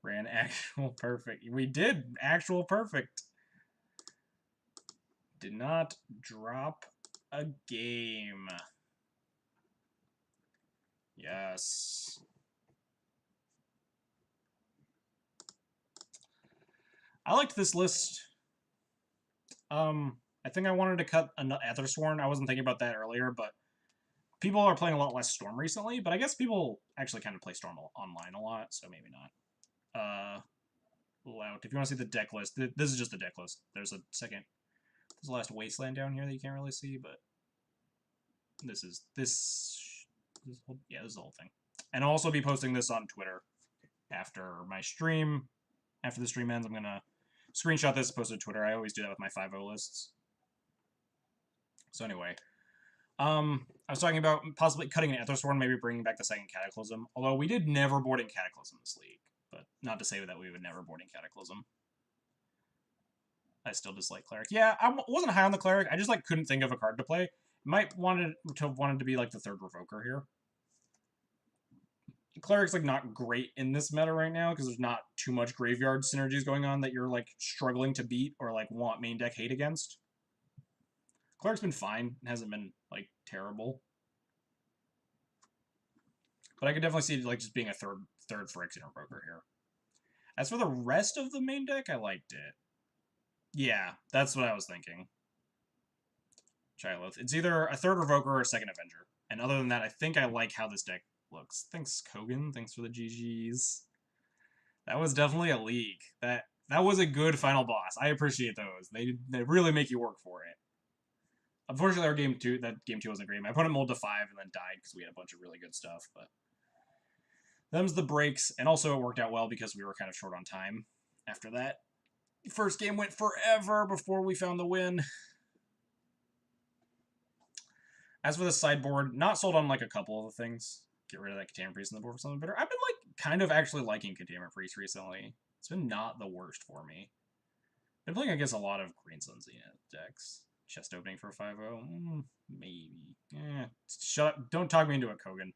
Ran actual perfect. We did actual perfect. Did not drop a game. Yes. I liked this list. I think I wanted to cut Ethersworn. I wasn't thinking about that earlier, but people are playing a lot less Storm recently, but I guess people actually kind of play Storm online a lot, so maybe not. Lout. If you want to see the deck list, this is just the deck list. There's a second. There's the last Wasteland down here that you can't really see, but this is yeah, this is the whole thing. And I'll also be posting this on Twitter after my stream. After the stream ends, I'm gonna screenshot this, post it to Twitter. I always do that with my 5-0 lists. So anyway, I was talking about possibly cutting an Ethersworn, maybe bringing back the second Cataclysm. Although we did never board in Cataclysm this league, but not to say that we would never board in Cataclysm. I still dislike Cleric. Yeah, I wasn't high on the Cleric. I just like couldn't think of a card to play. Might wanted to be like the third Revoker here. Cleric's like not great in this meta right now because there's not too much graveyard synergies going on that you're like struggling to beat or like want main deck hate against. Cleric's been fine. It hasn't been like terrible. But I could definitely see it like just being a third Phyrexian Revoker here. As for the rest of the main deck, I liked it. Yeah, that's what I was thinking. Chylith. It's either a third Revoker or a second Avenger. And other than that, I think I like how this deck looks. Thanks, Kogan. Thanks for the GGs. That was definitely a league. That was a good final boss. I appreciate those. They really make you work for it. Unfortunately, our game 2 wasn't great. My opponent mulled to 5 and then died because we had a bunch of really good stuff. But them's the breaks. And also it worked out well because we were kind of short on time after that. First game went forever before we found the win. As for the sideboard, not sold on like a couple of the things. Get rid of that Containment Priest on the board for something better. I've been like kind of actually liking Containment Priest recently. It's been not the worst for me. Been playing against a lot of Green Sun Zenith decks. Chest opening for a 5-0? Maybe. Shut up. Don't talk me into it, Kogan.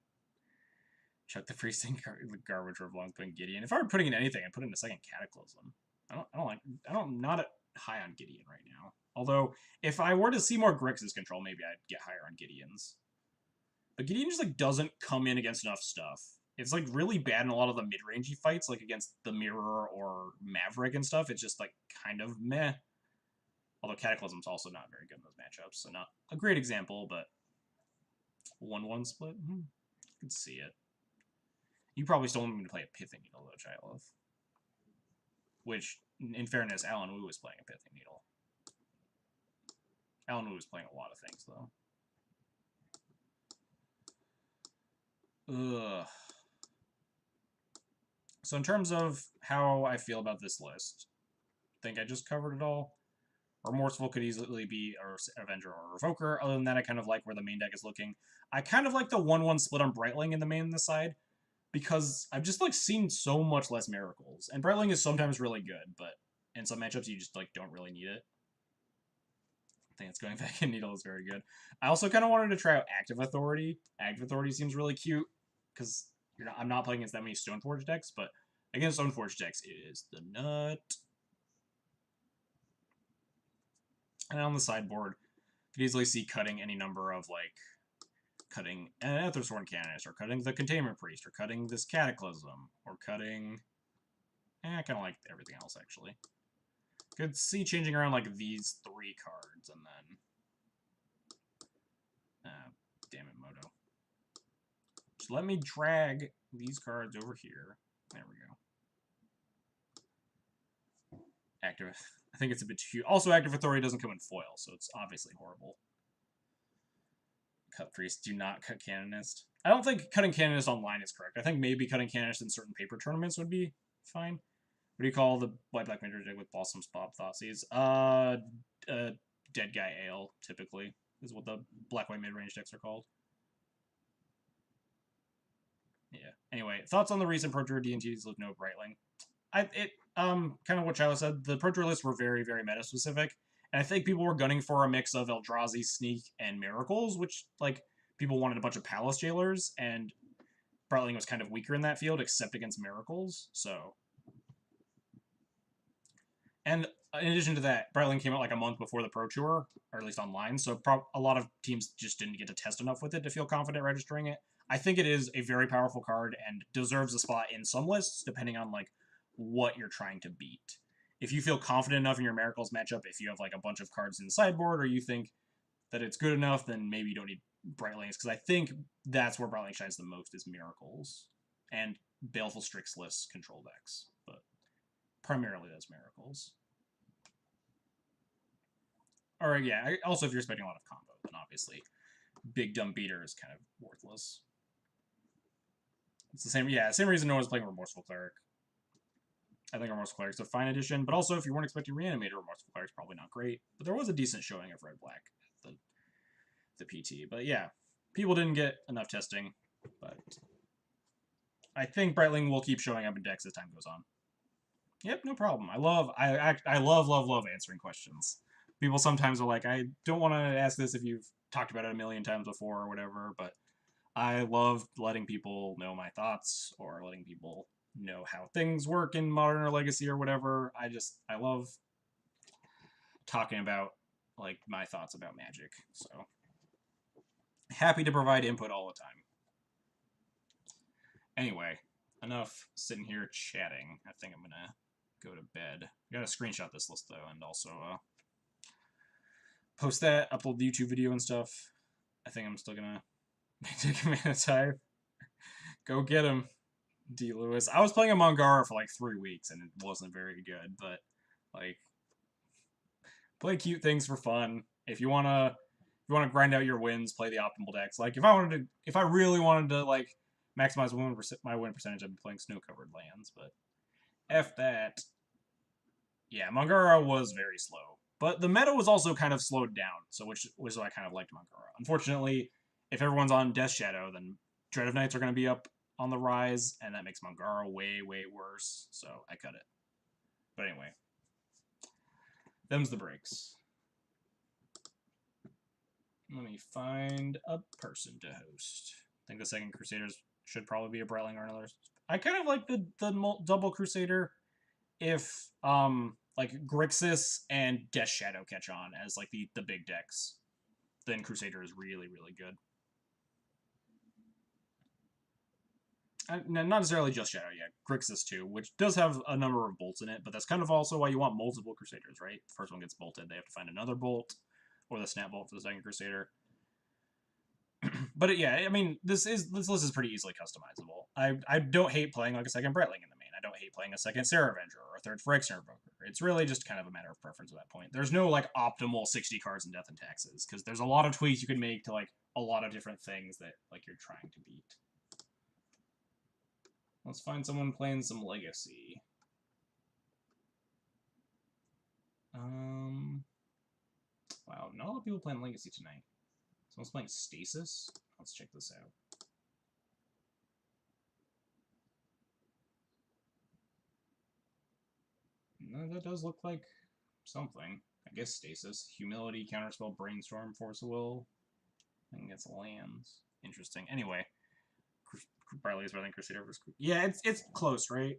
Chuck the Priest in the garbage for belongs putting Gideon. If I were putting in anything, I'd put in a second Cataclysm. I'm not high on Gideon right now. Although, if I were to see more Grixis control, maybe I'd get higher on Gideon's. But Gideon just, like, doesn't come in against enough stuff. It's, like, really bad in a lot of the mid-rangey fights, like, against the Mirror or Maverick and stuff. It's just, like, kind of meh. Although Cataclysm's also not very good in those matchups, so not a great example, but 1-1 split? I can see it. You probably still want me to play a Pithing Needle, though, Chylov. Which, in fairness, Alan Wu was playing a Pithing Needle. Alan Wu was playing a lot of things, though. Ugh. So in terms of how I feel about this list, I think I just covered it all. Remorseful could easily be a Avenger or a Revoker. Other than that, I kind of like where the main deck is looking. I kind of like the 1/1 split on Brightling in the main this side, because I've just like seen so much less Miracles. And Brightling is sometimes really good, but in some matchups you just like don't really need it. I think it's going back in Needle is very good. I also kind of wanted to try out Active Authority. Active Authority seems really cute, because I'm not playing against that many Stoneforge decks, but against Stoneforge decks, it is the nut. And on the sideboard, you could easily see cutting any number of, like, cutting an Ethersworn Canonist, or cutting the Containment Priest, or cutting this Cataclysm, or cutting... I kind of like everything else, actually. Could see changing around, like, these 3 cards, and then... damn it, Moto. Just let me drag these cards over here. There we go. Active... I think it's a bit too... Also, Active Authority doesn't come in foil, so it's obviously horrible. Cut Priest, do not cut Canonist. I don't think cutting Canonist online is correct. I think maybe cutting Canonist in certain paper tournaments would be fine. What do you call the White-Black Major deck with Balsam's Bob Thoughtseize? Dead Guy Ale, typically, is what the Black-White mid-range decks are called. Yeah. Anyway, thoughts on the recent Pro Tour D&T's with no Brightling? Kind of what Shiloh said, the Pro Tour lists were very, very meta-specific, and I think people were gunning for a mix of Eldrazi, Sneak, and Miracles, which, like, people wanted a bunch of Palace Jailers, and Brightling was kind of weaker in that field, except against Miracles, so... And in addition to that, Brightling came out like a month before the Pro Tour, or at least online, so a lot of teams just didn't get to test enough with it to feel confident registering it. I think it is a very powerful card and deserves a spot in some lists, depending on, like, what you're trying to beat. If you feel confident enough in your Miracles matchup, if you have, like, a bunch of cards in the sideboard, or you think that it's good enough, then maybe you don't need Brightlings, because I think that's where Brightling shines the most, is Miracles. And Baleful Strixless control decks, but primarily those Miracles. Or, yeah, also if you're expecting a lot of combo, then obviously Big Dumb Beater is kind of worthless. It's the same, yeah, same reason no one's playing Remorseful Cleric. I think Remorseful Cleric's a fine addition, but also if you weren't expecting Reanimator, Remorseful Cleric's probably not great. But there was a decent showing of Red-Black at the PT. But yeah, people didn't get enough testing, but I think Brightling will keep showing up in decks as time goes on. Yep, no problem. I love answering questions. People sometimes are like, I don't want to ask this if you've talked about it a million times before or whatever, but I love letting people know my thoughts, or letting people know how things work in Modern or Legacy or whatever. I love talking about, like, my thoughts about Magic, so happy to provide input all the time. Anyway, enough sitting here chatting. I think I'm gonna go to bed. I gotta screenshot this list though, and also post that, upload the YouTube video and stuff. I think I'm still gonna take a minute of time. Go get him, D. Lewis. I was playing a Mangara for like 3 weeks, and it wasn't very good, but, like, play cute things for fun. If you wanna grind out your wins, play the optimal decks. Like, if I really wanted to, like, maximize my win percentage, I'd be playing snow-covered lands, but F that. Yeah, Mangara was very slow. But the meta was also kind of slowed down, so which was why I kind of liked Mangara. Unfortunately, if everyone's on Death Shadow, then Dread of Knights are going to be up on the rise, and that makes Mangara way, way worse, so I cut it. But anyway, them's the breaks. Let me find a person to host. I think the second Crusaders should probably be a Brightling or another. I kind of like the double Crusader if like Grixis and Death Shadow catch on as like the big decks. Then Crusader is really, really good. Not necessarily just Shadow, yeah. Grixis too, which does have a number of bolts in it, but that's kind of also why you want multiple Crusaders, right? The first one gets bolted, they have to find another bolt, or the snap bolt for the second Crusader. But yeah, I mean, this list is pretty easily customizable. I don't hate playing like a second Brightling in the main. I don't hate playing a second Sarah Avenger or a third Phyrexian Revoker. It's really just kind of a matter of preference at that point. There's no like optimal 60 cards in Death and Taxes, because there's a lot of tweaks you can make to like a lot of different things that like you're trying to beat. Let's find someone playing some Legacy. Wow, not a lot of people playing Legacy tonight. Someone's playing Stasis? Let's check this out. No, that does look like something. I guess Stasis. Humility, Counterspell, Brainstorm, Force of Will. I think it's lands. Interesting. Anyway. Barley's better than Crusader versus... Yeah, it's close, right?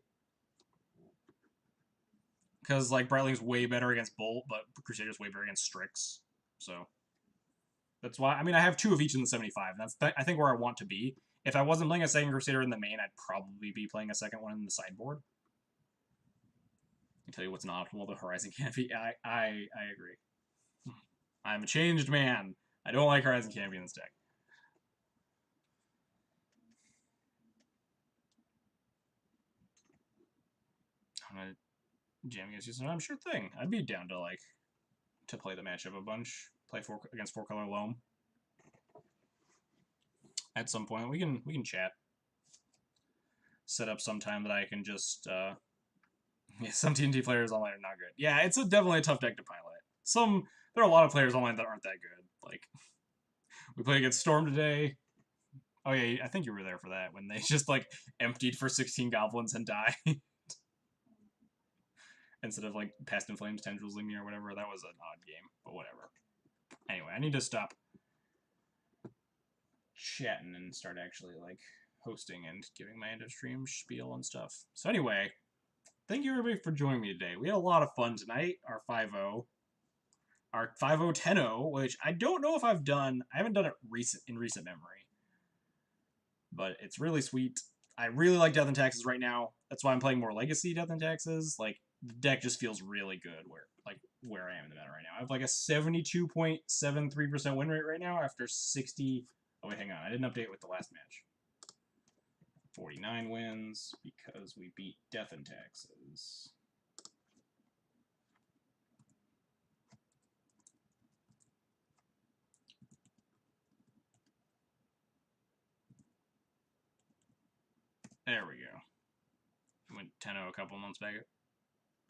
Because, like, Bradley's way better against Bolt, but Crusader's way better against Strix. So, that's why... I mean, I have 2 of each in the 75. That's, I think, where I want to be. If I wasn't playing a second Crusader in the main, I'd probably be playing a second one in the sideboard. I can tell you what's not optimal, the Horizon Canopy. I agree. I'm a changed man. I don't like Horizon Canopy in this deck. I'm gonna jam against you, so I'm sure thing. I'd be down to, like, to play the matchup a bunch. Play against 4-color Loam. At some point, we can chat. Set up some time that I can just, yeah, some D&T players online are not good. Yeah, it's definitely a tough deck to pilot. There are a lot of players online that aren't that good. Like, we played against Storm today. Oh yeah, I think you were there for that, when they just, like, emptied for 16 goblins and died. Instead of, like, Past in Flames, Tendrils Leave Me, or whatever. That was an odd game, but whatever. Anyway, I need to stop chatting and start actually, like, hosting and giving my end-of-stream spiel and stuff. So anyway, thank you everybody for joining me today. We had a lot of fun tonight, our 5-0. Our 5-0, 10-0, which I don't know if I've done. I haven't done it in recent memory. But it's really sweet. I really like Death and Taxes right now. That's why I'm playing more Legacy Death and Taxes. Like, the deck just feels really good where I am in the meta right now. I have like a 72.73% win rate right now after 60... Oh, wait, hang on. I didn't update with the last match. 49 wins because we beat Death and Taxes. There we go. Went 10-0 a couple months back.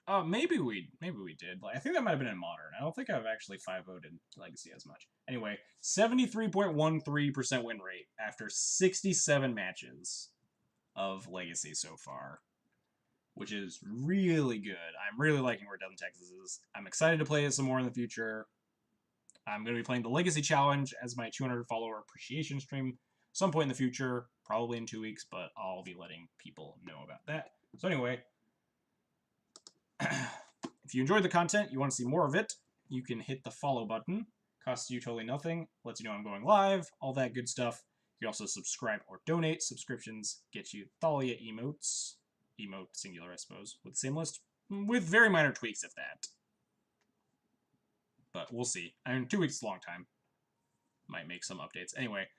Oh, maybe we did. Like, I think that might have been in Modern. I don't think I've actually 5-0'd in Legacy as much. Anyway, 73.13% win rate after 67 matches of Legacy so far, which is really good. I'm really liking where Death and Taxes is. I'm excited to play it some more in the future. I'm going to be playing the Legacy Challenge as my 200 follower appreciation stream some point in the future, probably in 2 weeks, but I'll be letting people know about that. So anyway, if you enjoyed the content, you want to see more of it, you can hit the follow button. Costs you totally nothing, lets you know I'm going live, all that good stuff. You can also subscribe or donate. Subscriptions get you Thalia emotes. Emote singular, I suppose, with the same list, with very minor tweaks if that. But we'll see. I mean, 2 weeks is a long time. Might make some updates. Anyway,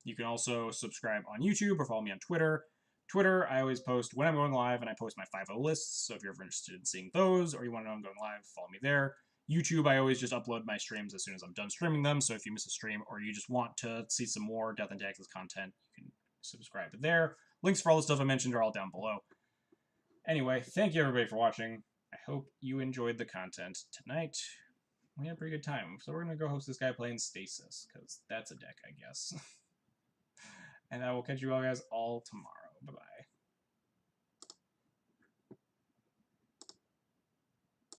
you can also subscribe on YouTube or follow me on Twitter. Twitter, I always post when I'm going live, and I post my 5-0 lists, so if you're ever interested in seeing those, or you want to know I'm going live, follow me there. YouTube, I always just upload my streams as soon as I'm done streaming them, so if you miss a stream, or you just want to see some more Death and Taxes content, you can subscribe there. Links for all the stuff I mentioned are all down below. Anyway, thank you everybody for watching. I hope you enjoyed the content tonight. We had a pretty good time, so we're going to go host this guy playing Stasis, because that's a deck, I guess. And I will catch you all guys all tomorrow. Bye-bye.